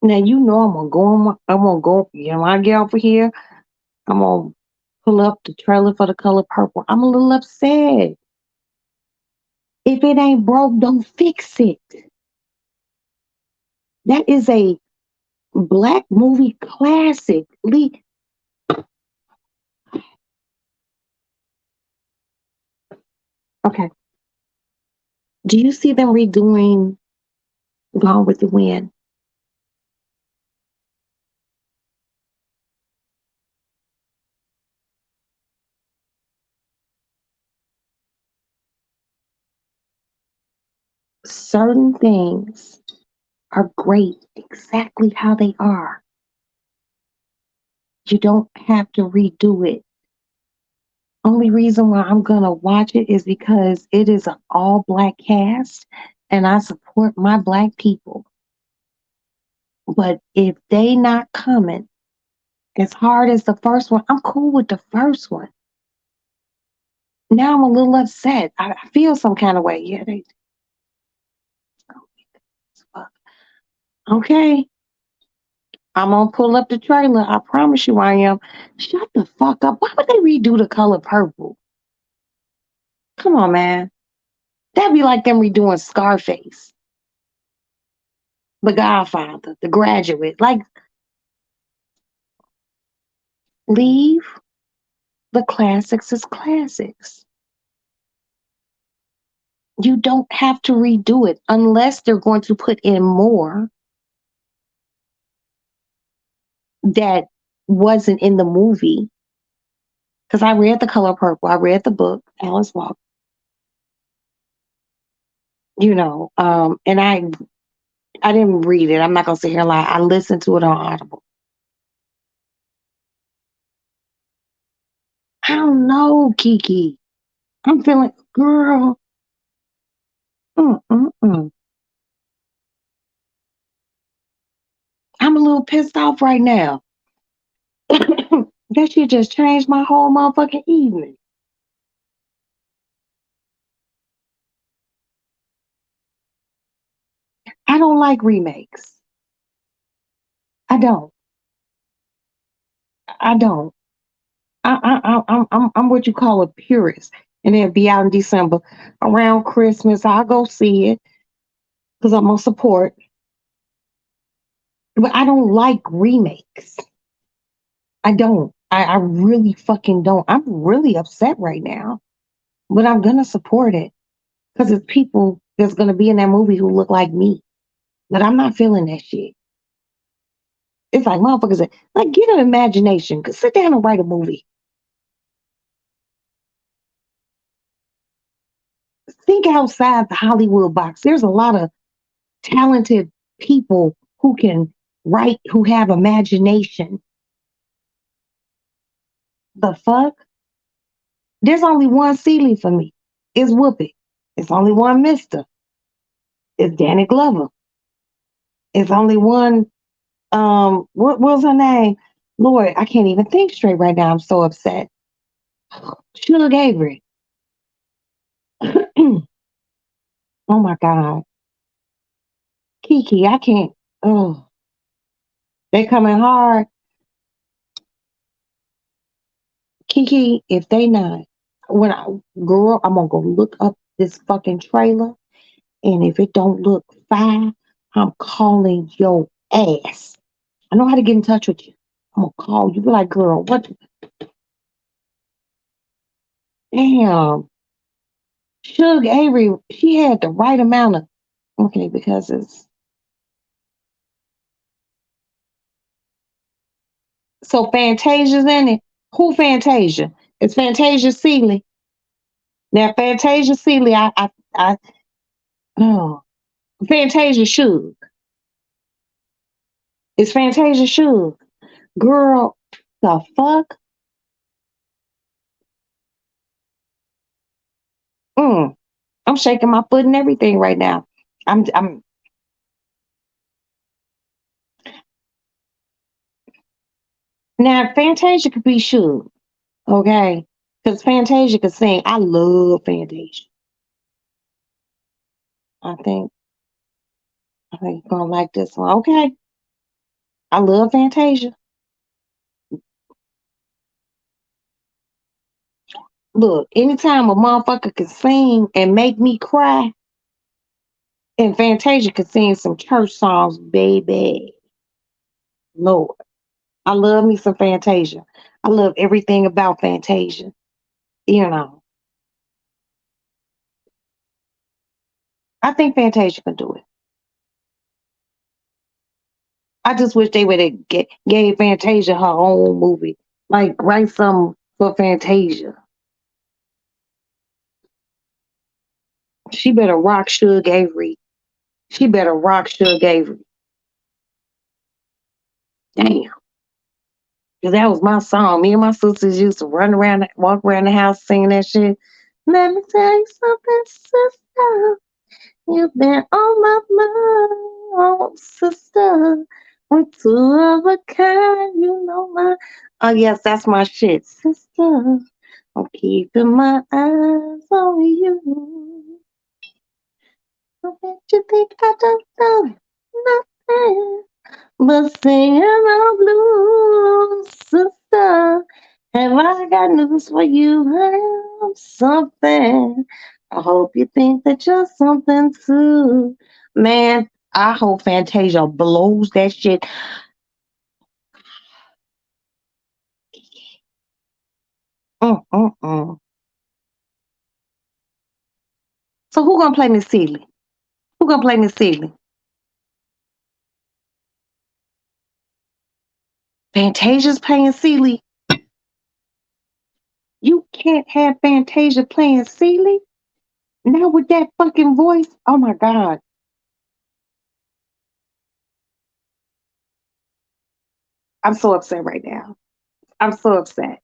Speaker 1: Now you know I'm gonna go, you know, when I get off of here, I'm gonna pull up the trailer for The Color Purple. I'm a little upset. If it ain't broke, don't fix it. That is a black movie classic. Okay. Do you see them redoing Gone with the Wind? Certain things are great exactly how they are. You don't have to redo it. Only reason why I'm gonna watch it is because it is an all black cast and I support my black people. But if they not coming as hard as the first one, I'm cool with the first one. Now I'm a little upset. I feel some kind of way. Yeah, they okay. I'm gonna pull up the trailer. I promise you I am. Shut the fuck up. Why would they redo The Color Purple? Come on, man. That'd be like them redoing Scarface, The Godfather, The Graduate. Like, leave the classics as classics. You don't have to redo it unless they're going to put in more that wasn't in the movie. Because I read The Color Purple, I read the book, Alice Walker, and I didn't read it. I'm not gonna sit here and lie. I listened to it on Audible. I don't know, Kiki. I'm feeling, girl. Mm-mm-mm. I'm a little pissed off right now. That shit just changed my whole motherfucking evening. I don't like remakes. I don't. I don't. I'm what you call a purist, and it'll be out in December around Christmas. I'll go see it because I'm gonna support. But I don't like remakes. I don't. I really fucking don't. I'm really upset right now, but I'm gonna support it because it's people that's gonna be in that movie who look like me. But I'm not feeling that shit. It's like motherfuckers like get an imagination. Cause sit down and write a movie. Think outside the Hollywood box. There's a lot of talented people who can write, who have imagination. The fuck? There's only one Celie for me. It's Whoopi. It's only one Mister. It's Danny Glover. It's only one. What was her name? Lord, I can't even think straight right now. I'm so upset. Sugar Avery. Oh my God. Kiki, I can't. Oh, they coming hard. Kiki, if they not, when I girl, I'm gonna go look up this fucking trailer, and if it don't look fine, I'm calling your ass. I know how to get in touch with you. I'm gonna call you. Be like, girl, what? Damn, Suge Avery, she had the right amount of okay because it's so Fantasia's in it. Who Fantasia? It's Fantasia Seeley. Now Fantasia Seeley, I oh Fantasia Suge. It's Fantasia Suge. Girl, the fuck? Mm, I'm shaking my foot and everything right now. I'm now Fantasia could be Suge, okay? Because Fantasia could sing. I love Fantasia. I think you're gonna like this one. Okay. I love Fantasia. Look, anytime a motherfucker can sing and make me cry, and Fantasia could sing some church songs, baby. Lord. I love me some Fantasia. I love everything about Fantasia. You know. I think Fantasia can do it. I just wish they would have gave Fantasia her own movie. Like write something for Fantasia. She better rock Suge Avery. She better rock Suge Avery. Damn. Cause that was my song. Me and my sisters used to run around, walk around the house singing that shit. Let me tell you something, sister. You've been on my mind, oh sister. I'm two of a kind, you know my. Oh yes, that's my shit, sister. I'm keeping my eyes on you. Don't let you think I don't know nothing. But singing the blues, sister. Have I got news for you? I'm something. I hope you think that you're something too. Man, I hope Fantasia blows that shit. Mm. So who gonna play Miss Seeley? Who gonna play Miss Seeley? Fantasia's playing Seeley. You can't have Fantasia playing Seeley. Now with that fucking voice. Oh my God. I'm so upset right now. I'm so upset.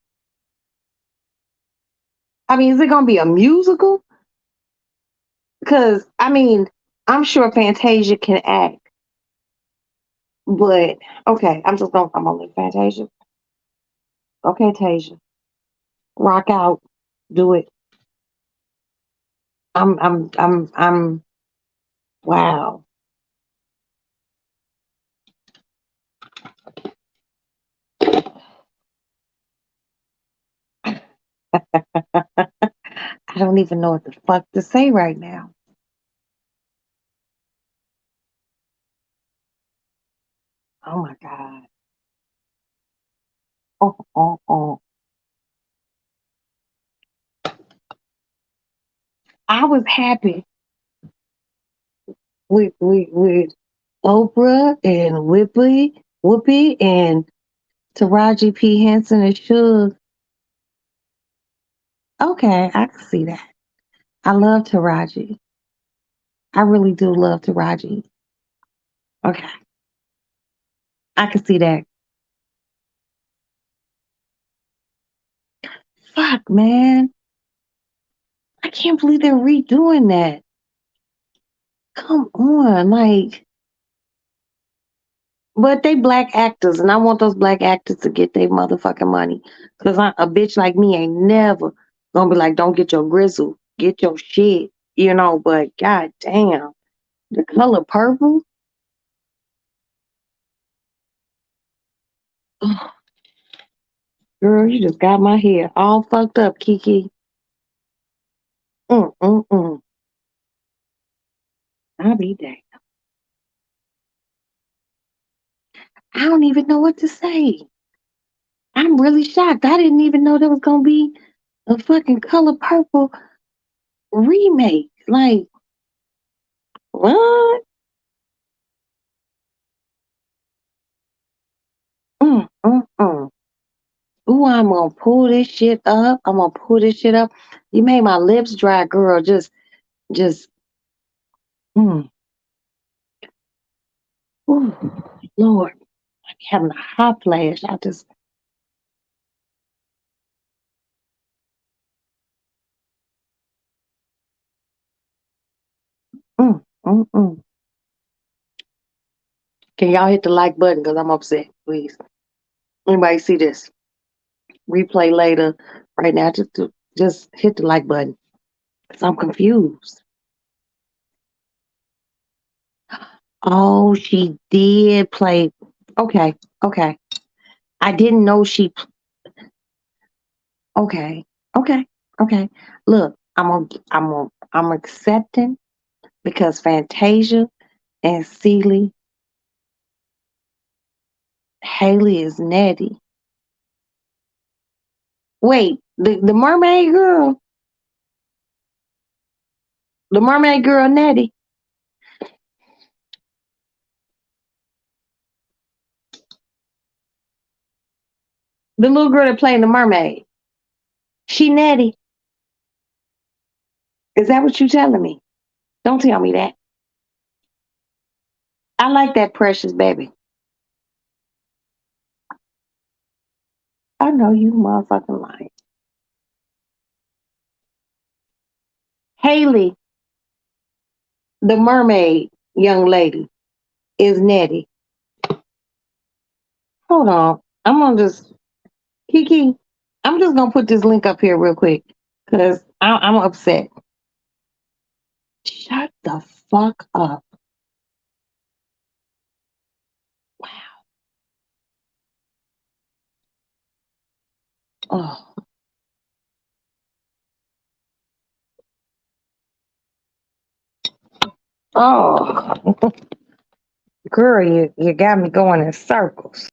Speaker 1: I mean, is it gonna be a musical? Because I mean, I'm sure Fantasia can act, but okay, I'm gonna let Fantasia. Okay, Tasia, rock out, do it. I'm. Wow. I don't even know what the fuck to say right now. Oh my God. Oh. I was happy with Oprah and Whoopi and Taraji P. Henson and Suge. Okay, I can see that. I love Taraji. I really do love Taraji. Okay, I can see that. Fuck, man. I can't believe they're redoing that. Come on, like, but they black actors, and I want those black actors to get their motherfucking money. Cause a bitch like me ain't never gonna be like, don't get your grizzle, get your shit, you know. But god damn, the color purple. Ugh, girl, you just got my hair all fucked up, Kiki. Mm. I'll be damned. I don't even know what to say. I'm really shocked. I didn't even know there was gonna be a fucking color purple remake. Like, what? Mm. Ooh, I'm gonna pull this shit up. I'm gonna pull this shit up. You made my lips dry, girl. Just, mm. Ooh, Lord, I'm having a hot flash. I just, mm. Can y'all hit the like button? Because I'm upset, please. Anybody see this? Replay later. Right now, just hit the like button. Because I'm confused. Oh, she did play. Okay, okay. I didn't know okay, okay, okay. Look, I'm accepting because Fantasia and Celie, Haley is Nettie. Wait, the mermaid girl Nettie, the little girl that played the mermaid, she Nettie. Is that what you telling me? Don't tell me that. I like that precious baby. I know you motherfucking lying. Haley, the mermaid young lady, is Nettie. Hold on. I'm gonna just Kiki. I'm just gonna put this link up here real quick because I'm upset. Shut the fuck up. Oh, oh, girl, you got me going in circles.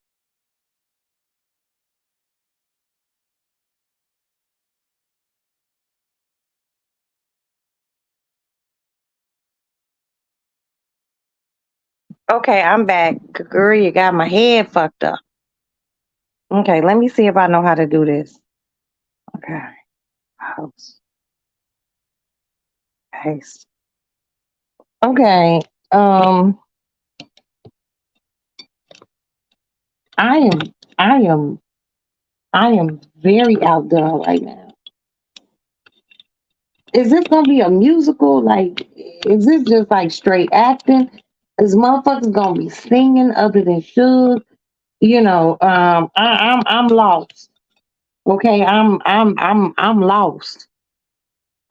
Speaker 1: Okay, I'm back. Girl, you got my head fucked up. Okay, let me see if I know how to do this. Okay, house, paste. Okay, um, I am, I am, I am very outdone right now. Is this gonna be a musical? Like, is this just like straight acting? Is motherfuckers gonna be singing other than Suge? I'm lost. Okay, I'm lost.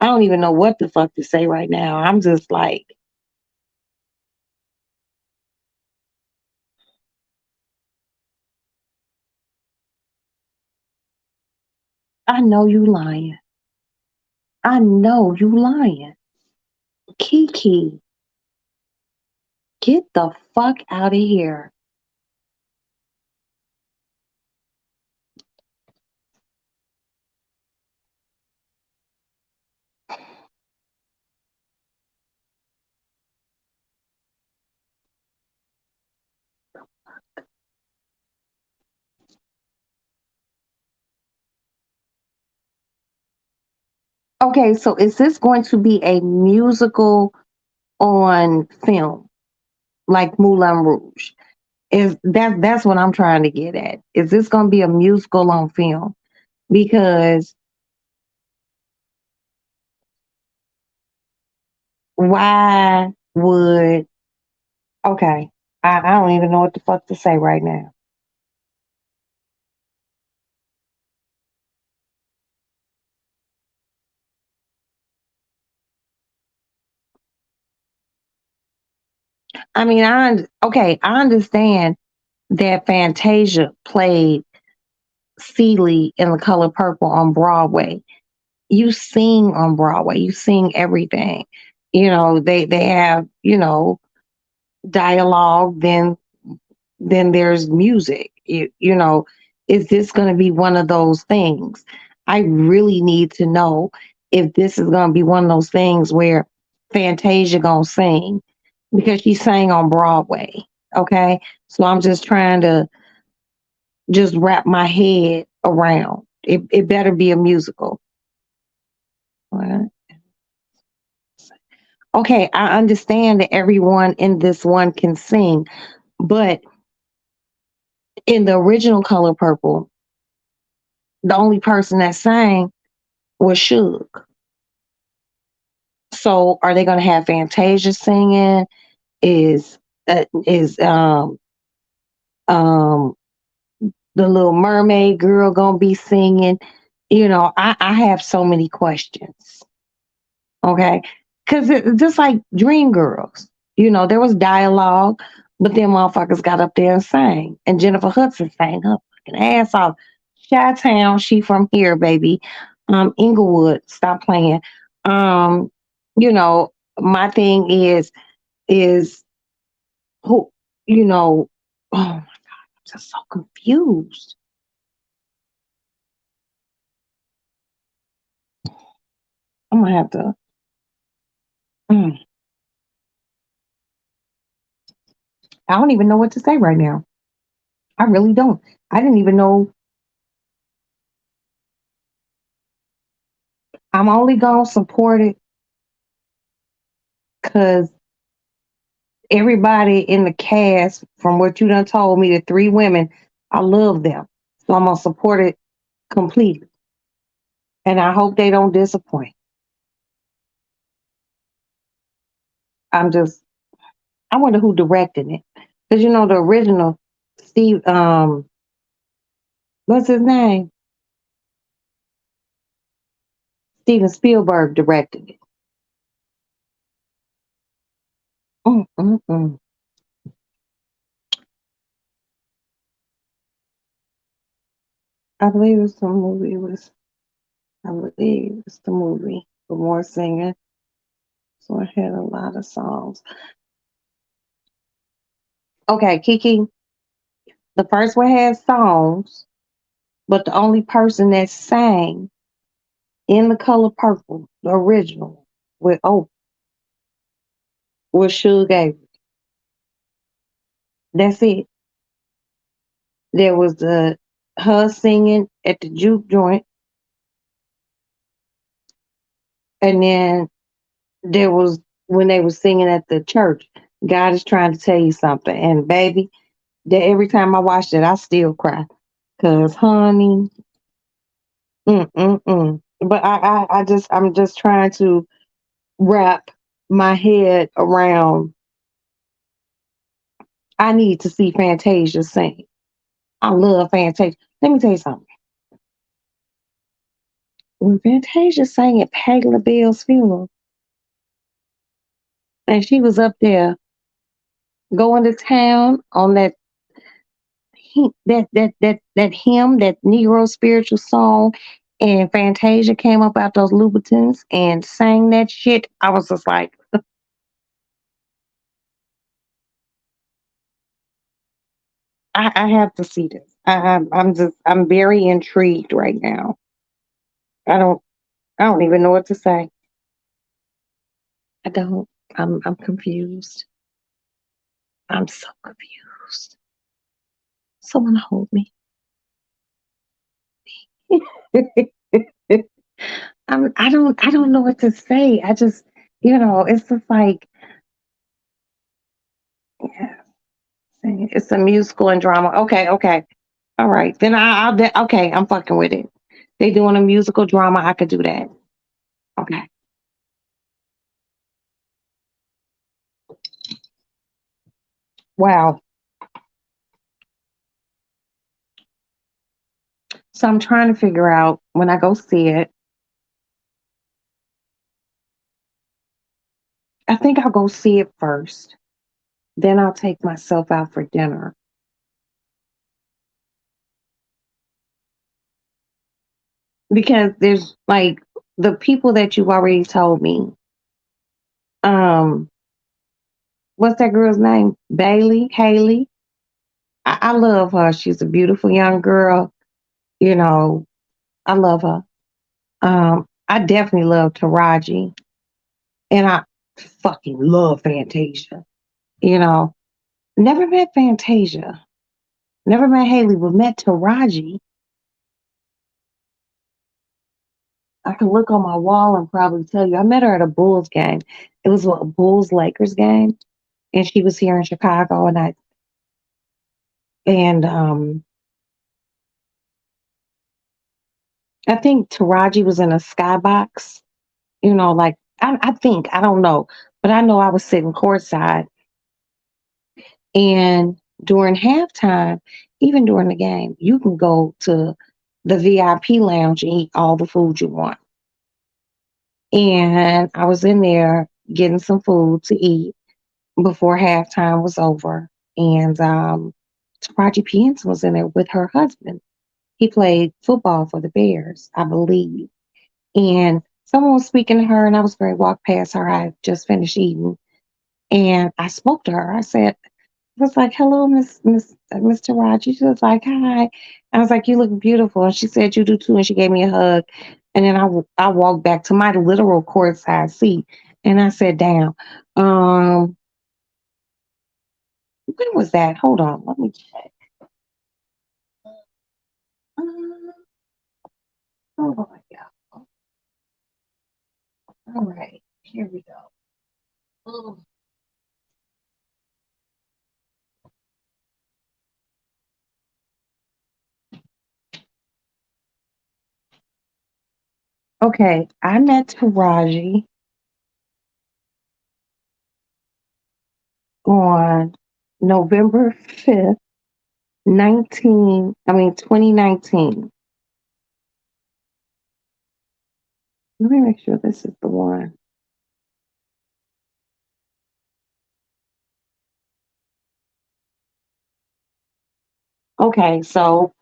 Speaker 1: I don't even know what the fuck to say right now. I'm just like, I know you lying. I know you lying. Kiki, get the fuck out of here. Okay, so is this going to be a musical on film, like Moulin Rouge? Is that's what I'm trying to get at? Is this going to be a musical on film? Because why would okay? I don't even know what the fuck to say right now. I mean, I understand that Fantasia played Celie in The Color Purple on Broadway. You sing on Broadway. You sing everything. They have dialogue. Then there's music. Is this going to be one of those things? I really need to know if this is going to be one of those things where Fantasia gonna sing because she sang on Broadway. Okay, so I'm just trying to just wrap my head around. It better be a musical. What? Okay, I understand that everyone in this one can sing, but in the original Color Purple, the only person that sang was Suge. So are they going to have Fantasia singing? Is the Little Mermaid girl going to be singing? I have so many questions. Okay, because just like Dreamgirls, there was dialogue, but then motherfuckers got up there and sang, and Jennifer Hudson sang her fucking ass off. Chi-Town, she from here, baby. Inglewood, stop playing. Um, my thing is who, oh my God, I'm just so confused. I'm gonna have to. mm, I don't even know what to say right now. I really don't. I didn't even know. I'm only gonna support it because everybody in the cast, from what you done told me, the three women, I love them. So I'm gonna support it completely. And I hope they don't disappoint. I'm just I wonder who directed it. Because the original Steve what's his name? Steven Spielberg directed it. Mm, mm, mm. I believe it's the movie. I believe it's the movie. For more singing. So I had a lot of songs. Okay, Kiki. The first one had songs, but the only person that sang In the Color Purple, the original, with Oprah, was Suge Avery. That's it. There was her singing at the juke joint, and then there was when they were singing at the church. God is trying to tell you something, and baby, that every time I watch it, I still cry, cause honey, But I'm just trying to wrap my head around. I need to see Fantasia sing. I love Fantasia. Let me tell you something. When Fantasia sang at Patti LaBelle's funeral, and she was up there going to town on that hymn, that Negro spiritual song, and Fantasia came up out those Louboutins and sang that shit. I was just like, I have to see this. I'm very intrigued right now. I don't I don't even know what to say. I don't. I'm confused. I'm so confused. Someone hold me. I don't know what to say. I just, it's just like, yeah, it's a musical and drama. Okay, okay. All right. Then okay, I'm fucking with it. They doing a musical drama, I could do that. Okay. Wow. So I'm trying to figure out when I go see it, I think I'll go see it first. Then I'll take myself out for dinner. Because there's like the people that you've already told me. Um, what's that girl's name? Bailey, Haley. I love her. She's a beautiful young girl. You know, I love her. I definitely love Taraji, and I fucking love Fantasia. You know, never met Fantasia, never met Haley, but met Taraji. I can look on my wall and probably tell you. I met her at a Bulls game. It was a Bulls Lakers game, and she was here in Chicago, and I think Taraji was in a skybox. Like I think I don't know, but I know I was sitting courtside, and during halftime, even during the game, you can go to the VIP lounge and eat all the food you want. And I was in there getting some food to eat before halftime was over, and Taraji P. Henson was in there with her husband. He played football for the Bears, I believe. And someone was speaking to her, and I was going to walk past her. I had just finished eating, and I spoke to her. I was like, "Hello, Mr. Raj." She was like, "Hi." I was like, "You look beautiful," and she said, "You do too." And she gave me a hug, and then I walked back to my literal courtside seat, and I sat down. Um, when was that? Hold on, let me check. Um, hold on, yeah. All right, here we go. Oh, okay, I met Taraji on November 5th, 2019. Let me make sure this is the one. Okay, so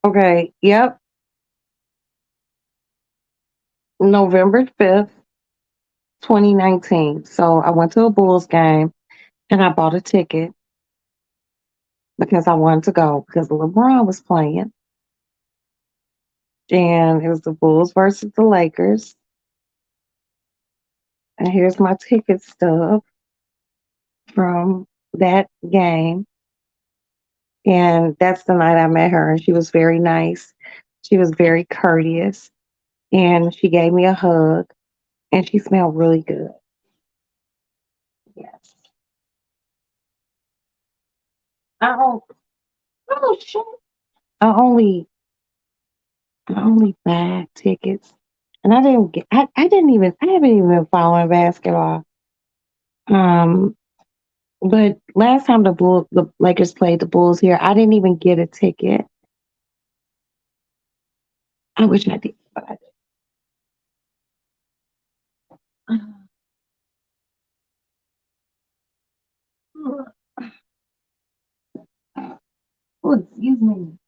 Speaker 1: Okay. Yep. November 5th, 2019. So I went to a Bulls game and I bought a ticket because I wanted to go because LeBron was playing. And it was the Bulls versus the Lakers. And here's my ticket stub from that game. And that's the night I met her. And she was very nice. She was very courteous. And she gave me a hug. And she smelled really good. Yes. I don't, oh shit. I only I only buy tickets. And I didn't even I haven't even been following basketball. Um but last time the Lakers played the Bulls here, I didn't even get a ticket. I wish I did, but I didn't. Oh, excuse me.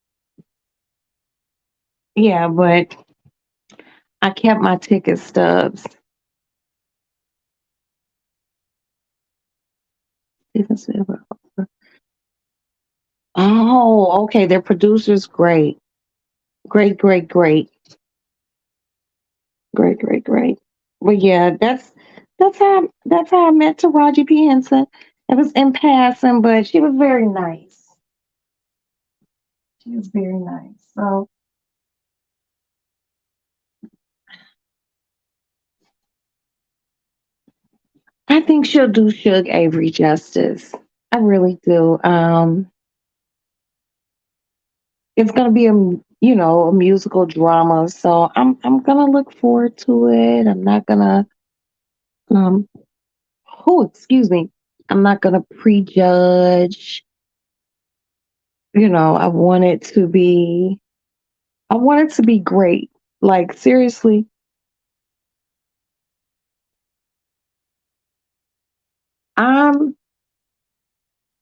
Speaker 1: Yeah, but I kept my ticket stubs. Steven Spielberg. Oh, okay. Their producer's great. Great, great, great. Great, great, great. But yeah, that's how I met Taraji P. Henson. It was in passing, but she was very nice. She was very nice. So I think she'll do Suge Avery justice. I really do. It's gonna be a musical drama, so I'm gonna look forward to it. I'm not gonna um excuse me. I'm not gonna prejudge. I want it to be great. Like seriously, I'm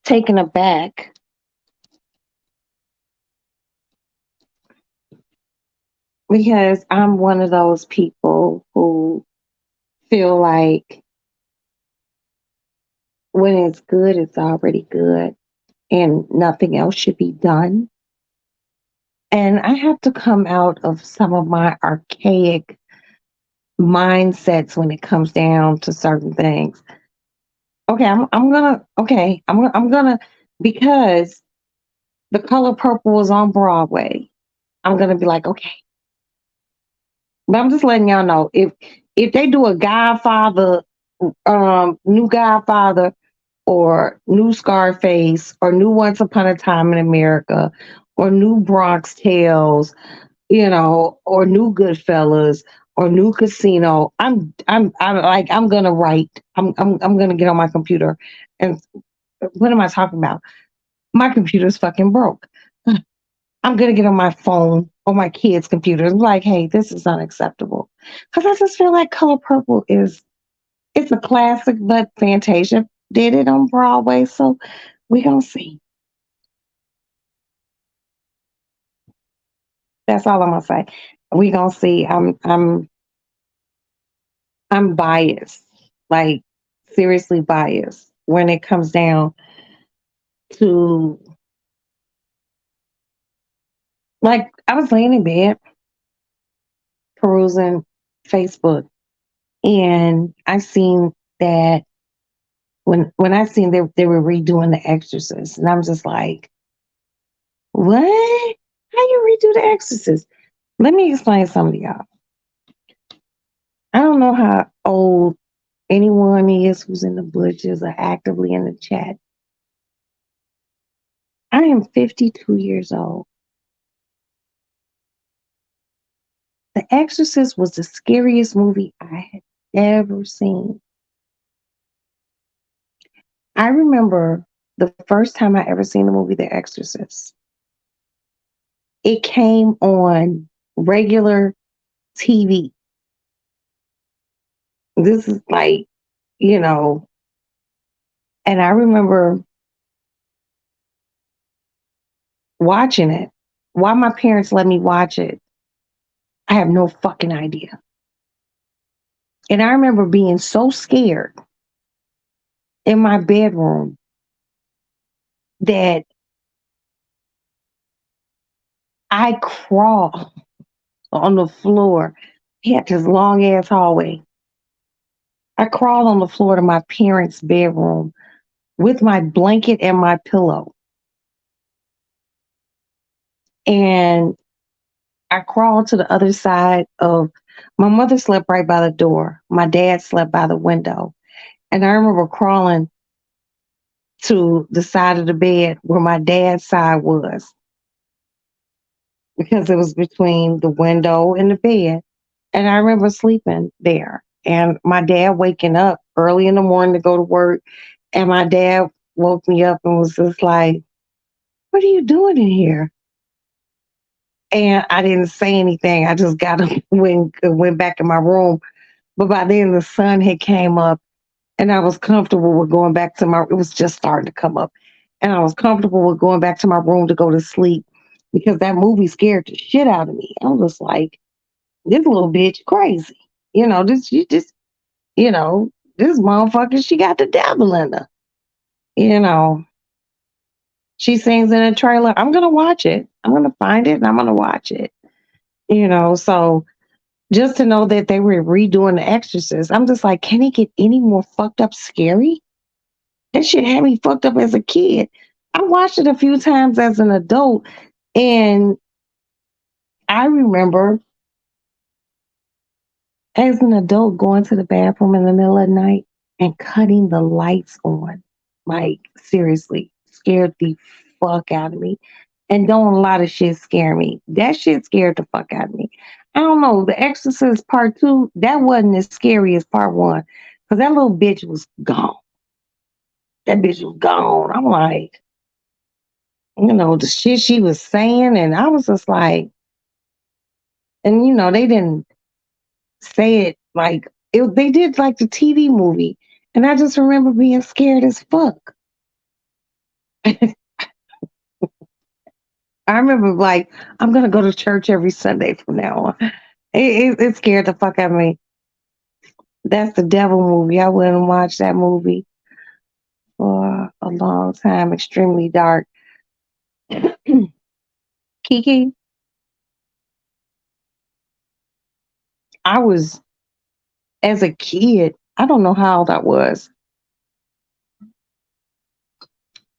Speaker 1: taken aback because I'm one of those people who feel like when it's good, it's already good and nothing else should be done. And I have to come out of some of my archaic mindsets when it comes down to certain things. Okay, I'm gonna because The Color Purple was on Broadway. I'm gonna be like, okay, but I'm just letting y'all know if they do a Godfather, new Godfather, or new Scarface, or new Once Upon a Time in America, or new Bronx Tales, or new Goodfellas, or new Casino. I'm gonna write. I'm gonna get on my computer, and what am I talking about? My computer's fucking broke. I'm gonna get on my phone or my kids' computers. I'm like, hey, this is unacceptable. Because I just feel like Color Purple it's a classic, but Fantasia did it on Broadway, so we gonna see. That's all I'm gonna say. We gonna see. I'm biased, like seriously biased when it comes down to like I was laying in bed perusing Facebook and I seen that when I seen they were redoing The Exorcist, and I'm just like, what? How you redo The Exorcist? Let me explain something to y'all. I don't know how old anyone is who's in the bushes or actively in the chat. I am 52 years old. The Exorcist was the scariest movie I had ever seen. I remember the first time I ever seen the movie The Exorcist. It came on regular TV. This is like, you know, and I remember watching it Why my parents let me watch it, I have no fucking idea. And I remember being so scared in my bedroom that I crawled on the floor. He had this long ass hallway. I crawled on the floor to my parents' bedroom with my blanket and my pillow. And I crawled to the other side of my mother slept right by the door. My dad slept by the window. And I remember crawling to the side of the bed where my dad's side was because it was between the window and the bed. And I remember sleeping there and my dad waking up early in the morning to go to work. And my dad woke me up and was just like, "What are you doing in here?" And I didn't say anything. I just got up and went back in my room. But by then the sun had came up and I was comfortable with going back to my, it was just starting to come up. And I was comfortable with going back to my room to go to sleep because that movie scared the shit out of me. I was like, this little bitch crazy. You just, you know, this motherfucker, she got the devil in her. You know, she sings in a trailer. I'm going to watch it. I'm going to find it and I'm going to watch it. So just to know that they were redoing The Exorcist, I'm just like, can it get any more fucked up scary? That shit had me fucked up as a kid. I watched it a few times as an adult, and I remember as an adult going to the bathroom in the middle of the night and cutting the lights on. Like, seriously, scared the fuck out of me. And don't a lot of shit scare me. That shit scared the fuck out of me. I don't know. The Exorcist Part 2, that wasn't as scary as Part 1. Because that little bitch was gone. That bitch was gone. I'm like, the shit she was saying. And I was just like, and they didn't say it like they did like the TV movie. And I just remember being scared as fuck. I remember like, I'm going to go to church every Sunday from now on. It scared the fuck out of me. That's the devil movie. I wouldn't watch that movie for a long time. Extremely dark. Kiki, I was, as a kid, I don't know how old I was.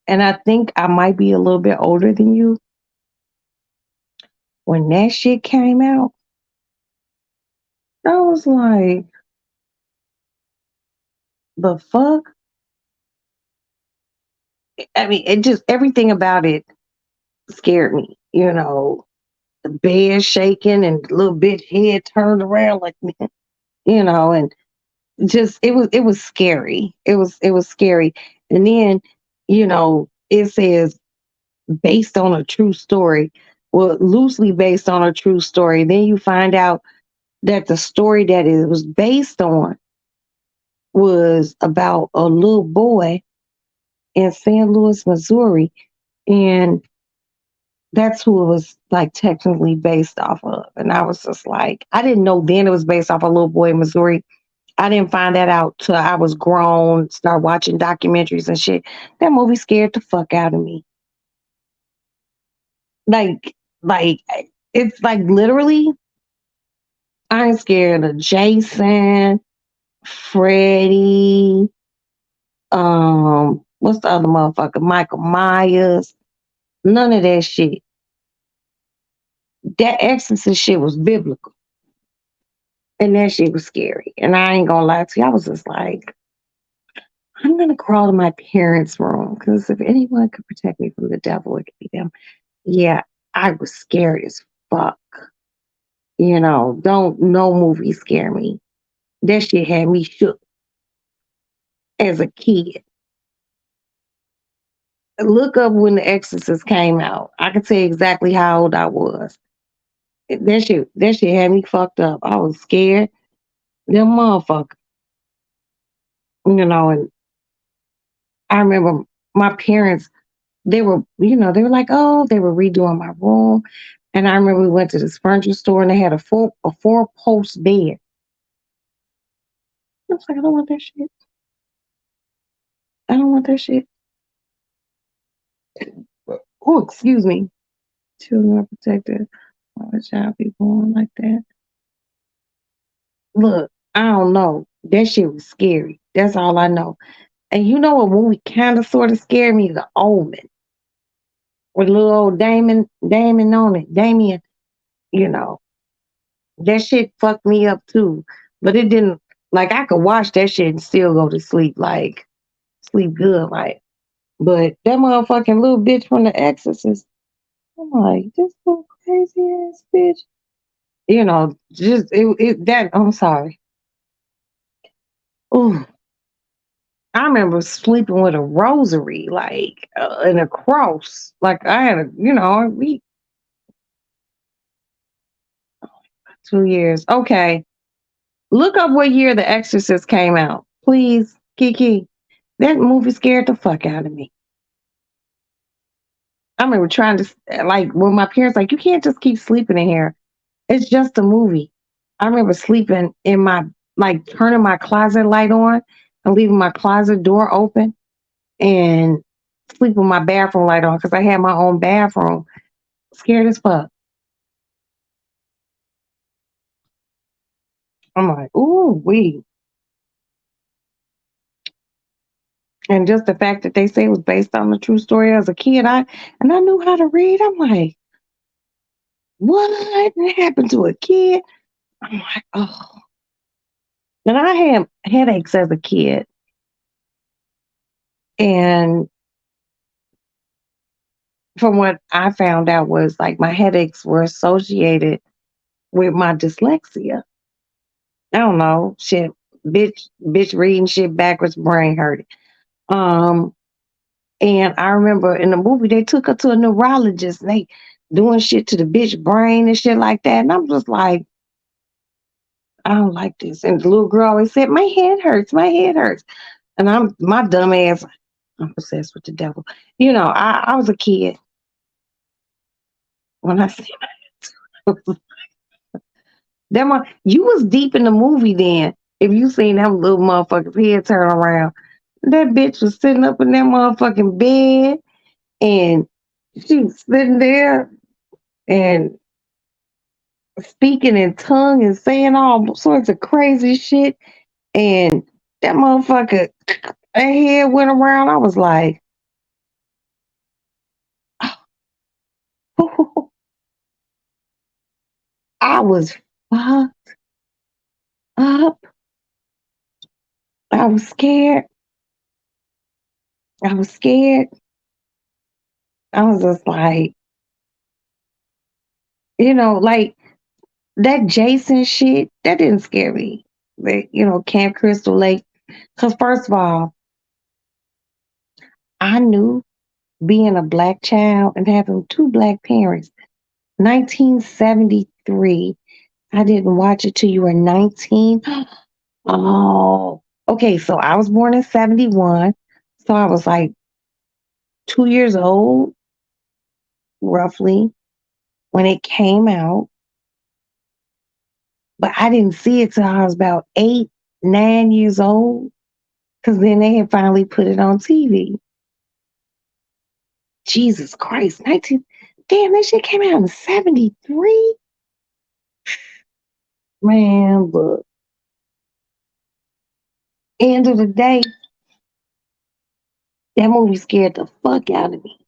Speaker 1: And I think I might be a little bit older than you. When that shit came out, I was like, the fuck? I mean, it just, everything about it scared me. The bed shaking and the little bitch head turned around like, and just it was scary. It was scary. And then, it says based on a true story. Well, loosely based on a true story. Then you find out that the story that it was based on was about a little boy in St. Louis, Missouri. And that's who it was like technically based off of. And I was just like, I didn't know then it was based off a little boy in Missouri. I didn't find that out till I was grown, start watching documentaries and shit. That movie scared the fuck out of me. Like it's like literally, I'm scared of Jason, Freddy, what's the other motherfucker? Michael Myers. None of that shit. That Exorcist shit was biblical. And that shit was scary. And I ain't gonna lie to you, I was just like, I'm gonna crawl to my parents' room because if anyone could protect me from the devil, it could be them. Yeah, I was scared as fuck. Don't no movie scare me. That shit had me shook as a kid. Look up when The Exorcist came out. I can tell you exactly how old I was. That shit had me fucked up. I was scared. Them motherfucker. And I remember my parents they were, they were like, oh, they were redoing my room. And I remember we went to this furniture store and they had a four-post bed. I was like, I don't want that shit. I don't want that shit. Oh, excuse me. Children are protected. Why would child be born like that? Look, I don't know. That shit was scary. That's all I know. And you know what movie kind of sort of scared me? The Omen. With little old Damon on it. Damien, you know. That shit fucked me up too. But it didn't, like, I could watch that shit and still go to sleep, like, sleep good, like. But that motherfucking little bitch from The Exorcist, I'm like, this little crazy ass bitch. Just, I'm sorry. Ooh, I remember sleeping with a rosary, like, and a cross. Like, I had we 2 years. Okay. Look up what year The Exorcist came out. Please, Kiki. That movie scared the fuck out of me. I remember trying to, like, when my parents, like, you can't just keep sleeping in here. It's just a movie. I remember sleeping in like, turning my closet light on and leaving my closet door open and sleep with my bathroom light on because I had my own bathroom. Scared as fuck. I'm like, ooh, wee. And just the fact that they say it was based on a true story as a kid, I knew how to read. I'm like, what happened to a kid? I'm like, oh. And I had headaches as a kid. And from what I found out was like my headaches were associated with my dyslexia. I don't know, shit, bitch reading shit backwards, brain hurting. Um, and I remember in the movie they took her to a neurologist and they doing shit to the bitch brain and shit like that. And I'm just like, I don't like this. And the little girl always said, my head hurts, my head hurts. And I'm my dumb ass, I'm possessed with the devil. I was a kid when I said that. You was deep in the movie then. If you seen that little motherfucker's head turn around, that bitch was sitting up in that motherfucking bed and she was sitting there and speaking in tongue and saying all sorts of crazy shit. And that motherfucker, that head went around. I was like, I was fucked up. I was scared. I was scared. I was just like, like that Jason shit, that didn't scare me. But, Camp Crystal Lake. Because, first of all, I knew being a black child and having two black parents, 1973, I didn't watch it till you were 19. Oh, okay. So I was born in 71. So I was like 2 years old, roughly, when it came out. But I didn't see it till I was about 8, 9 years old. Because then they had finally put it on TV. Jesus Christ, 19. Damn, that shit came out in 73. Man, look. End of the day, that movie scared the fuck out of me.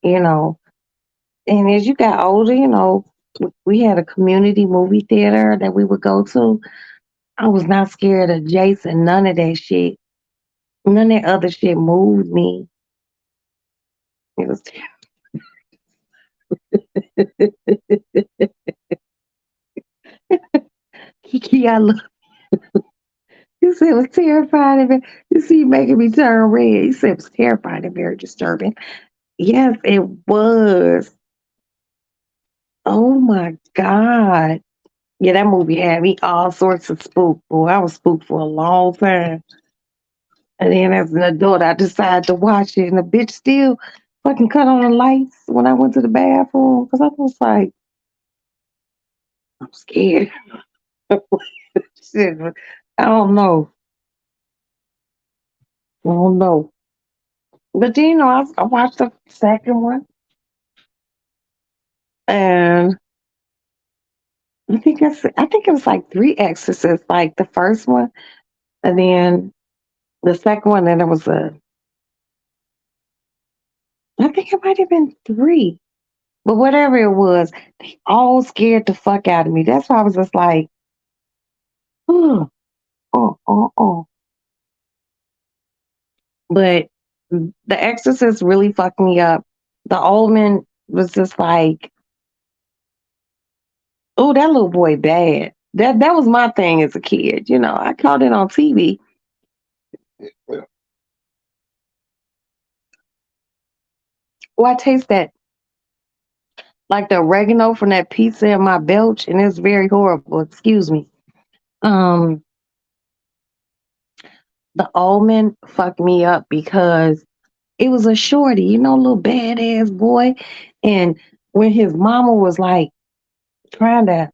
Speaker 1: You know. And as you got older, we had a community movie theater that we would go to. I was not scared of Jason, none of that shit. None of that other shit moved me. It was Kiki, I love you said it was terrifying and you see you making me turn red. You said it was terrifying and very disturbing. Yes, it was. Oh my God. Yeah, that movie had me all sorts of spooked, boy. I was spooked for a long time. And then as an adult, I decided to watch it, and the bitch still fucking cut on the lights when I went to the bathroom because I was like, I'm scared. Shit, I don't know. I don't know. But then, I watched the second one, and I think it was like three Exorcists, like the first one, and then the second one, and there was I think it might have been three, but whatever it was, they all scared the fuck out of me. That's why I was just like, oh, oh, oh, oh. But The Exorcist really fucked me up. The Omen was just like, oh, that little boy bad. That was my thing as a kid. I caught it on TV. Oh, I taste that like the oregano from that pizza in my belch, and it's very horrible. Excuse me. Um, the Omen fucked me up because it was a shorty, little badass boy, and when his mama was like trying to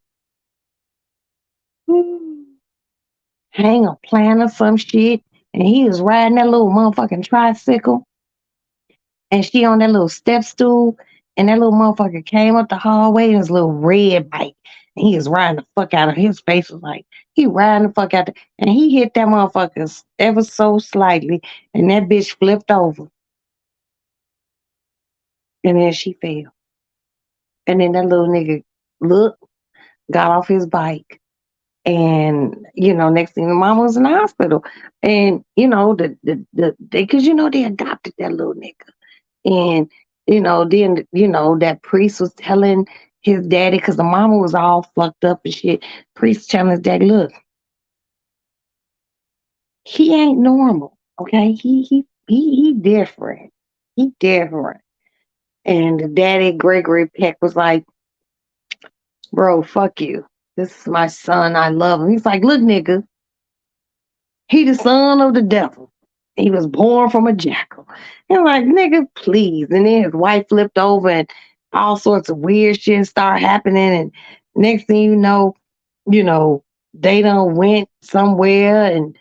Speaker 1: hang a plant or some shit, and he was riding that little motherfucking tricycle, and she on that little step stool, and that little motherfucker came up the hallway in his little red bike, and he was riding the fuck out of his face was like he riding the fuck out, and he hit that motherfucker ever so slightly, and that bitch flipped over, and then she fell, and then that little nigga look got off his bike. And next thing the mom was in the hospital, and because they adopted that little nigga, and then that priest was telling his daddy because the mama was all fucked up and shit. Priest telling his daddy, look, he ain't normal, okay? He different. He different. And the daddy Gregory Peck was like, bro, fuck you. This is my son. I love him. He's like, look, nigga, he the son of the devil. He was born from a jackal. And like, nigga, please. And then his wife flipped over and all sorts of weird shit start happening. And next thing you know, they done went somewhere and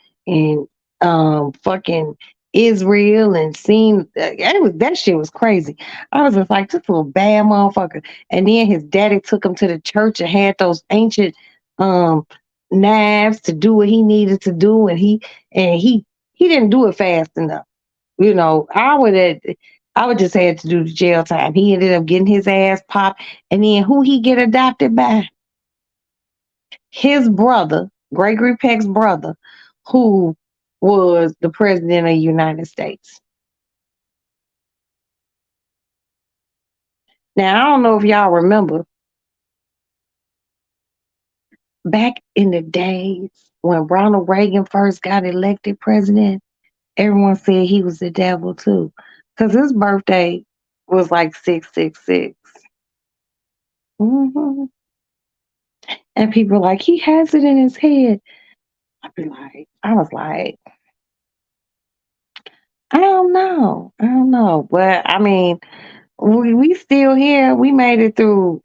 Speaker 1: fucking Israel and seen that shit was crazy. I was just like, this little bad motherfucker. And then his daddy took him to the church and had those ancient um knives to do what he needed to do, and he didn't do it fast enough. I would just had to do the jail time. He ended up getting his ass popped, and then who he get adopted by? His brother, Gregory Peck's brother, who was the president of the United States. Now I don't know if y'all remember back in the days when Ronald Reagan first got elected president. Everyone said he was the devil too, because his birthday was like 666. hmm And people were like, he has it in his head. I was like, I don't know, but I mean, we still here. We made it through,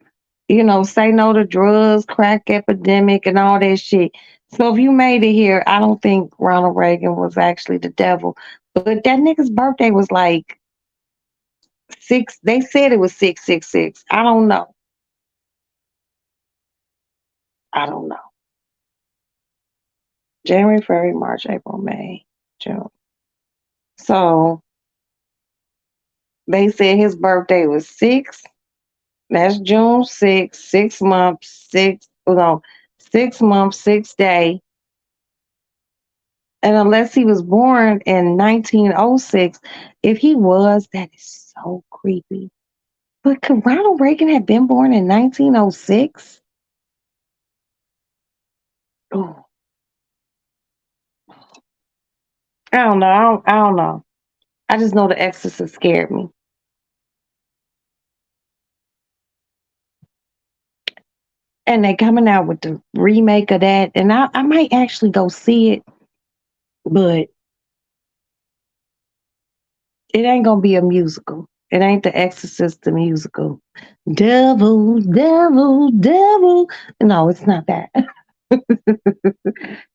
Speaker 1: say no to drugs, crack epidemic, and all that shit. So if you made it here, I don't think Ronald Reagan was actually the devil. But that nigga's birthday was like six. They said it was 666. I don't know. I don't know. January, February, March, April, May, June. So they said his birthday was six. That's June 6th, 6 months, 6 months, 6 day. And unless he was born in 1906, if he was, that is so creepy. But could Ronald Reagan have been born in 1906? Oh, I don't know. I don't know. I just know The Exorcist scared me. And they coming out with the remake of that. And I might actually go see it, but it ain't gonna be a musical. It ain't The Exorcist the musical. Devil, devil, devil. No, it's not that.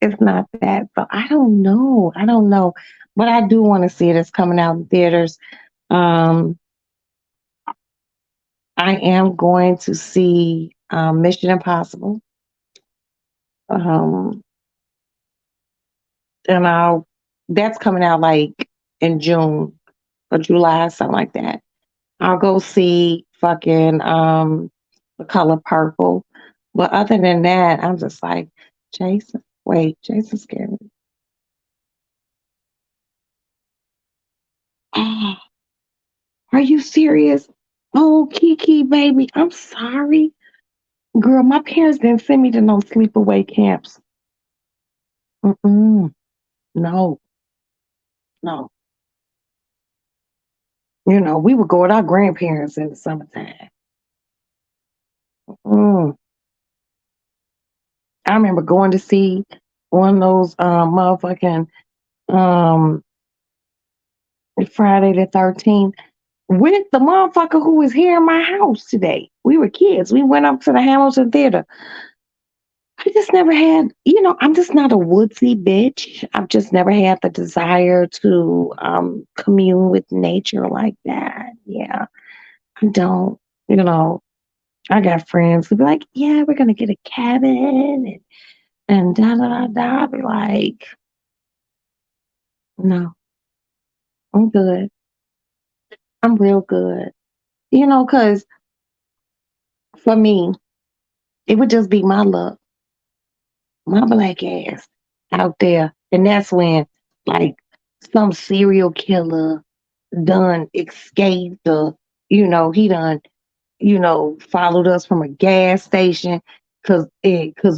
Speaker 1: It's not that. So I don't know. I don't know. But I do want to see it. It's coming out in theaters. Um, I am going to see Mission Impossible. Um, and that's coming out like in June or July, something like that. I'll go see fucking The Color Purple. But other than that, I'm just like, Jason. Wait, Jason scared me. Oh, are you serious? Oh, Kiki, baby, I'm sorry. Girl, my parents didn't send me to no sleepaway camps. Mm-mm. No, no. We would go with our grandparents in the summertime. Mm. I remember going to see one of those motherfucking um Friday the 13th with the motherfucker who was here in my house today. We were kids. We went up to the Hamilton Theater. I just never had, I'm just not a woodsy bitch. I've just never had the desire to commune with nature like that. Yeah, I don't, you know, I got friends who be like, yeah, we're going to get a cabin and da da da da. I'll be like, no, I'm good. I'm real good. Because for me, it would just be my luck, my black ass out there. And that's when, like, some serial killer done escaped or, he done, followed us from a gas station cause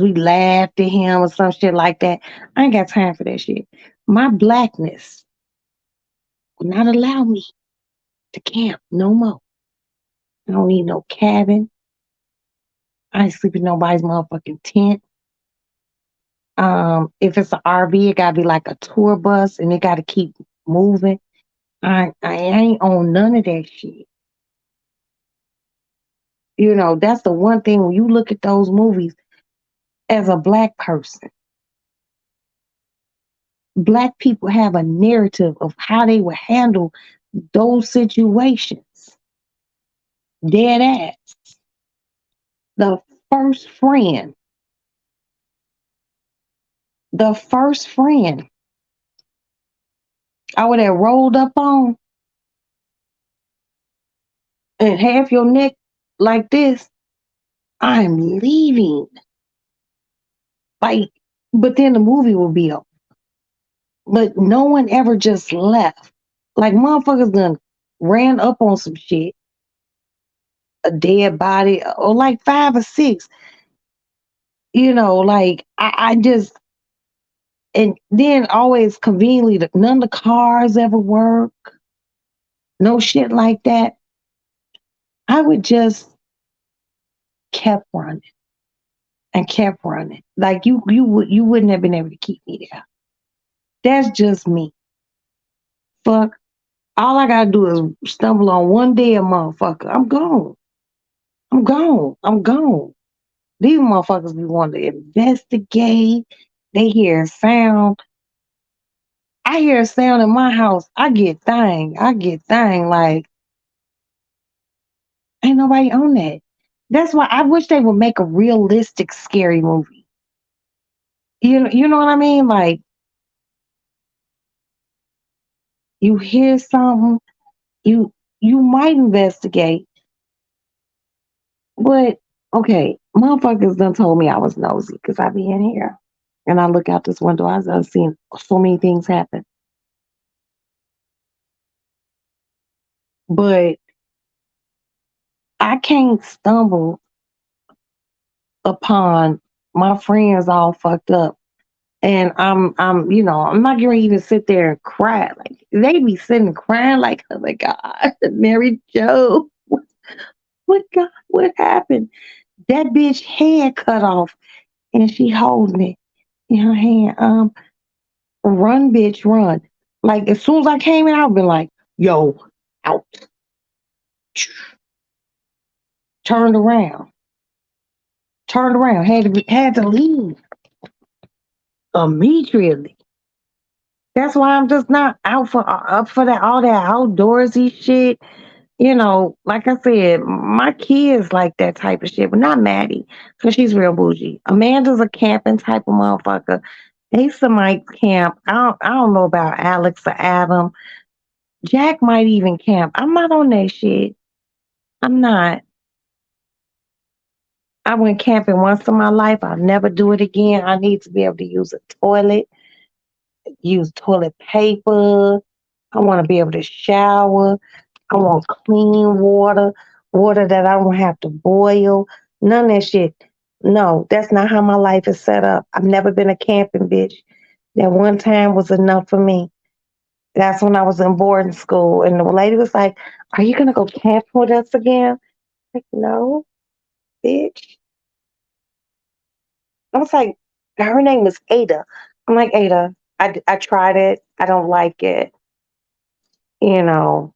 Speaker 1: we laughed at him or some shit like that. I ain't got time for that shit. My blackness will not allow me to camp no more. I don't need no cabin. I ain't sleeping in nobody's motherfucking tent. If it's an RV, it gotta be like a tour bus and it gotta keep moving. I ain't on none of that shit. That's the one thing when you look at those movies as a black person, black people have a narrative of how they would handle those situations. Dead ass. The first friend, the first friend I would have rolled up on and have your neck like this, I'm leaving. Like, but then the movie will be up. But no one ever just left. Like motherfuckers done ran up on some shit, a dead body, or like five or six. Like I just and then always conveniently none of the cars ever work. No shit like that. I would just kept running and kept running. Like you wouldn't have been able to keep me there. That's just me. Fuck. All I gotta do is stumble on one dead motherfucker. I'm gone. I'm gone. I'm gone. These motherfuckers be wanting to investigate. They hear a sound. I hear a sound in my house. I get thing. Like, ain't nobody on that. That's why I wish they would make a realistic scary movie. You know what I mean? Like, you hear something, you you might investigate, but okay, motherfuckers done told me I was nosy because I be in here and I look out this window. I've done seen so many things happen. But I can't stumble upon my friends all fucked up. And I'm not gonna even sit there and cry. Like they be sitting crying like, oh my God, Mary Jo, what happened? That bitch head cut off and she holding it in her hand. Run, bitch, run. Like as soon as I came in, I've been like, yo, out. Turned around, had to leave immediately. That's why I'm just not out for up for that all that outdoorsy shit. You know, like I said, my kids like that type of shit, but not Maddie, because she's real bougie. Amanda's a camping type of motherfucker. Asa might camp. I don't know about Alex or Adam. Jack might even camp. I'm not on that shit. I'm not. I went camping once in my life. I'll never do it again. I need to be able to use a toilet, use toilet paper. I want to be able to shower. I want clean water, water that I don't have to boil. None of that shit. No, that's not how my life is set up. I've never been a camping bitch. That one time was enough for me. That's when I was in boarding school. And the lady was like, "Are you going to go camp with us again?" Like, no, bitch. I was like, her name is Ada. I'm like, Ada, I tried it. I don't like it. You know,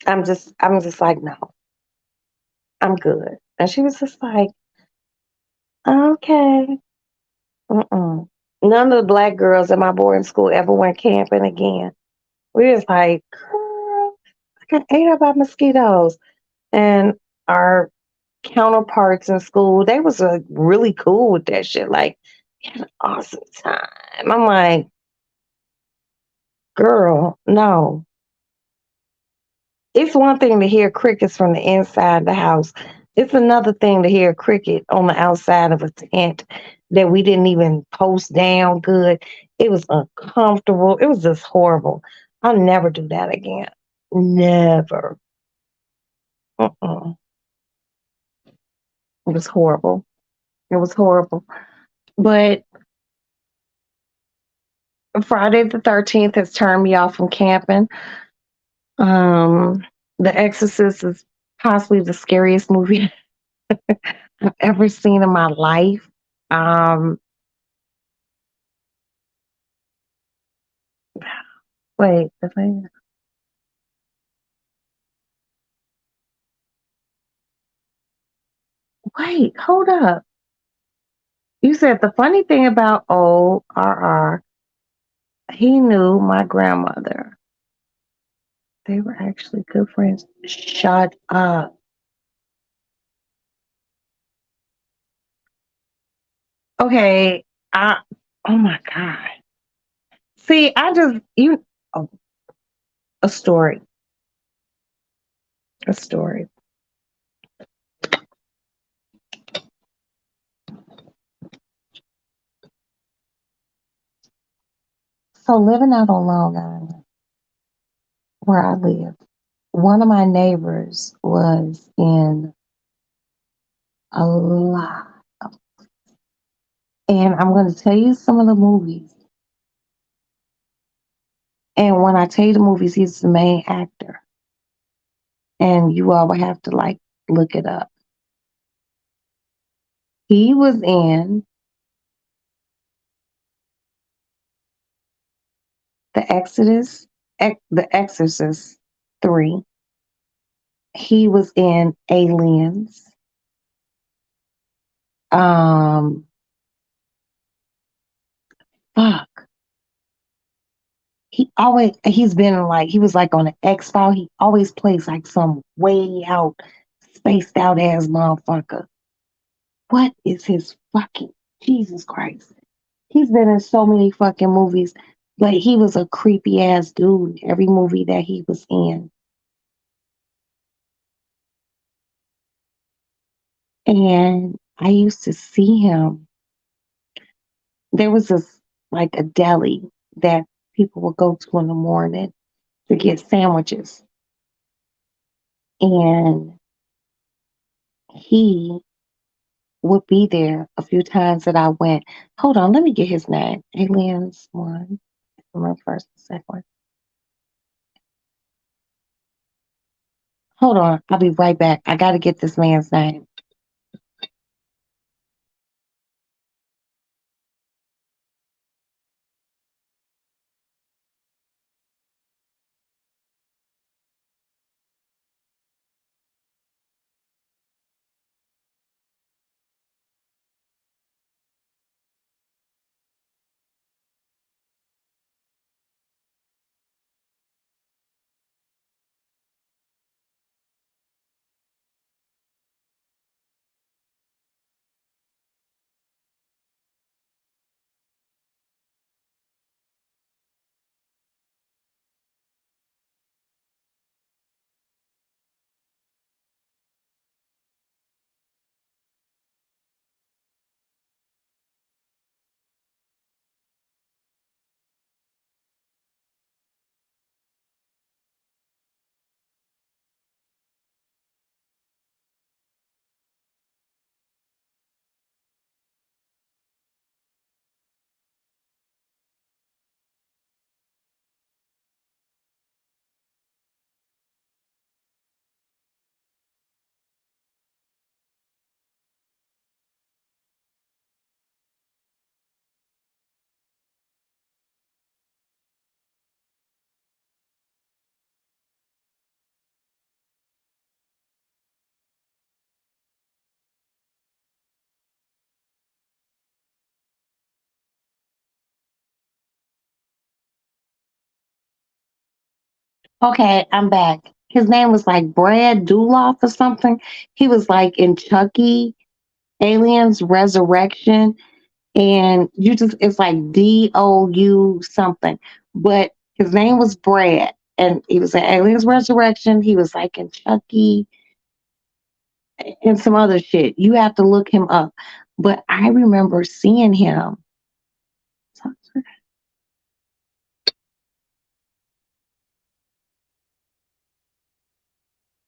Speaker 1: I'm just like, no, I'm good. And she was just like, okay. Mm-mm. None of the black girls at my boarding school ever went camping again. We was like, girl, I got ate up by mosquitoes. And our counterparts in school, they was really cool with that shit. Like, we had an awesome time. I'm like, girl, no. It's one thing to hear crickets from the inside the house. It's another thing to hear a cricket on the outside of a tent that we didn't even post down good. It was uncomfortable. It was just horrible. I'll never do that again. Never. Uh-uh. It was horrible. It was horrible. But Friday the 13th has turned me off from camping. Um, The Exorcist is possibly the scariest movie I've ever seen in my life. Um, Wait, hold up. You said the funny thing about ORR, he knew my grandmother. They were actually good friends. Shut up. Okay, I. Oh my god. See, I just you. Oh, a story. A story. So living out on Long Island, where I live, one of my neighbors was in a lot. And I'm going to tell you some of the movies. And when I tell you the movies, he's the main actor. And you all would have to like look it up. He was in The Exorcist 3. He was in Aliens. Um, Fuck. He's been in like he was like on an X File. He always plays like some way out, spaced out ass motherfucker. What is his fucking Jesus Christ? He's been in so many fucking movies, but he was a creepy ass dude in every movie that he was in. And I used to see him. There was this like a deli that people would go to in the morning to get sandwiches. And he would be there a few times that I went. Hold on, let me get his name. Aliens one. Remember first, second one. Hold on, I'll be right back. I gotta get this man's name. Okay, I'm back. His name was like Brad Dourif or something. He was like in Chucky, Aliens Resurrection, and you just it's like Dou something. But his name was Brad, and he was in Aliens Resurrection. He was like in Chucky and some other shit. You have to look him up. But I remember seeing him.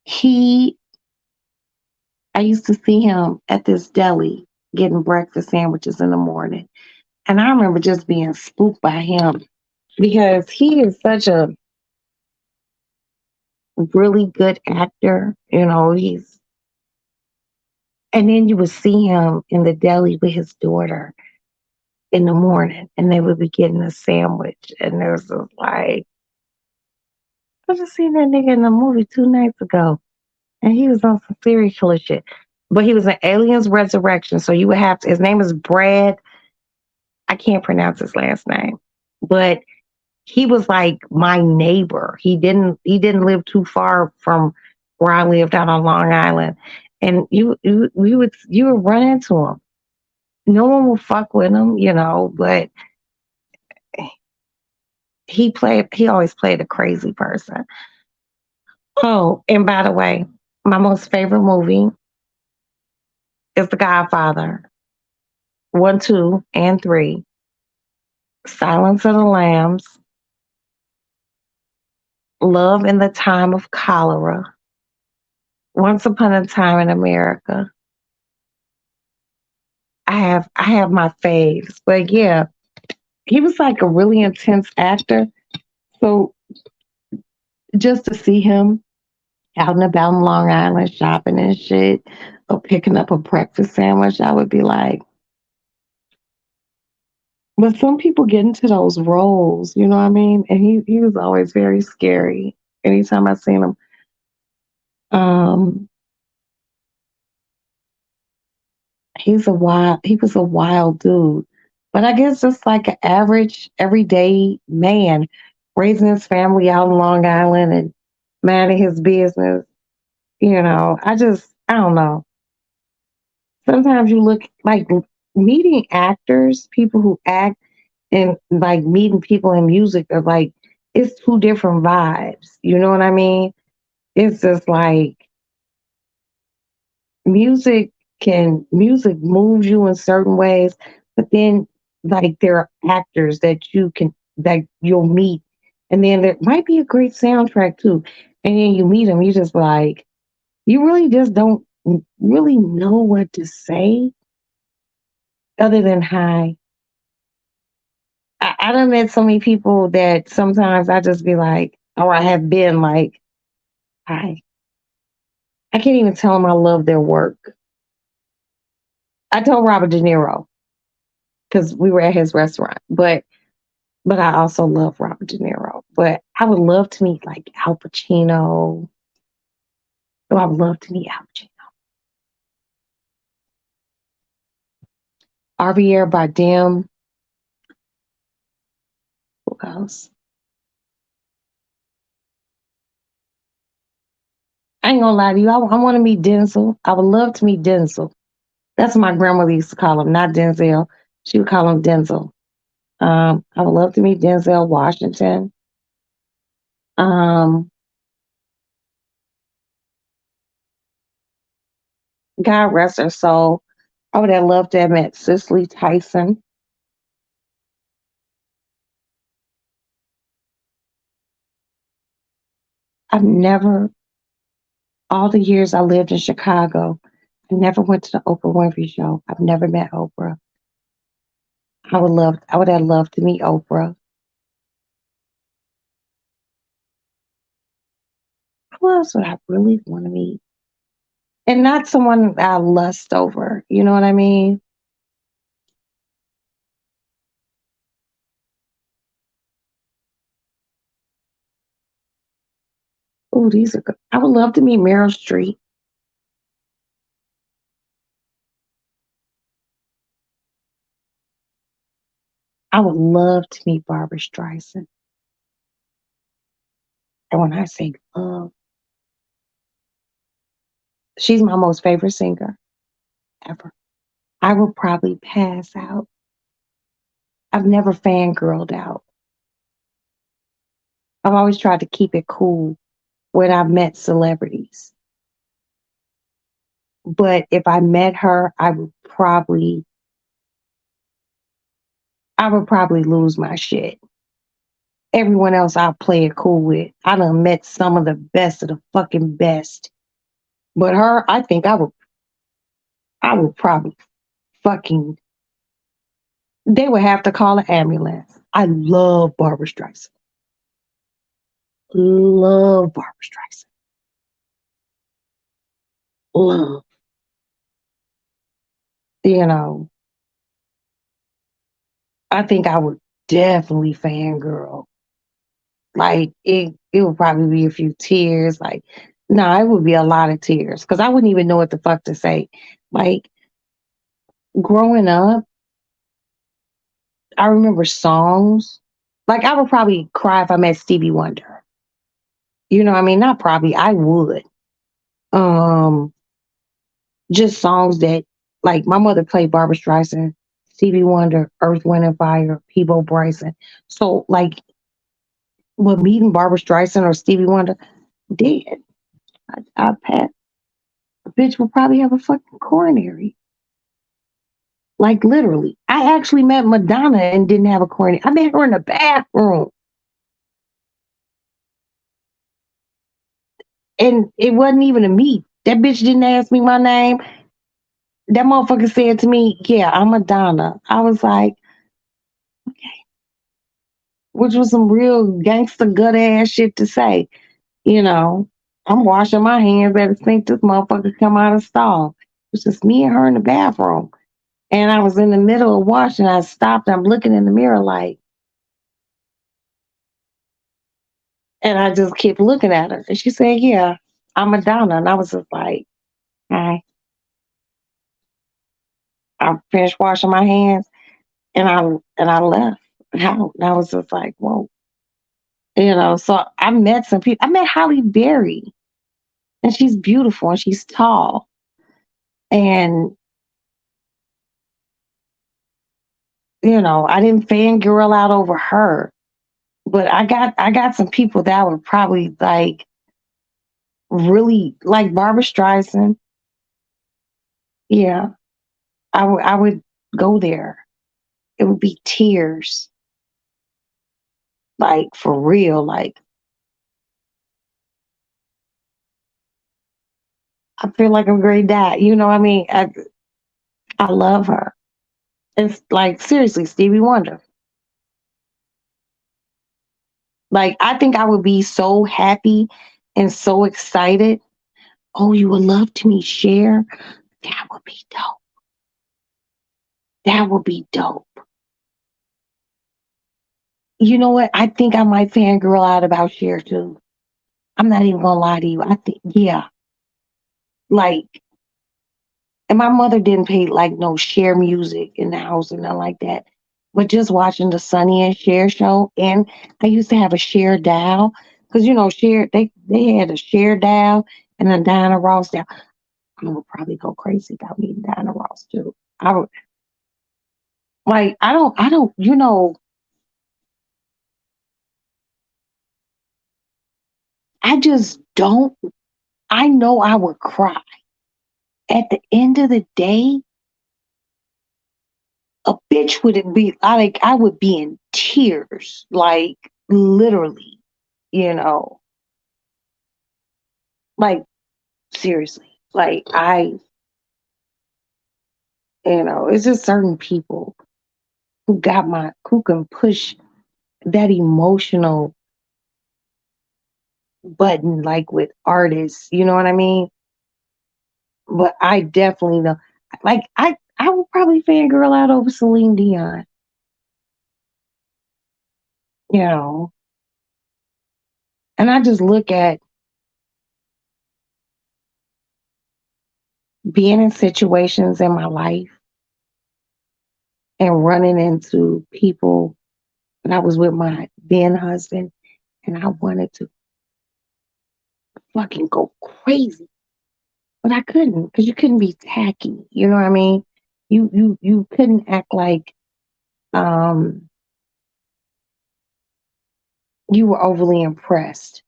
Speaker 1: He, I used to see him at this deli getting breakfast sandwiches in the morning. And I remember just being spooked by him because he is such a really good actor. You know, and then you would see him in the deli with his daughter in the morning and they would be getting a sandwich. And there's just like, I just seen that nigga in the movie 2 nights ago and he was on some serious killer shit. But he was in Aliens Resurrection. So you would have to, his name is Brad. I can't pronounce his last name, but he was like my neighbor. He didn't live too far from where I lived out on Long Island. And you would run into him. No one will fuck with him, but he always played a crazy person. Oh, and by the way, my most favorite movie is The Godfather. One, two, and three. Silence of the Lambs. Love in the Time of Cholera. Once Upon a Time in America. I have my faves, but yeah, he was like a really intense actor. So just to see him out and about in Long Island shopping and shit, or picking up a breakfast sandwich, I would be like, but some people get into those roles, you know what I mean? And he was always very scary. Anytime I seen him, um, he was a wild dude. But I guess just like an average, everyday man raising his family out in Long Island and minding his business. I don't know. Sometimes you look like meeting actors, people who act, and like meeting people in music are like, it's two different vibes. You know what I mean? It's just like music music moves you in certain ways, but then like there are actors that you'll meet, and then there might be a great soundtrack too, and then you meet them, you just like you really just don't really know what to say other than hi. I done met so many people that sometimes I just be like, or I have been like, hi. I can't even tell them I love their work. I told Robert De Niro because we were at his restaurant, but I also love Robert De Niro. But I would love to meet like Al Pacino. Oh, I would love to meet Al Pacino. Javier Bardem. Who else? I ain't gonna lie to you. I want to meet Denzel. I would love to meet Denzel. That's what my grandmother used to call him, not Denzel. She would call him Denzel. I would love to meet Denzel Washington. Um, God rest her soul. I would have loved to have met Cicely Tyson. I've never, all the years I lived in Chicago, I never went to the Oprah Winfrey show. I've never met Oprah. I would have loved to meet Oprah. Who else would I really want to meet? And not someone I lust over. You know what I mean? Oh, these are good. I would love to meet Meryl Streep. I would love to meet Barbara Streisand. And when I say love, she's my most favorite singer ever. I will probably pass out. I've never fangirled out. I've always tried to keep it cool when I've met celebrities. But if I met her, I would probably lose my shit. Everyone else I'll play it cool with. I done met some of the best of the fucking best. But her, I think I would probably fucking they would have to call an ambulance. I love Barbara Streisand. Love Barbara Streisand. Love. You know, I think I would definitely fangirl. Like it would probably be a few tears. Like, no, it would be a lot of tears because I wouldn't even know what the fuck to say. Like growing up, I remember songs. Like I would probably cry if I met Stevie Wonder. You know what I mean? Not probably, I would. Um, just songs that like my mother played Barbara Streisand, Stevie Wonder, Earth, Wind and Fire, Peebo Bryson. So like with meeting Barbara Streisand or Stevie Wonder, dead. I pat a bitch will probably have a fucking coronary. Like literally. I actually met Madonna and didn't have a coronary. I met her in the bathroom. And it wasn't even a meet. That bitch didn't ask me my name. That motherfucker said to me, yeah, I'm Madonna. I was like, which was some real gangster gut ass shit to say. You know, I'm washing my hands at the sink. This motherfucker come out of stall. It was just me and her in the bathroom. And I was in the middle of washing. I stopped. I'm looking in the mirror like, and I just kept looking at her. And she said, yeah, I'm Madonna. And I was just like, hi. I finished washing my hands and I left out. And I was just like, whoa. So I met some people. I met Holly Berry, and she's beautiful and she's tall. And, I didn't fangirl out over her. But I got some people that were probably like really like Barbara Streisand. Yeah, I would go there. It would be tears, like for real. Like I feel like I'm great dad. You know what I mean? I love her. It's like seriously, Stevie Wonder. Like I think I would be so happy and so excited. Oh, you would love to meet Cher? That would be dope. That would be dope. You know what? I think I might fangirl out about Cher too. I'm not even gonna lie to you. I think, yeah, like, and my mother didn't pay like no Cher music in the house or nothing like that. But just watching the Sonny and Cher show, and I used to have a Cher doll because Cher they had a Cher doll and a Diana Ross doll. I would probably go crazy about meeting Diana Ross too. I would like I don't I just don't. I know I would cry. At the end of the day, a bitch would be like I would be in tears, like literally, you know, like seriously. Like it's just certain people who can push that emotional button like with artists, you know what I mean? But I definitely know like I would probably fangirl out over Celine Dion, you know. And I just look at being in situations in my life and running into people. And I was with my then husband, and I wanted to fucking go crazy. But I couldn't, because you couldn't be tacky. You know what I mean? You couldn't act like um you were overly impressed,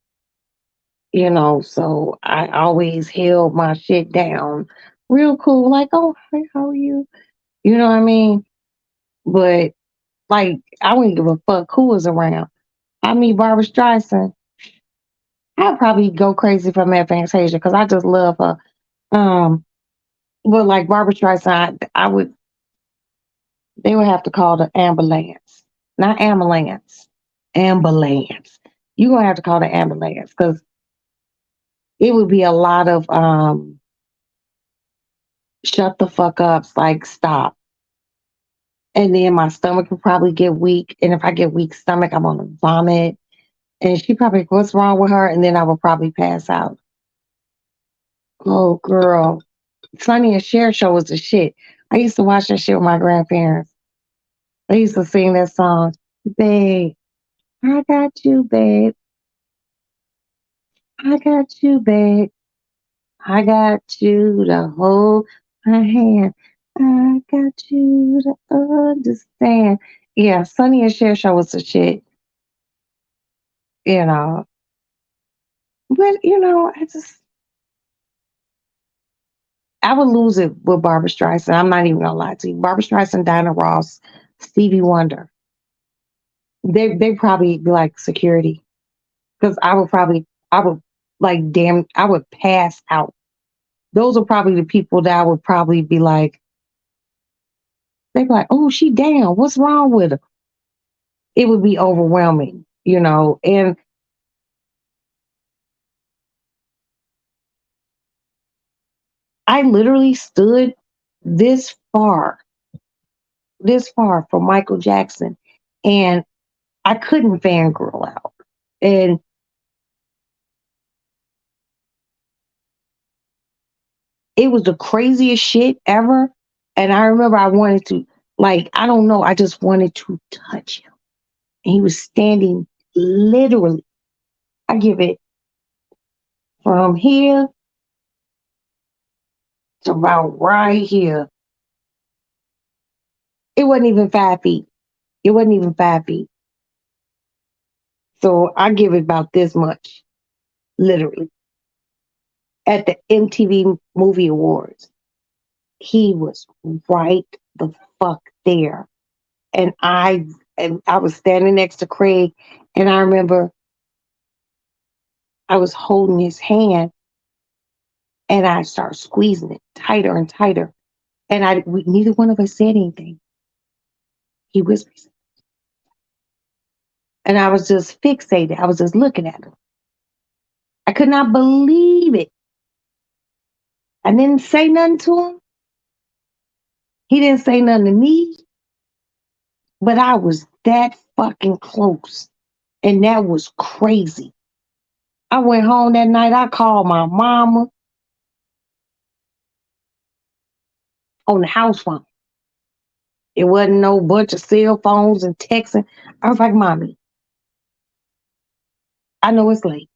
Speaker 1: so I always held my shit down real cool, like, oh, hey, how are you? You know what I mean? But like, I wouldn't give a fuck who was around. I meet Barbara Streisand, I'd probably go crazy for Matt Fantasia because I just love her. Um, but like Barbara Streisand, I would, they would have to call the ambulance, not ambulance, ambulance. You're gonna have to call the ambulance because it would be a lot of shut the fuck ups, like stop. And then my stomach would probably get weak. And if I get weak stomach, I'm gonna vomit. And she probably, what's wrong with her? And then I would probably pass out. Oh, girl. Sonny and Cher show was the shit. I used to watch that shit with my grandparents. They used to sing that song, babe, I got you, babe. I got you, babe. I got you to hold my hand. I got you to understand. Yeah, Sonny and Cher show was the shit, you know. But I would lose it with Barbara Streisand. I'm not even gonna lie to you. Barbara Streisand, Diana Ross, Stevie Wonder. They probably be like security because I would like damn I would pass out. Those are probably the people that I would probably be like, they'd be like, oh, she down. What's wrong with her? It would be overwhelming. And I literally stood this far, this far from Michael Jackson, and I couldn't fangirl out. And it was the craziest shit ever. And I remember I wanted to, like, I don't know, I just wanted to touch him. And he was standing literally, I give it from here to about right here. It wasn't even 5 feet. It wasn't even 5 feet. So I give it about this much, literally. At the MTV Movie Awards, he was right the fuck there. And I was standing next to Craig, and I remember I was holding his hand, and I started squeezing it tighter and tighter. And neither one of us said anything. He whispered, and I was just fixated. I was just looking at him. I could not believe it. I didn't say nothing to him. He didn't say nothing to me, but I was that fucking close. And that was crazy. I went home that night. I called my mama on the house phone. It wasn't no bunch of cell phones and texting. I was like, Mommy, I know it's late.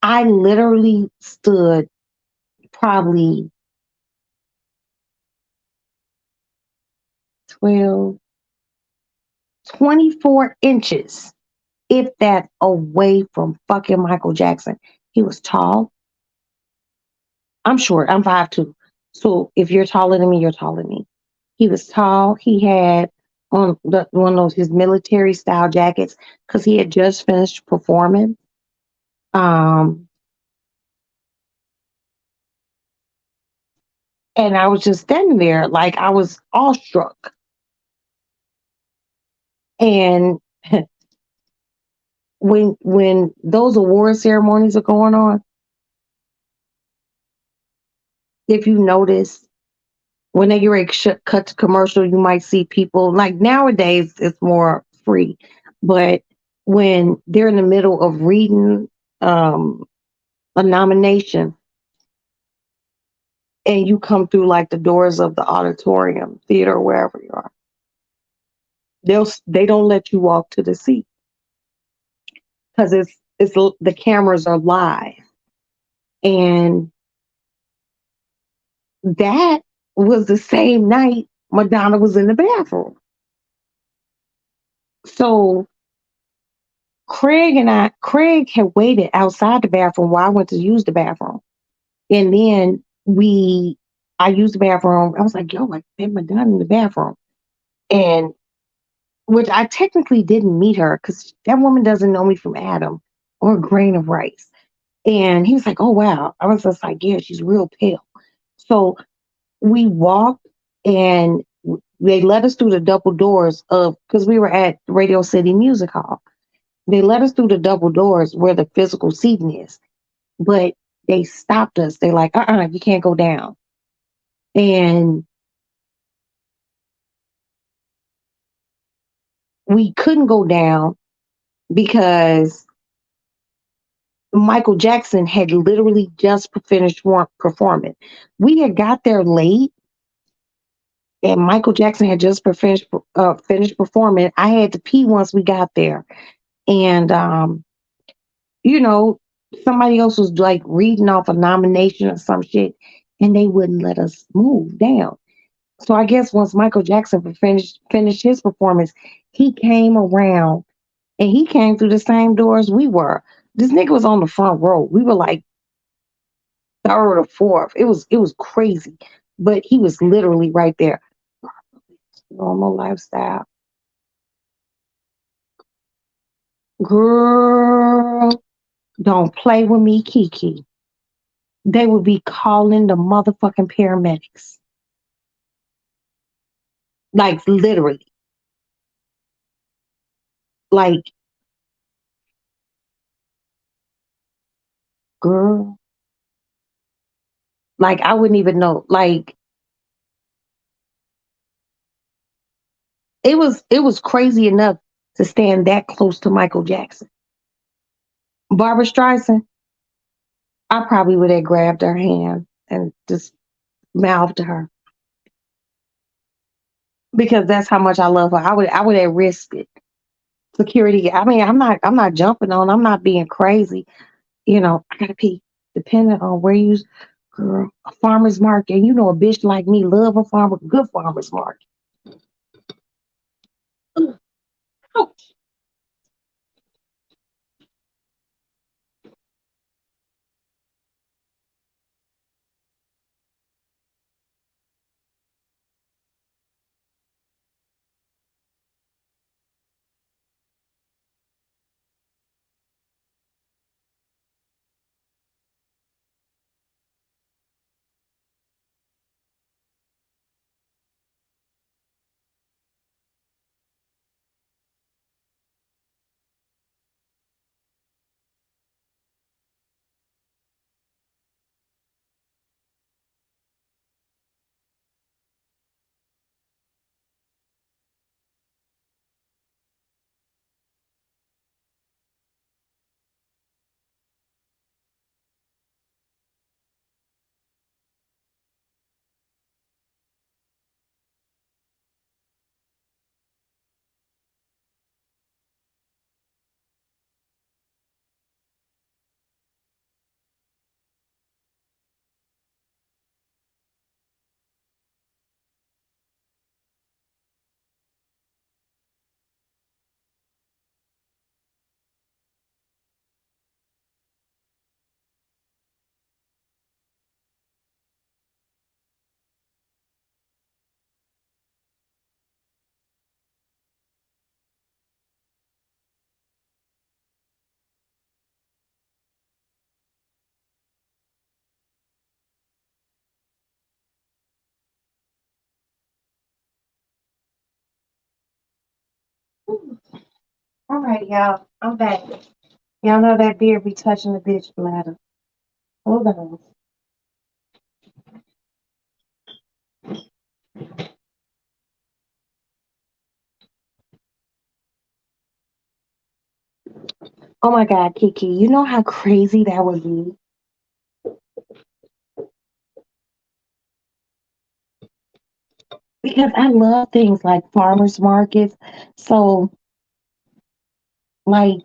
Speaker 1: I literally stood probably 12, 24 inches, if that, away from fucking Michael Jackson. He was tall. I'm short. I'm 5'2". So if you're taller than me, you're taller than me. He was tall. He had on one of those his military style jackets because he had just finished performing. Um, and I was just standing there like I was awestruck. And when those award ceremonies are going on, if you notice, when they get ready to cut to commercial, you might see people like nowadays it's more free, but when they're in the middle of reading um, a nomination and you come through like the doors of the auditorium, theater, wherever you are, they don't let you walk to the seat because the cameras are live. And that was the same night Madonna was in the bathroom. So Craig had waited outside the bathroom while I went to use the bathroom. And then I used the bathroom. I was like, yo, I met Madonna in the bathroom. And which I technically didn't meet her because that woman doesn't know me from Adam or a grain of rice. And he was like, oh, wow. I was just like, yeah, she's real pale. So we walked and they let us through the double doors of, because we were at Radio City Music Hall. They let us through the double doors where the physical seating is, but they stopped us. They're like, you can't go down. And we couldn't go down because Michael Jackson had literally just finished performing. We had got there late, and Michael Jackson had just finished performing. I had to pee once we got there, and you know, somebody else was like reading off a nomination or some shit, and they wouldn't let us move down. So I guess once Michael Jackson finished his performance, he came around and he came through the same doors we were. This nigga was on the front row. We were like third or fourth. It was crazy, but he was literally right there. Normal lifestyle, girl. Don't play with me, Kiki. They would be calling the motherfucking paramedics, like literally, like girl. Like I wouldn't even know. Like it was crazy enough to stand that close to Michael Jackson. Barbara Streisand, I probably would have grabbed her hand and just mouthed to her because that's how much I love her. I would have risked it. Security. I mean, I'm not jumping on. I'm not being crazy. I gotta pee. Depending on where you, girl, a farmer's market. And a bitch like me love a good farmer's market. Ouch. All right, y'all. I'm back. Y'all know that beer be touching the bitch bladder. Hold on. Oh my God, Kiki, you know how crazy that would be? Because I love things like farmers markets. So, like,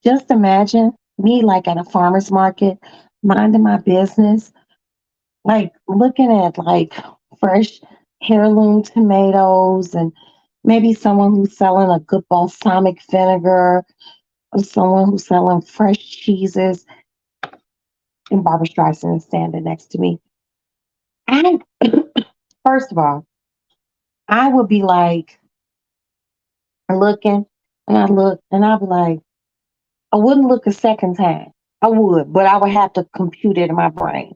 Speaker 1: Just imagine me like at a farmer's market, minding my business, like looking at like fresh heirloom tomatoes and maybe someone who's selling a good balsamic vinegar or someone who's selling fresh cheeses and Barbara Streisand is standing next to me. I first of all, I would be like looking and I look and I'd be like, I wouldn't look a second time. I would, but I would have to compute it in my brain.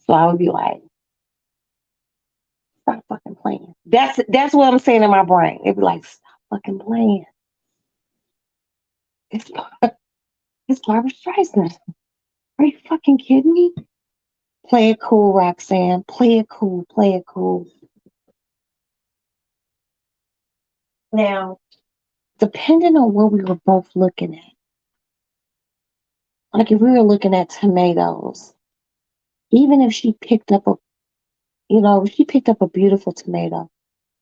Speaker 1: So I would be like, stop fucking playing. That's what I'm saying in my brain. It'd be like, stop fucking playing. It's it's Barbara Streisand. Are you fucking kidding me? Play it cool, Roxanne. Play it cool. Play it cool. Now, depending on what we were both looking at, like if we were looking at tomatoes, even if she picked up a, if she picked up a beautiful tomato,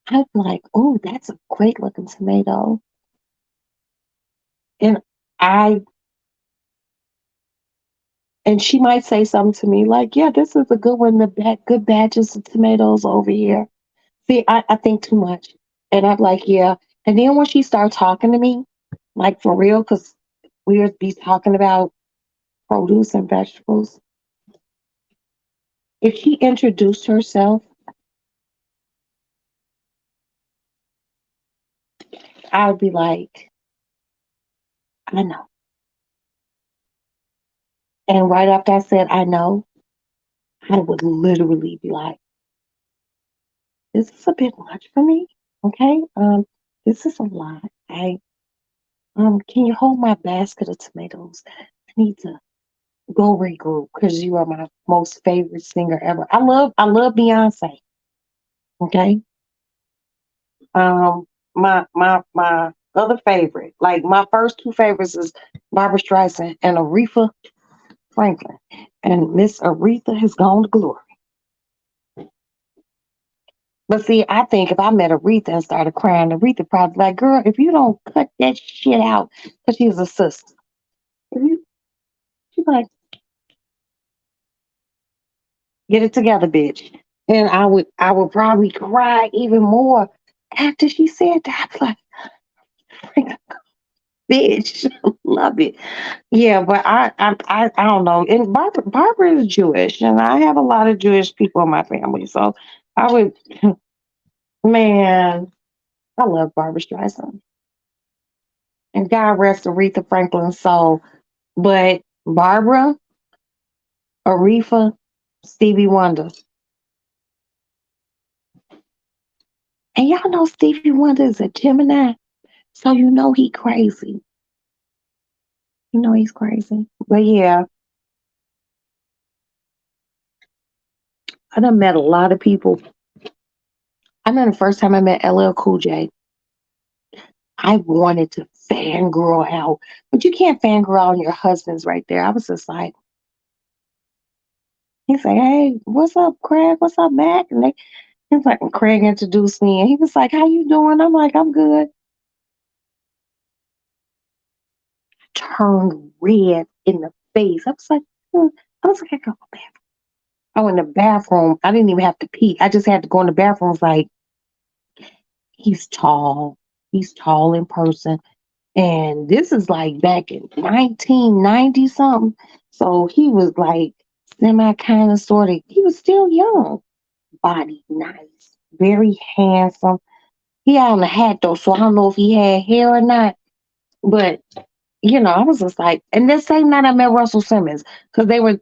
Speaker 1: I'd be like, oh, that's a great looking tomato. And I, and she might say something to me like, yeah, this is a good one. Good batches of tomatoes over here. See, I think too much. And I'm like, yeah. And then when she started talking to me, like for real, because we would be talking about produce and vegetables, if she introduced herself, I would be like, I know. And right after I said, I know, I would literally be like, this is a bit much for me. Okay. This is a lot. Can you hold my basket of tomatoes? I need to go regroup because you are my most favorite singer ever. I love Beyonce. Okay. Um, my other favorite, like my first two favorites is Barbara Streisand and Aretha Franklin. And Miss Aretha has gone to glory. But see, I think if I met Aretha and started crying, Aretha probably be like, girl, if you don't cut that shit out, because she's a sister. If you, she's like, get it together, bitch. And I would probably cry even more after she said that. I'm like, bitch, love it. Yeah, but I don't know. And Barbara is Jewish, and I have a lot of Jewish people in my family, so I would, man, I love Barbara Streisand, and God rest Aretha Franklin's soul. But Barbara, Aretha, Stevie Wonder, and y'all know Stevie Wonder is a Gemini, so you know he crazy. You know he's crazy. But yeah, I done met a lot of people. I know the first time I met LL Cool J, I wanted to fangirl out, but you can't fangirl out on your husband's right there. I was just like, he's like, hey, what's up, Craig? What's up, Mac? And he's like, Craig introduced me, and he was like, how you doing? I'm like, I'm good. Turned red in the face. I was like, I was like, I go to the bathroom. I went in the bathroom. I didn't even have to pee. I just had to go in the bathroom. I was like, he's tall. He's tall in person. And this is like back in 1990 something. So he was like semi kind of sort of, he was still young. Body nice, very handsome. He had on a hat though, so I don't know if he had hair or not. But I was just like, and this same night I met Russell Simmons because they were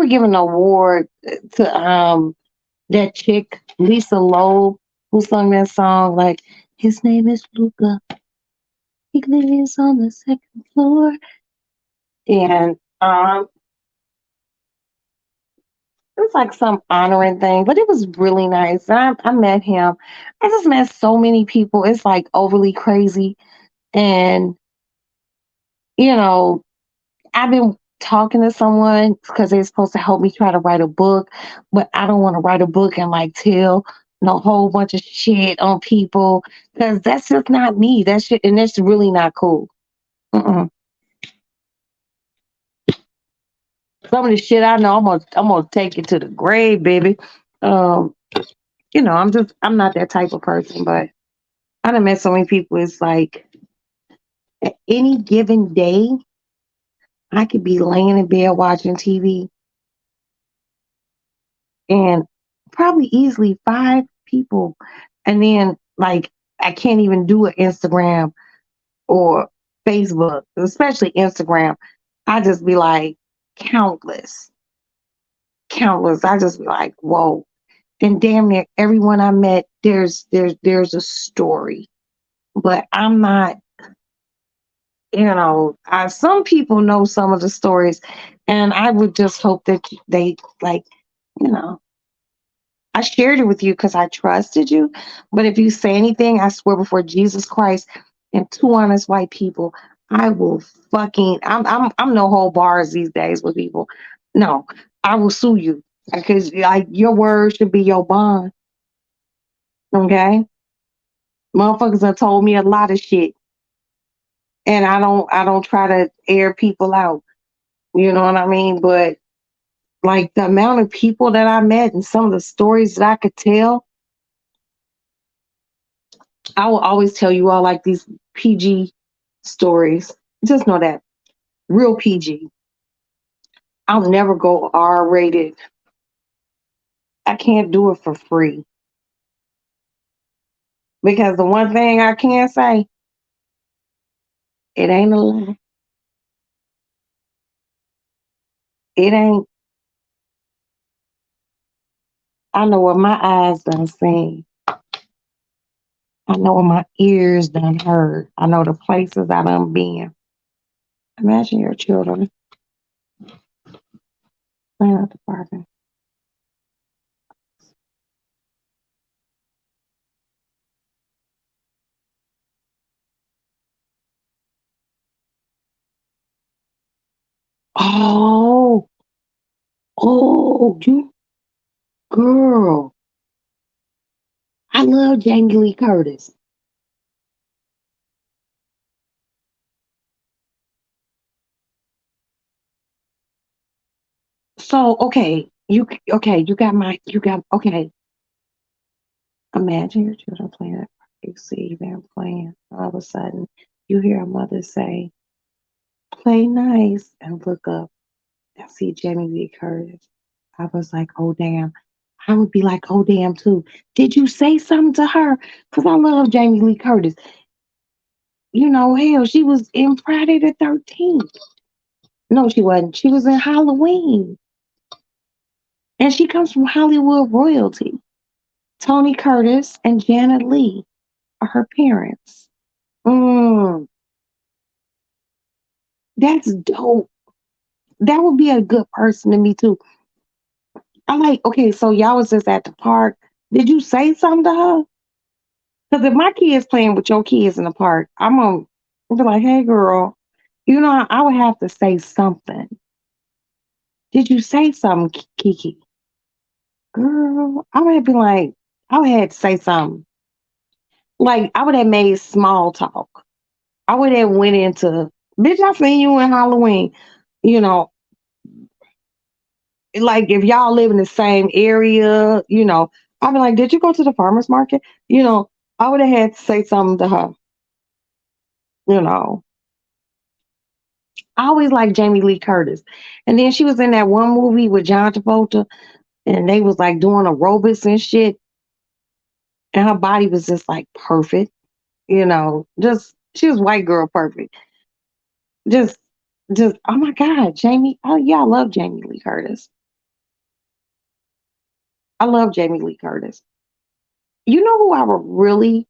Speaker 1: giving an award to that chick, Lisa Loeb, who sung that song like his name is Luca. He lives on the second floor. And it was like some honoring thing, but it was really nice. I met him. I just met so many people. It's like overly crazy. And, you know, I've been talking to someone because they're supposed to help me try to write a book, but I don't want to write a book and like tell no whole bunch of shit on people because that's just not me. That shit, and that's really not cool. Mm-mm. Some of the shit I know, I'm gonna take it to the grave, baby. Um, I'm not that type of person, but I done met so many people. It's like at any given day, I could be laying in bed watching TV and probably easily 5 people. And then like I can't even do an Instagram or Facebook, especially Instagram. I just be like countless, countless. I just be like, whoa. Then damn near everyone I met, there's a story. But I'm not, some people know some of the stories, and I would just hope that they like, you know, I shared it with you because I trusted you. But if you say anything, I swear before Jesus Christ and 2 honest white people, I will I'm no whole bars these days with people. No, I will sue you because like your word should be your bond. Okay, motherfuckers have told me a lot of shit, and I don't try to air people out. You know what I mean? But like the amount of people that I met and some of the stories that I could tell, I will always tell you all like these PG stories. Just know that real PG. I'll never go R rated. I can't do it for free because the one thing I can say, it ain't a lie. It ain't. I know what my eyes done seen. I know what my ears done heard. I know the places I done been. Imagine your children playing at the park. Oh, you girl. I love Jamie Lee Curtis. So you got okay. Imagine your children playing at you see them playing. All of a sudden you hear a mother say, play nice and look up and see Jamie Lee Curtis. I was like, oh damn. I would be like, oh damn too. Did you say something to her? Because I love Jamie Lee Curtis. Hell, she was in Friday the 13th. No, she wasn't. She was in Halloween. And she comes from Hollywood royalty. Tony Curtis and Janet Lee are her parents. Mm, that's dope. That would be a good person to me too. I'm like, okay, so y'all was just at the park. Did you say something to her? Because if my kid's playing with your kids in the park, I'm gonna be like, hey girl, I would have to say something. Did you say something, Kiki? Girl, I would have been like, I would have to say something. Like I would have made small talk. I would have went into, bitch, I seen you in Halloween. You know, like if y'all live in the same area, I'd be like, did you go to the farmer's market? I would have had to say something to her. You know, I always like Jamie Lee Curtis. And then she was in that one movie with John Travolta and they was like doing aerobics and shit. And her body was just like perfect, just she was white girl perfect. Just oh my God, Jamie. Oh yeah, I love Jamie Lee Curtis. I love Jamie Lee Curtis. You know who I would really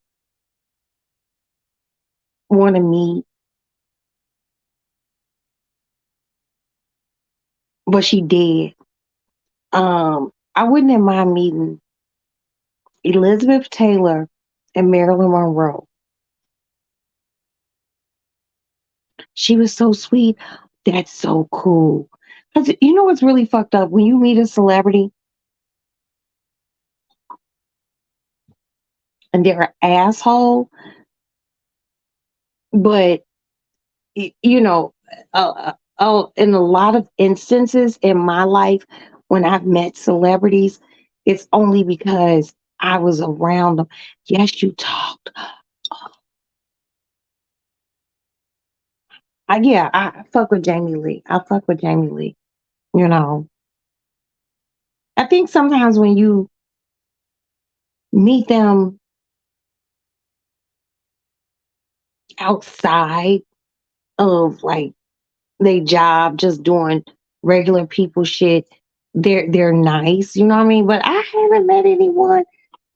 Speaker 1: want to meet, but she dead. I wouldn't mind meeting Elizabeth Taylor and Marilyn Monroe. She was so sweet. That's so cool. Cause you know what's really fucked up when you meet a celebrity and they're an asshole, but you know, in a lot of instances in my life, when I've met celebrities, it's only because I was around them. Yes, you talked. Yeah, I fuck with Jamie Lee. I fuck with Jamie Lee. You know, I think sometimes when you meet them outside of like they job, just doing regular people shit, they're nice. You know what I mean? But I haven't met anyone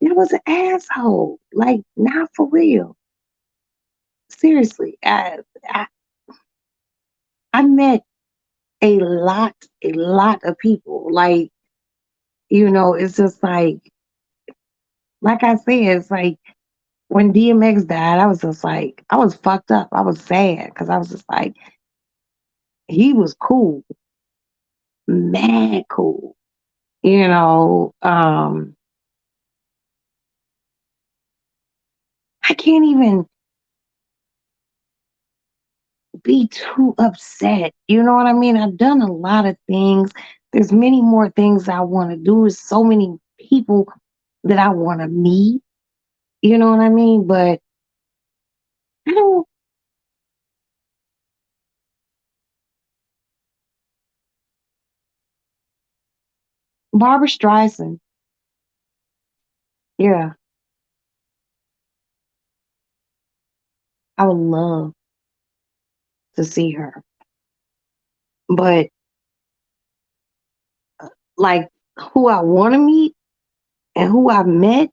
Speaker 1: that was an asshole. Like, not for real. Seriously, I I met a lot of people. Like, it's just like I said, it's like when DMX died, I was just like, I was fucked up. I was sad because I was just like, he was cool, mad cool. You know, I can't even be too upset. You know what I mean? I've done a lot of things. There's many more things I want to do. There's so many people that I want to meet. You know what I mean? But I don't. Barbara Streisand. Yeah, I would love to see her. But like who I want to meet and who I met,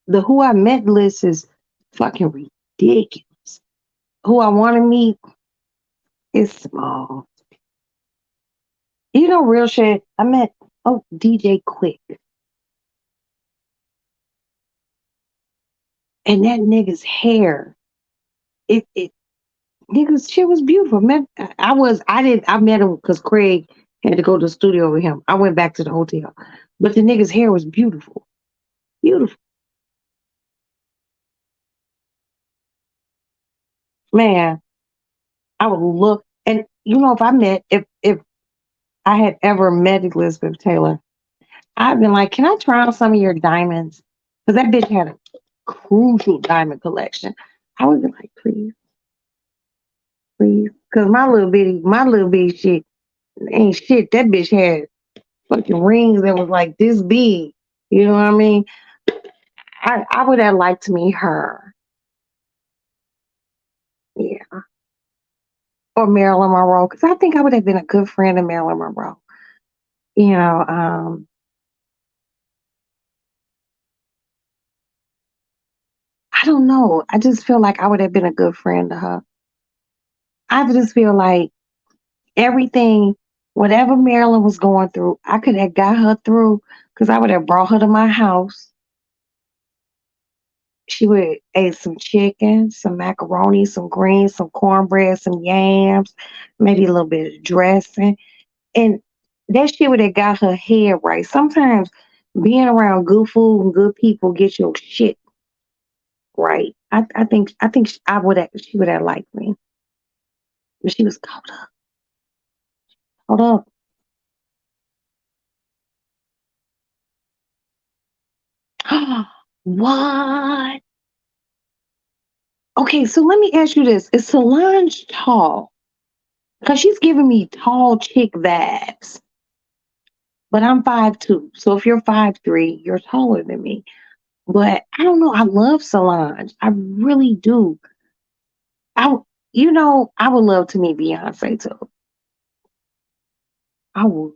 Speaker 1: the who I met list is fucking ridiculous. Who I want to meet is small. Real shit. I met DJ Quick, and that nigga's hair. It nigga's shit was beautiful. Man, I met him because Craig had to go to the studio with him. I went back to the hotel, but the nigga's hair was beautiful, beautiful. Man, I would look, and if I had ever met Elizabeth Taylor, I've been like, can I try on some of your diamonds? Because that bitch had a crucial diamond collection. I would be like, please, please. Because my little bitty shit ain't shit. That bitch had fucking rings that was like this big. You know what I mean? I would have liked to meet her. Yeah. Or Marilyn Monroe. Because I think I would have been a good friend of Marilyn Monroe. You know, I don't know. I just feel like I would have been a good friend to her. I just feel like everything, whatever Marilyn was going through, I could have got her through because I would have brought her to my house. She would ate some chicken, some macaroni, some greens, some cornbread, some yams, maybe a little bit of dressing. And that shit would have got her head right. Sometimes being around good food and good people gets your shit right. I think she would have liked me. But she was hold up. What? Okay, so let me ask you this. Is Solange tall? Because she's giving me tall chick vibes. But I'm 5'2". So if you're 5'3", you're taller than me. But I don't know. I love Solange. I really do. I I would love to meet Beyonce too. I would.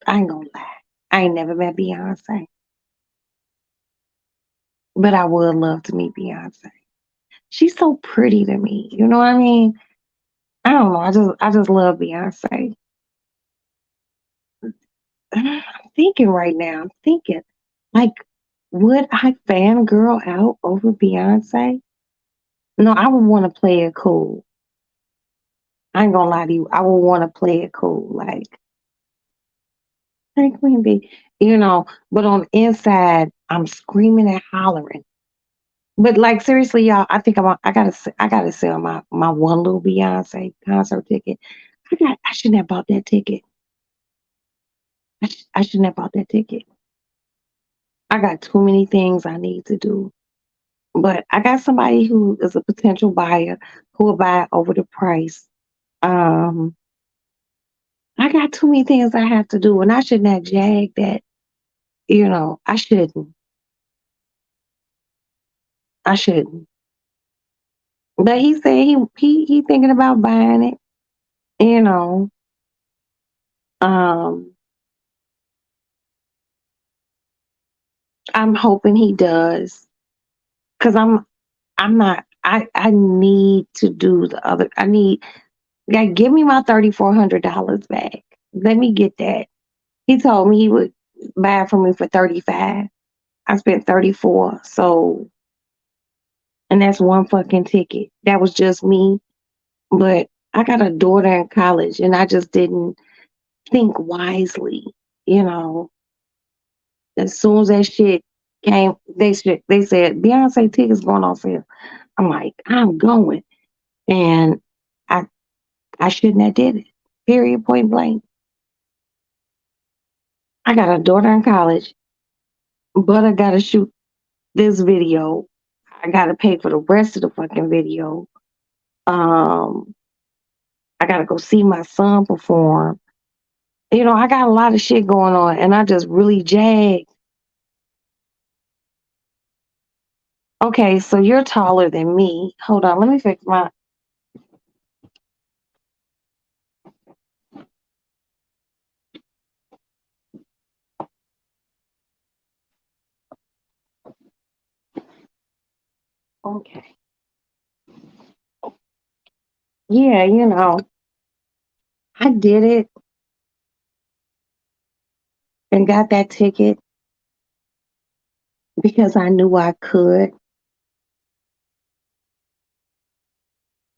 Speaker 1: I ain't gonna lie. I ain't never met Beyonce. But I would love to meet Beyonce. She's so pretty to me. You know what I mean? I don't know. I just love Beyonce. I'm thinking right now. I'm thinking, like, would I fangirl out over Beyonce? No, I would want to play it cool. I ain't gonna lie to you. I would want to play it cool, like, hey, Queen Bee, But on the inside, I'm screaming and hollering. But like seriously, y'all, I think I gotta sell my one little Beyonce concert ticket. I shouldn't have bought that ticket. I shouldn't have bought that ticket. I got too many things I need to do. But I got somebody who is a potential buyer who will buy it over the price. Um, I got too many things I have to do, and I shouldn't have jagged that. I shouldn't. I shouldn't. But he said he thinking about buying it. You know, um, I'm hoping he does because I'm not. I need to do the other. I need. Yeah, give me my $3,400 back. Let me get that. He told me he would buy it from me for 35. I spent 34. So, and that's one fucking ticket. That was just me. But I got a daughter in college and I just didn't think wisely. You know, as soon as that shit came, they said Beyonce tickets going on sale. I'm like, I'm going. And I I shouldn't have did it. Period, point blank. I got a daughter in college, but I gotta shoot this video. I gotta pay for the rest of the fucking video. Um, I gotta go see my son perform. I got a lot of shit going on, and I just really jagged. Okay, so you're taller than me. Hold on, let me fix my. Okay, yeah, I did it and got that ticket because I knew I could,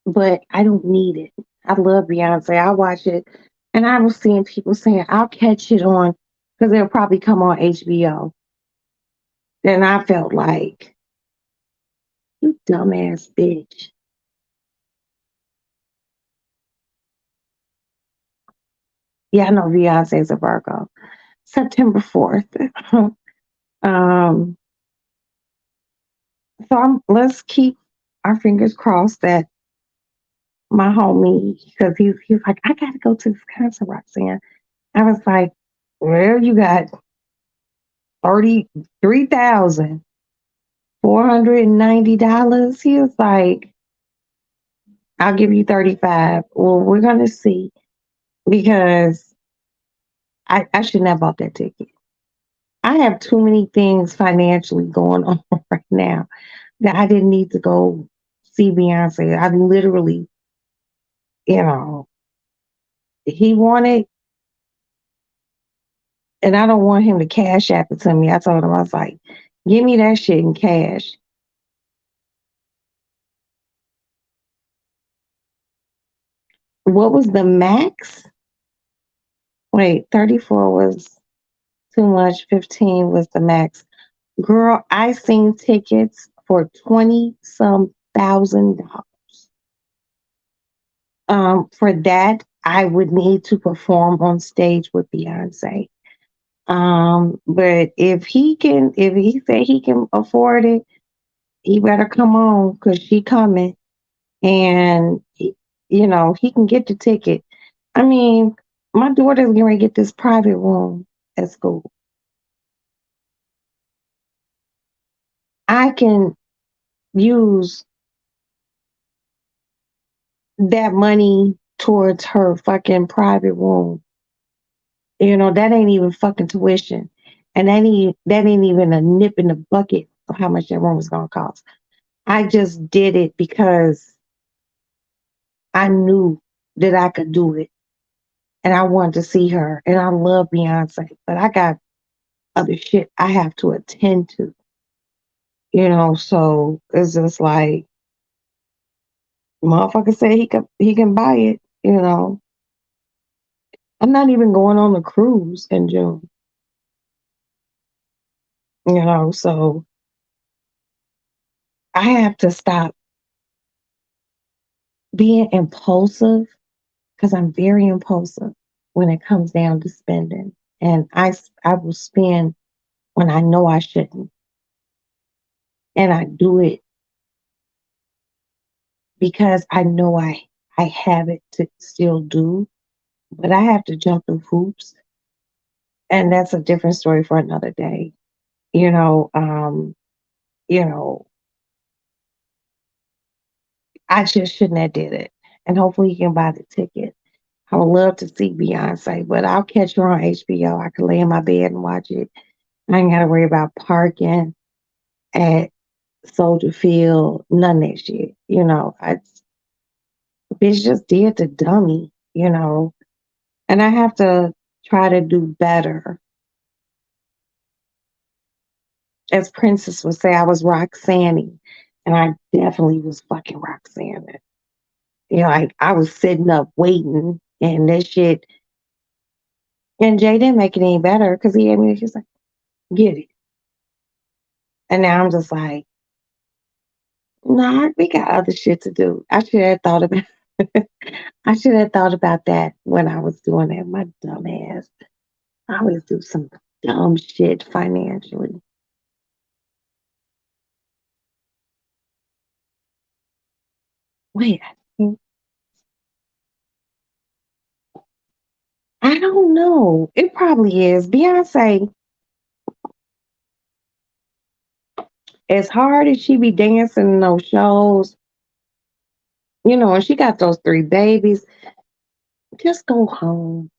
Speaker 1: but I don't need it. I love Beyonce. I watch it, and I was seeing people saying I'll catch it on because it'll probably come on HBO. Then I felt like, you dumbass bitch. Yeah, I know Beyonce's a Virgo. September 4th. um, let's keep our fingers crossed that my homie, because he's like, I gotta go to this concert, Roxanne. I was like, well, you got $33,490. He was like, I'll give you 35. Well, we're gonna see because I shouldn't have bought that ticket. I have too many things financially going on right now that I didn't need to go see Beyonce. I literally, you know, he wanted, and I don't want him to cash app it to me. I told him, I was like, give me that shit in cash. What was the max? Wait, 34 was too much. 15 was the max. Girl, I seen tickets for 20 some $1,000. For that, I would need to perform on stage with Beyonce. But if he said he can afford it, he better come on because she coming, and he can get the ticket. I mean, my daughter's going to get this private room at school. I can use that money towards her fucking private room. That ain't even fucking tuition. And that ain't even a nip in the bucket of how much that room is gonna cost. I just did it because I knew that I could do it. And I wanted to see her. And I love Beyonce. But I got other shit I have to attend to. So it's just like motherfucker said he can buy it. I'm not even going on the cruise in June. So I have to stop being impulsive because I'm very impulsive when it comes down to spending. And I will spend when I know I shouldn't. And I do it because I know I have it to still do, but I have to jump through hoops. And that's a different story for another day. You know, you know, I just shouldn't have did it. And hopefully you can buy the ticket. I would love to see Beyonce, but I'll catch her on HBO. I can lay in my bed and watch it. I ain't gotta worry about parking at Soldier Field, none of that shit. I bitch just did the dummy. And I have to try to do better. As Princess would say, I was Roxanne, and I definitely was fucking Roxanne. Like I was sitting up waiting, and that shit. And Jay didn't make it any better because he had me. He's like, "Get it," and now I'm just like, "Nah, we got other shit to do." I should have thought about. I should have thought about that when I was doing that. My dumb ass. I always do some dumb shit financially. Wait, I don't know. It probably is. Beyonce, as hard as she be dancing in those shows, and she got those three babies, just go home.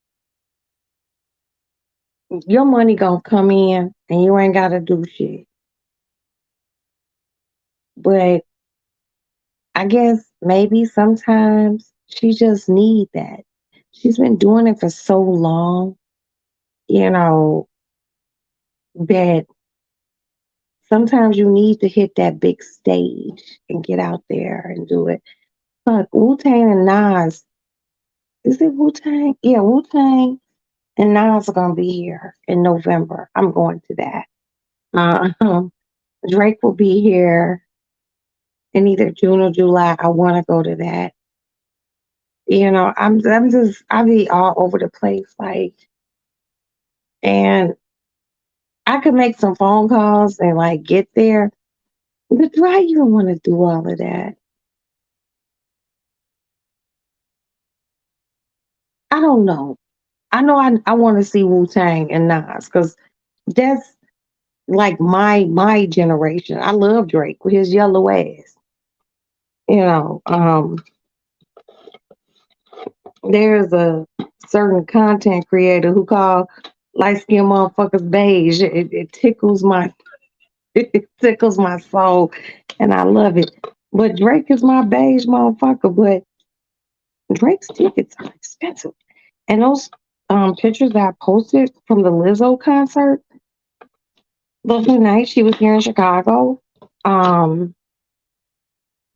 Speaker 1: Your money gonna come in and you ain't gotta do shit. But I guess maybe sometimes she just need that. She's been doing it for so long, you know, that sometimes you need to hit that big stage and get out there and do it. Look, Wu Tang and Nas, is it Wu Tang? Yeah, Wu Tang and Nas are gonna be here in November. I'm going to that. Uh, Drake will be here in either June or July. I want to go to that. I'm just I be all over the place, like, and I could make some phone calls and like get there, but do I even want to do all of that? I don't know. I know I want to see Wu Tang and Nas because that's like my generation. I love Drake with his yellow ass. You know, there's a certain content creator who call light skinned motherfuckers beige. It tickles my it tickles my soul, and I love it. But Drake is my beige motherfucker. But Drake's tickets are expensive, and those pictures that I posted from the Lizzo concert the other night, she was here in Chicago. Um,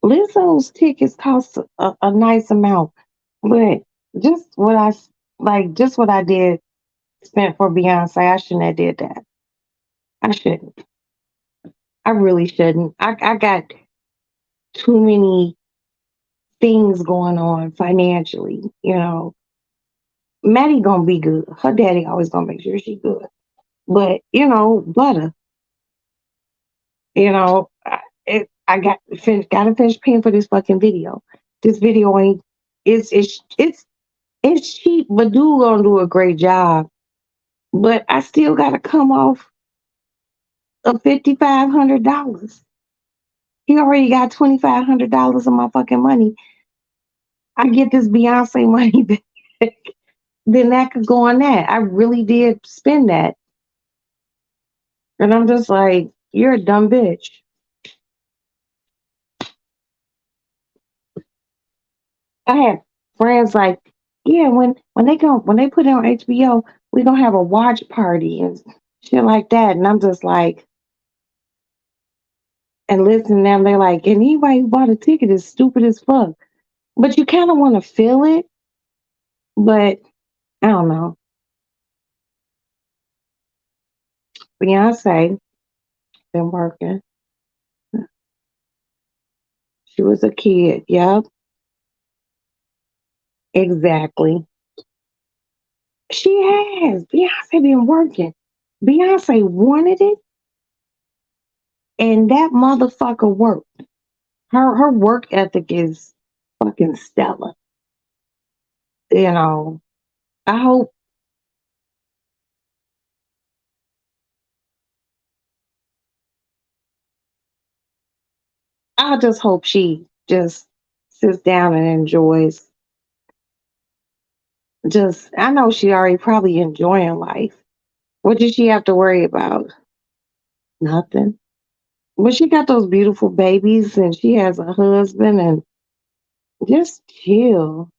Speaker 1: Lizzo's tickets cost a nice amount, but just what I just what I did spent for Beyonce, I shouldn't have did that. I shouldn't. I really shouldn't. I got too many things going on financially. Maddie gonna be good. Her daddy always gonna make sure she good. But butter. I gotta finish paying for this fucking video. This video ain't. It's cheap, but dude gonna do a great job. But I still gotta come off of $5,500. He already got $2,500 of my fucking money. I get this Beyonce money back, then that could go on that. I really did spend that. And I'm just like, you're a dumb bitch. I have friends like, yeah, when they put it on HBO, we gonna have a watch party and shit like that. And I'm just like, and listen to them, they're like, and anybody who bought a ticket is stupid as fuck. But you kind of want to feel it, but I don't know. Beyonce been working. She was a kid. Yep, exactly. She has. Beyonce been working. Beyonce wanted it, and that motherfucker worked. Her work ethic is fucking stellar. You know, I hope I just hope she just sits down and enjoys. Just I know she already probably enjoying life. What did she have to worry about? Nothing. But she got those beautiful babies and she has a husband and just chill.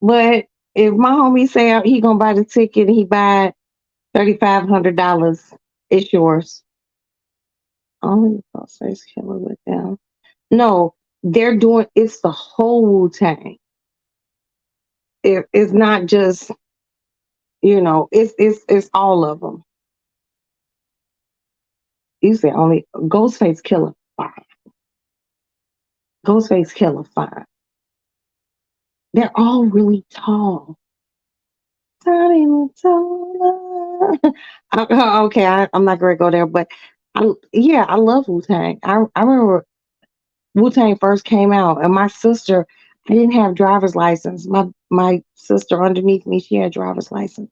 Speaker 1: But if my homie say he gonna buy the ticket and he buy $3,500, it's yours. Only Ghostface Killer with them. No, they're doing it's the whole Wu Tang. It's not just it's all of them. You say only Ghostface Killer fine. Ghostface Killer fine. They're all really tall. Tiny taller. Okay, I'm not gonna go there, but yeah, I love Wu Tang. I remember Wu Tang first came out, and my sister, I didn't have driver's license. My sister underneath me, she had driver's license,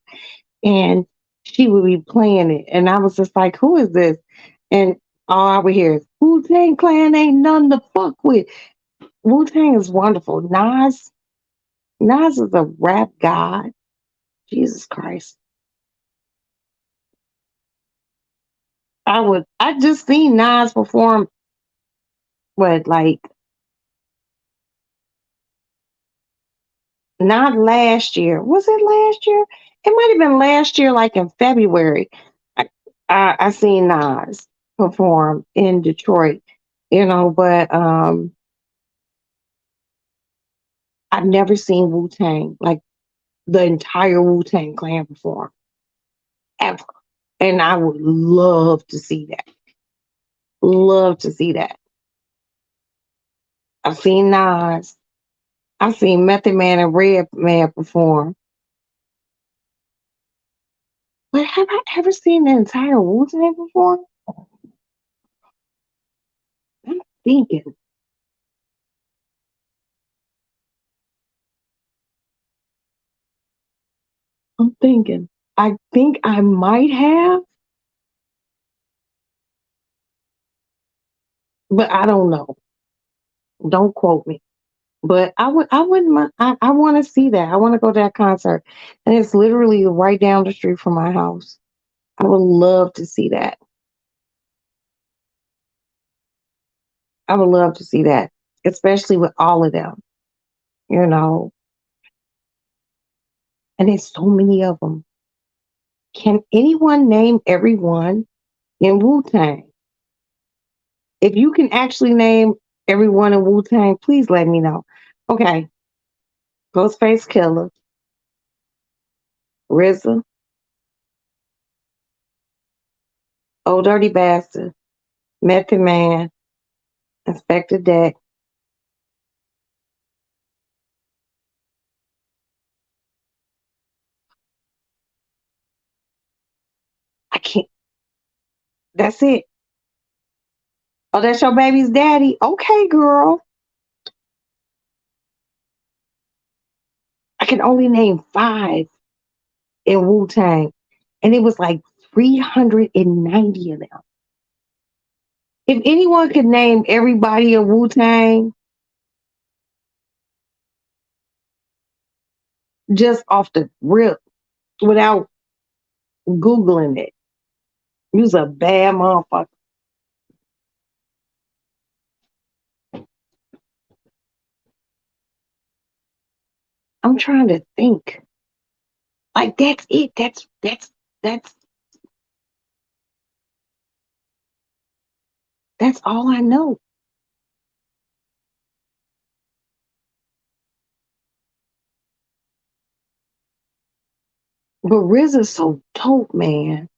Speaker 1: and she would be playing it, and I was just like, "Who is this?" And all I would hear is Wu Tang Clan ain't none to fuck with. Wu Tang is wonderful. Nas is a rap god. Jesus Christ. I just seen Nas perform what like not last year. Was it last year? It might have been last year, like in February. I I seen Nas perform in Detroit, but I've never seen Wu Tang, like the entire Wu Tang clan perform ever. And I would love to see that. Love to see that. I've seen Nas. I've seen Method Man and Red Man perform. But have I ever seen the entire Wu Tang perform? I'm thinking. I'm thinking. I think I might have, but I don't know. Don't quote me. But I wouldn't mind. I want to see that. I want to go to that concert. And it's literally right down the street from my house. I would love to see that. I would love to see that, especially with all of them, you know. And there's so many of them. Can anyone name everyone in Wu Tang? If you can actually name everyone in Wu Tang, please let me know. Okay, Ghostface Killer, RZA, Old Dirty Bastard, Method Man, Inspector Deck. I can't. That's it. Oh, that's your baby's daddy. Okay, girl. I can only name five in Wu Tang, and it was like 390 of them. If anyone could name everybody in Wu Tang just off the rip without Googling it, you's a bad motherfucker. I'm trying to think. Like that's it. That's that's all I know. But Riz is so dope, man.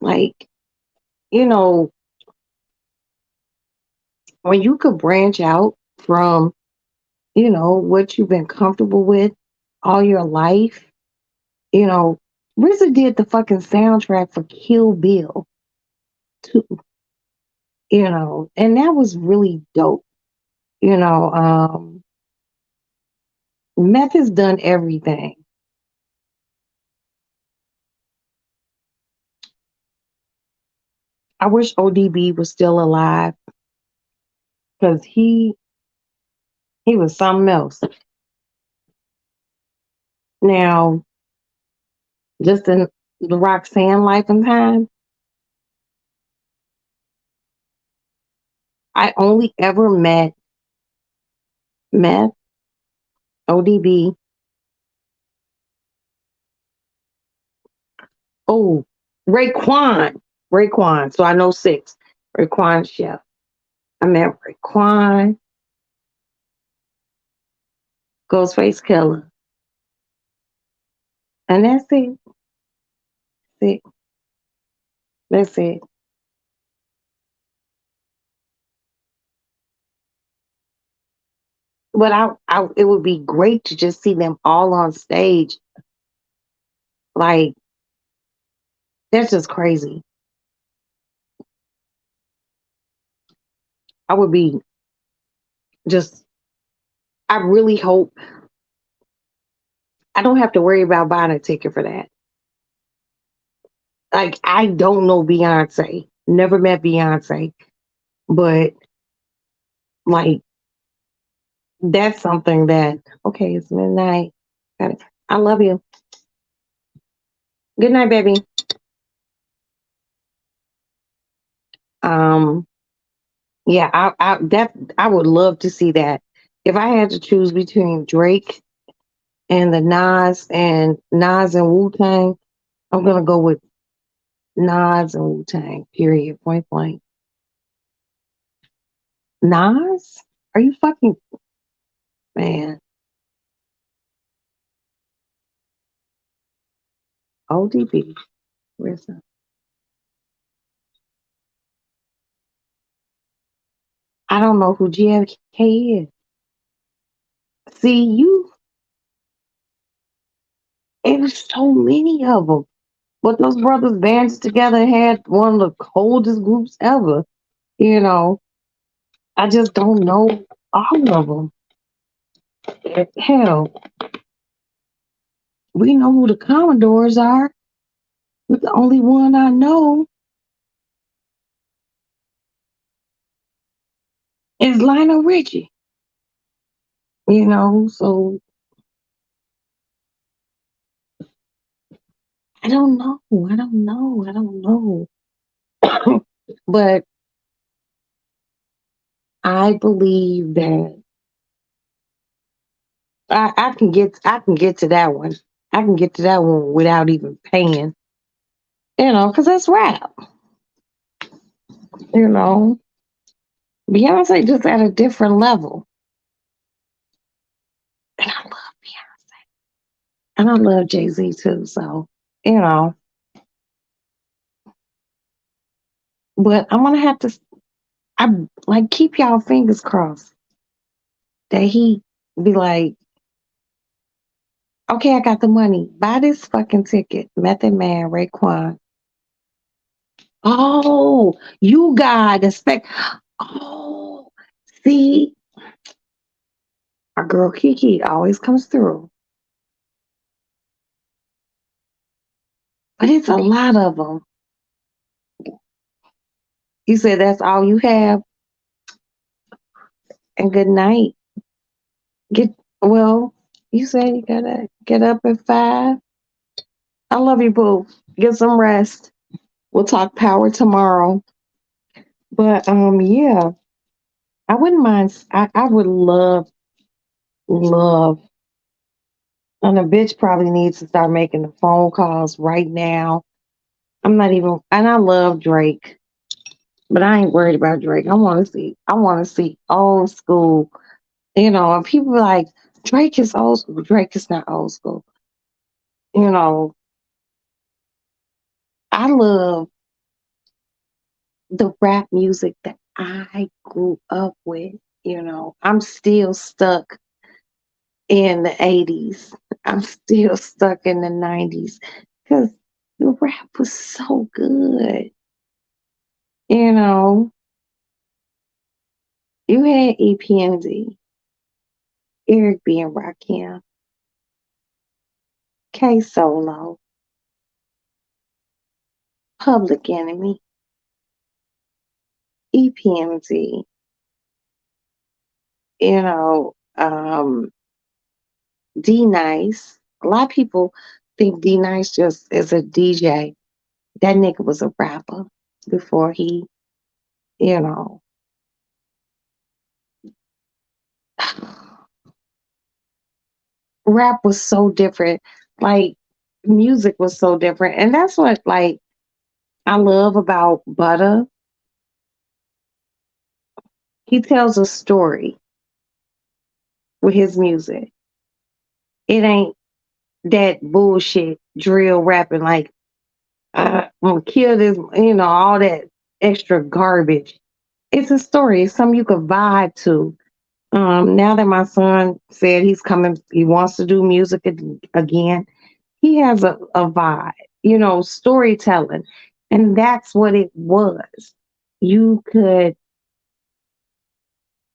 Speaker 1: Like, you know, when you could branch out from, what you've been comfortable with all your life, you know, RZA did the fucking soundtrack for Kill Bill too, and that was really dope. You know, Meth has done everything. I wish ODB was still alive because he was something else. Now, just in the Roxanne life and time, I only ever met Meth, ODB. Oh, Raekwon. Raekwon. So I know six. Raekwon Chef. I met Raekwon, Ghostface Killer. And that's it. That's it. That's it. But it would be great to just see them all on stage. Like, that's just crazy. I would be just, I really hope I don't have to worry about buying a ticket for that. Like, I don't know Beyonce, never met Beyonce, but like, that's something that, okay, it's midnight. Got it. I love you. Good night, baby. Um, yeah, I would love to see that. If I had to choose between Drake and the Nas and Wu Tang, I'm gonna go with Nas and Wu Tang. Period. Point blank. Nas? Are you fucking man? ODB. Where's that? I don't know who GFK is. See you. There's so many of them. But those brothers banded together and had one of the coldest groups ever. You know, I just don't know all of them. Hell, we know who the Commodores are. But the only one I know is Lionel Richie. So I don't know. I don't know. I don't know. But I believe that I can get to that one. I can get to that one without even paying. Because that's rap. You know, Beyonce just at a different level, and I love Beyonce, and I love Jay-Z too. So you know, but I'm gonna have to. I like keep y'all fingers crossed that he be like, okay, I got the money. Buy this fucking ticket. Method Man, Raekwon. Oh, you got the spec. Oh, see, our girl Kiki always comes through, but it's a lot of them. You said that's all you have, and good night. Get well. You said you gotta get up at 5. I love you, boo. Get some rest. We'll talk power tomorrow. But yeah, I wouldn't mind. I would love. And a bitch probably needs to start making the phone calls right now. I'm not even, and I love Drake, but I ain't worried about Drake. I want to see old school. And people be like, Drake is old school. Drake is not old school. You know, I love the rap music that I grew up with. I'm still stuck in the 80s. I'm still stuck in the 90s because the rap was so good. You know, you had EPMD, Eric B. and Rakim, K Solo, Public Enemy, EPMD, you know, D Nice. A lot of people think D Nice just is a DJ. That nigga was a rapper before he, you know, rap was so different. Like music was so different. And that's what like I love about Butter. He tells a story with his music. It ain't that bullshit drill rapping like I'm gonna kill this, all that extra garbage. It's a story. It's something you could vibe to. Now that my son said he's coming, he wants to do music again. He has a vibe, storytelling. And that's what it was. You could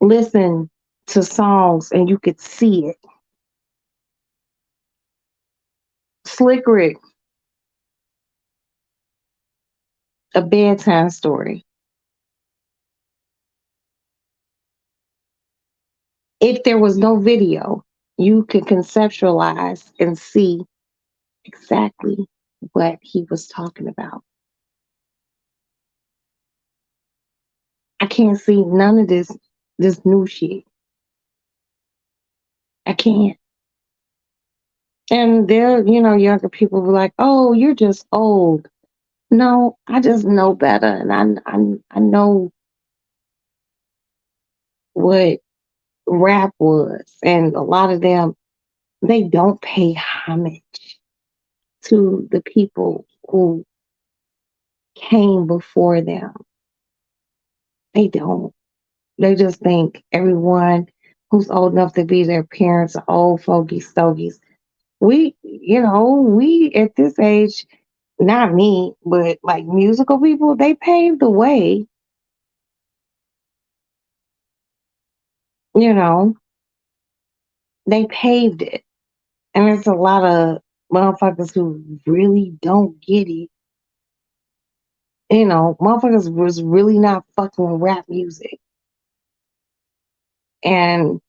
Speaker 1: listen to songs and you could see it. Slick Rick, a bedtime story. If there was no video, you could conceptualize and see exactly what he was talking about. I can't see none of this new shit. I can't. And there, younger people were like, "Oh, you're just old." No, I just know better, and I know what rap was, and a lot of them they don't pay homage to the people who came before them. They don't. They just think everyone who's old enough to be their parents are old fogey stogies. We at this age, not me, but like musical people, they paved the way, you know, they paved it. And there's a lot of motherfuckers who really don't get it. Motherfuckers was really not fucking with rap music. And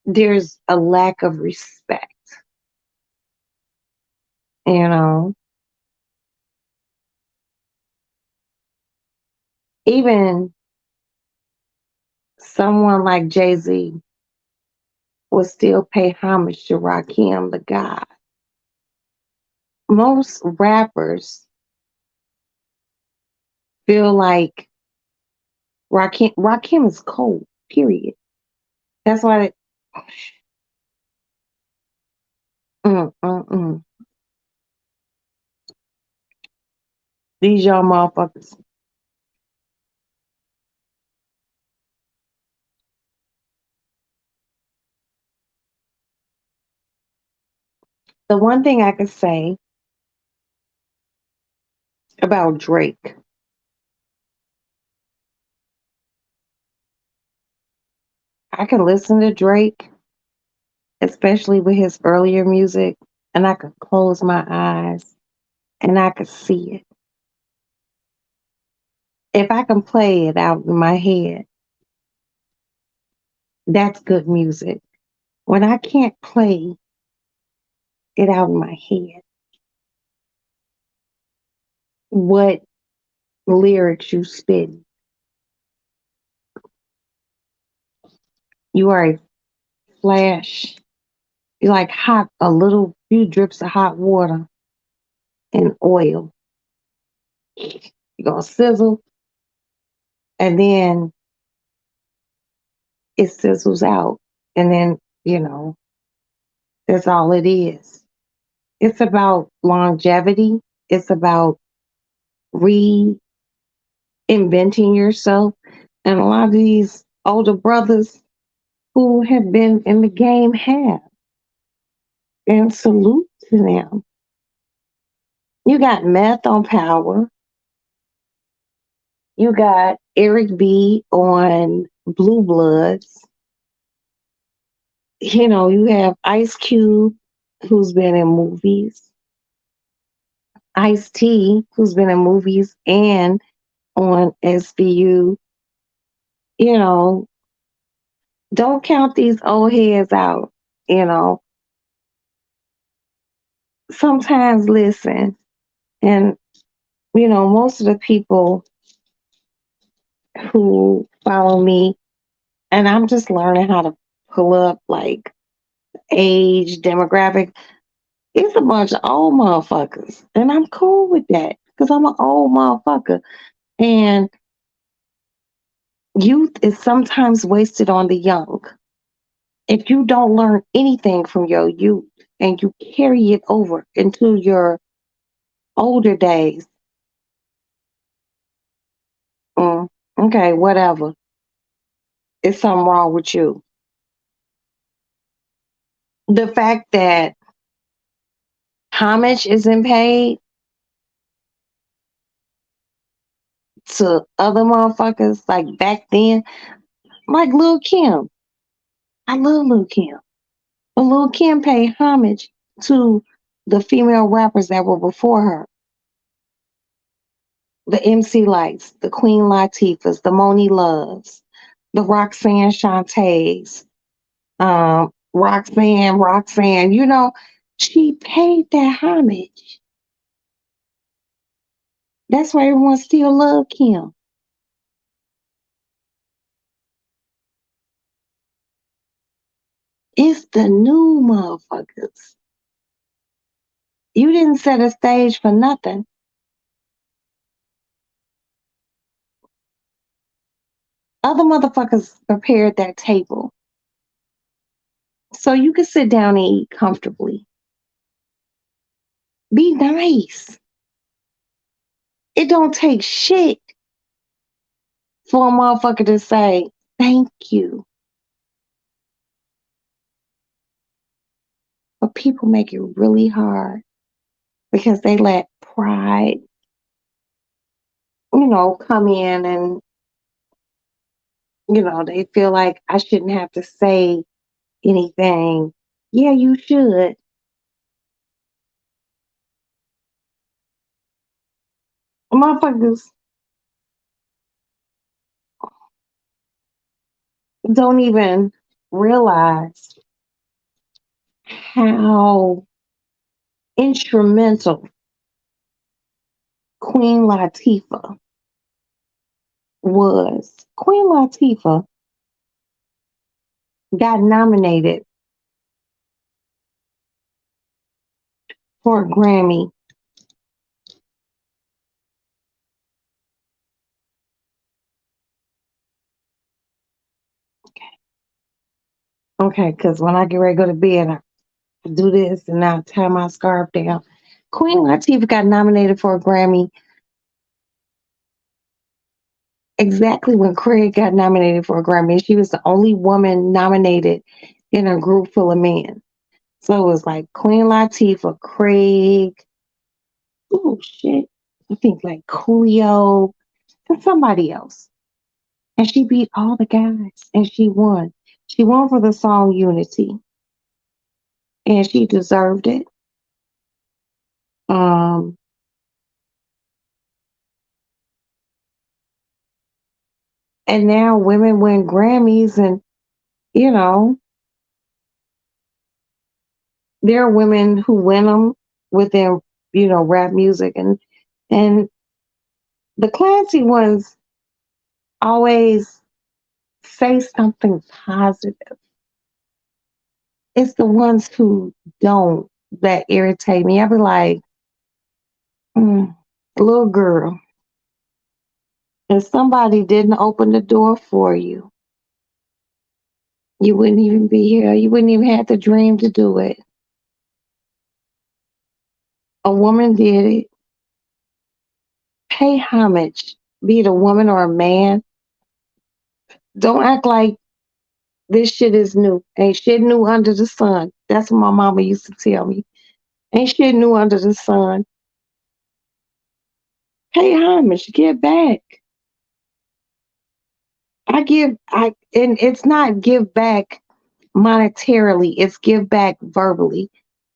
Speaker 1: there's a lack of respect, you know. Even someone like Jay-Z would still pay homage to Rakim the God. Most rappers feel like Rakim is cold, period. That's why mm. These young motherfuckers. The one thing I could say about Drake, I can listen to Drake, especially with his earlier music, and I could close my eyes and I could see it. If I can play it out in my head, that's good music. When I can't play it out in my head, what lyrics you spit, you are a flash. You're like a little few drips of hot water and oil. You're gonna sizzle, and then it sizzles out, and then that's all it is. It's about longevity. It's about reinventing yourself. And a lot of these older brothers who have been in the game have. And salute to them. You got Meth on Power. You got Eric B on Blue Bloods. You know, you have Ice Cube, who's been in movies. Ice T, who's been in movies and on SVU. You know, don't count these old heads out. You know, sometimes listen. And, you know, most of the people who follow me, and I'm just learning how to pull up like age, demographic. It's a bunch of old motherfuckers. And I'm cool with that because I'm an old motherfucker. And youth is sometimes wasted on the young. If you don't learn anything from your youth and you carry it over into your older days, mm, okay, whatever. It's something wrong with you. The fact that homage isn't paid to other motherfuckers like back then, like Lil Kim. I love Lil Kim. But Lil Kim paid homage to the female rappers that were before her. The MC Lights, the Queen Latifahs, the Moni Loves, the Roxanne Shantays, Roxanne, you know, she paid that homage. That's why everyone still love Kim. It's the new motherfuckers. You didn't set a stage for nothing. Other motherfuckers prepared that table. So you can sit down and eat comfortably. Be nice. It don't take shit for a motherfucker to say thank you. But people make it really hard because they let pride, you know, come in and, you know, they feel like I shouldn't have to say anything. Yeah, you should. Motherfuckers don't even realize how instrumental Queen Latifah was. Queen Latifah got nominated for a Grammy. Okay, because when I get ready to go to bed, I do this and I tie my scarf down. Queen Latifah got nominated for a Grammy exactly when Craig got nominated for a Grammy. She was the only woman nominated in a group full of men. So it was like Queen Latifah, Craig, oh shit, I think like Coolio and somebody else. And she beat all the guys and she won. She won for the song Unity and she deserved it. Um, and now women win Grammys and, you know, there are women who win them within, you know, rap music and the classy ones always say something positive. It's the ones who don't that irritate me. I be like, mm, little girl, if somebody didn't open the door for you, you wouldn't even be here. You wouldn't even have the dream to do it. A woman did it. Pay homage, be it a woman or a man. Don't act like this shit is new. Ain't shit new under the sun. That's what my mama used to tell me. Ain't shit new under the sun. Pay homage, give back. And it's not give back monetarily, it's give back verbally.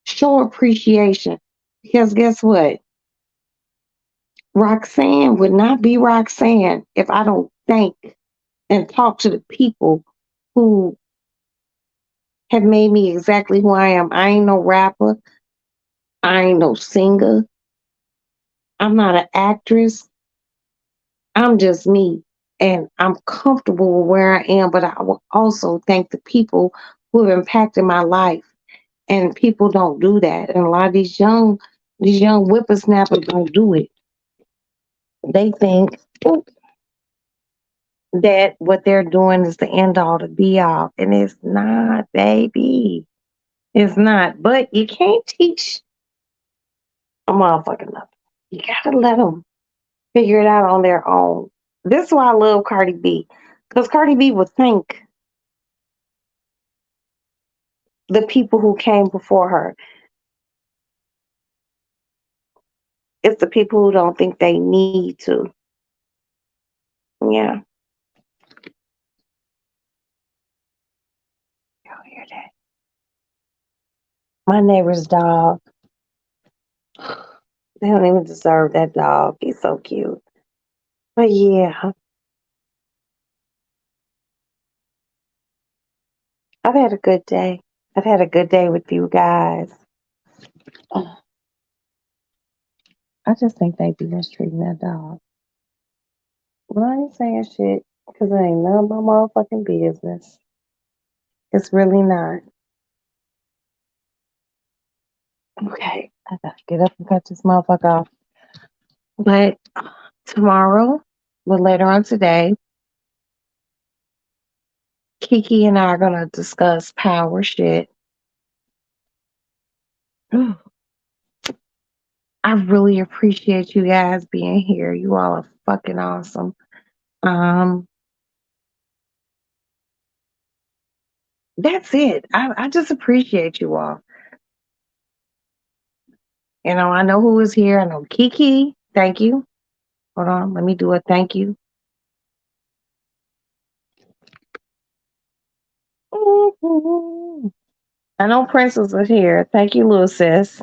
Speaker 1: Show appreciation. Because guess what? Roxanne would not be Roxanne if I don't thank and talk to the people who have made me exactly who I am. I ain't no rapper. I ain't no singer. I'm not an actress. I'm just me. And I'm comfortable with where I am, but I will also thank the people who have impacted my life. And people don't do that. And a lot of these young whippersnappers don't do it. They think that what they're doing is the end all to be all. And it's not, baby. It's not. But you can't teach a motherfucker nothing. You gotta let them figure it out on their own. This is why I love Cardi B. Because Cardi B would thank the people who came before her. It's the people who don't think they need to. Yeah. Y'all hear that? My neighbor's dog. They don't even deserve that dog. He's so cute. But yeah, I've had a good day. I've had a good day with you guys. I just think they be mistreating that dog. Well, I ain't saying shit because it ain't none of my motherfucking business. It's really not. Okay, I gotta get up and cut this motherfucker off. But tomorrow, well, later on today, Kiki and I are gonna discuss power shit. I really appreciate you guys being here. You all are fucking awesome. Um, that's it. I just appreciate you all. I know who is here. I know Kiki. Thank you. Hold on. Let me do a thank you. I know Princess is here. Thank you, little sis.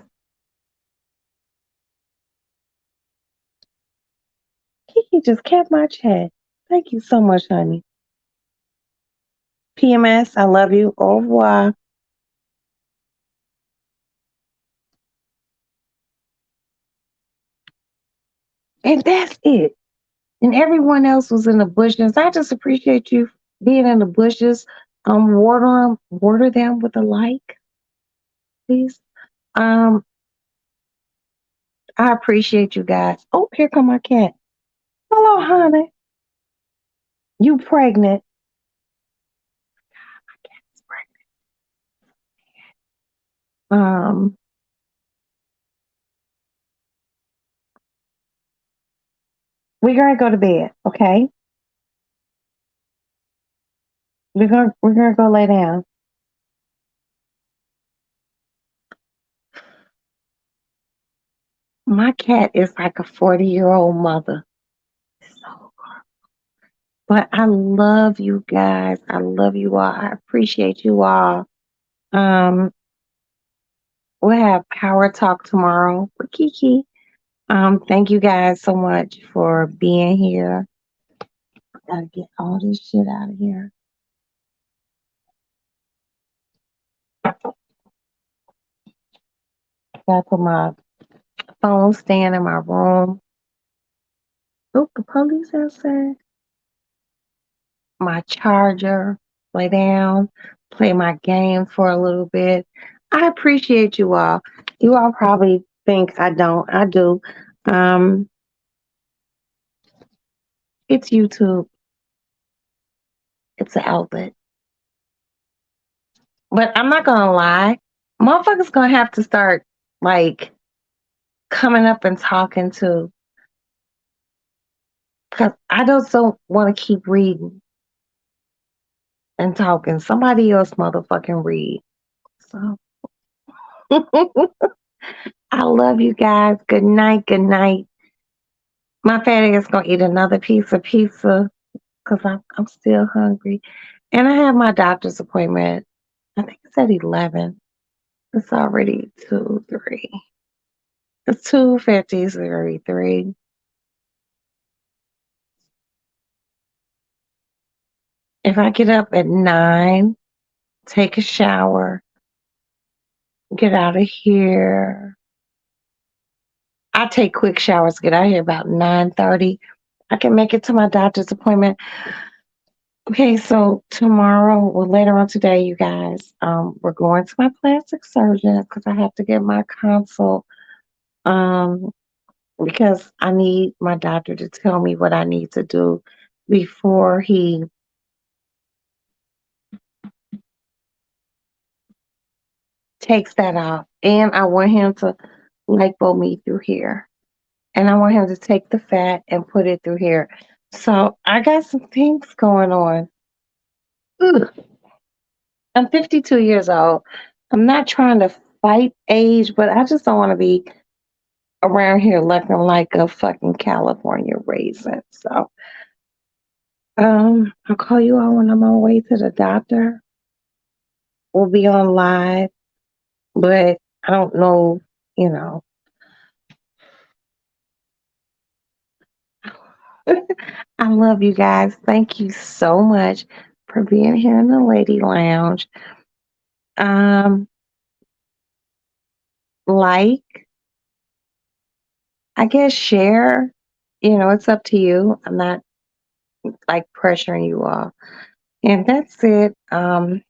Speaker 1: Kiki just kept my chat. Thank you so much, honey. PMS, I love you. Au revoir. And that's it. And everyone else was in the bushes. I just appreciate you being in the bushes. Water them with a like, please. Um, I appreciate you guys. Oh, here come my cat. Hello, honey. You pregnant? My cat's pregnant. We're gonna go to bed, okay? We're gonna go lay down. My cat is like a 40-year-old mother. So, but I love you guys. I love you all. I appreciate you all. Um, we'll have power talk tomorrow with Kiki. Thank you guys so much for being here. Gotta get all this shit out of here. Gotta put my phone stand in my room. Oop, the police outside. My charger, lay down, play my game for a little bit. I appreciate you all. You all probably think I don't. I do. Um, it's YouTube. It's an outlet. But I'm not gonna lie. Motherfuckers gonna have to start like coming up and talking to Cause I just don't want to keep reading and talking. Somebody else motherfucking read. So I love you guys. Good night. Good night. My fatty is gonna eat another piece of pizza because I'm still hungry. And I have my doctor's appointment. I think it's at 11. It's already 2, 3. It's 2:50, it's already 3. If I get up at 9, take a shower, get out of here. I take quick showers, get out of here about 9:30. I can make it to my doctor's appointment. Okay, so tomorrow, well, later on today, you guys, we're going to my plastic surgeon because I have to get my consult. Um, because I need my doctor to tell me what I need to do before he takes that off. And I want him to lipo me through here. And I want him to take the fat and put it through here. So I got some things going on. Ugh. I'm 52 years old. I'm not trying to fight age, but I just don't want to be around here looking like a fucking California raisin. So I'll call you all when I'm on my way to the doctor. We'll be on live, but I don't know, you know. I love you guys. Thank you so much for being here in the Lady Lounge. Um, like, I guess share. You know, it's up to you. I'm not like pressuring you all. And that's it. Go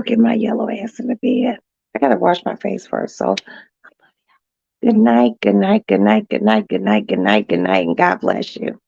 Speaker 1: get my yellow ass in the bed. I gotta wash my face first. So good night, good night, good night, good night, good night, good night, good night, and God bless you.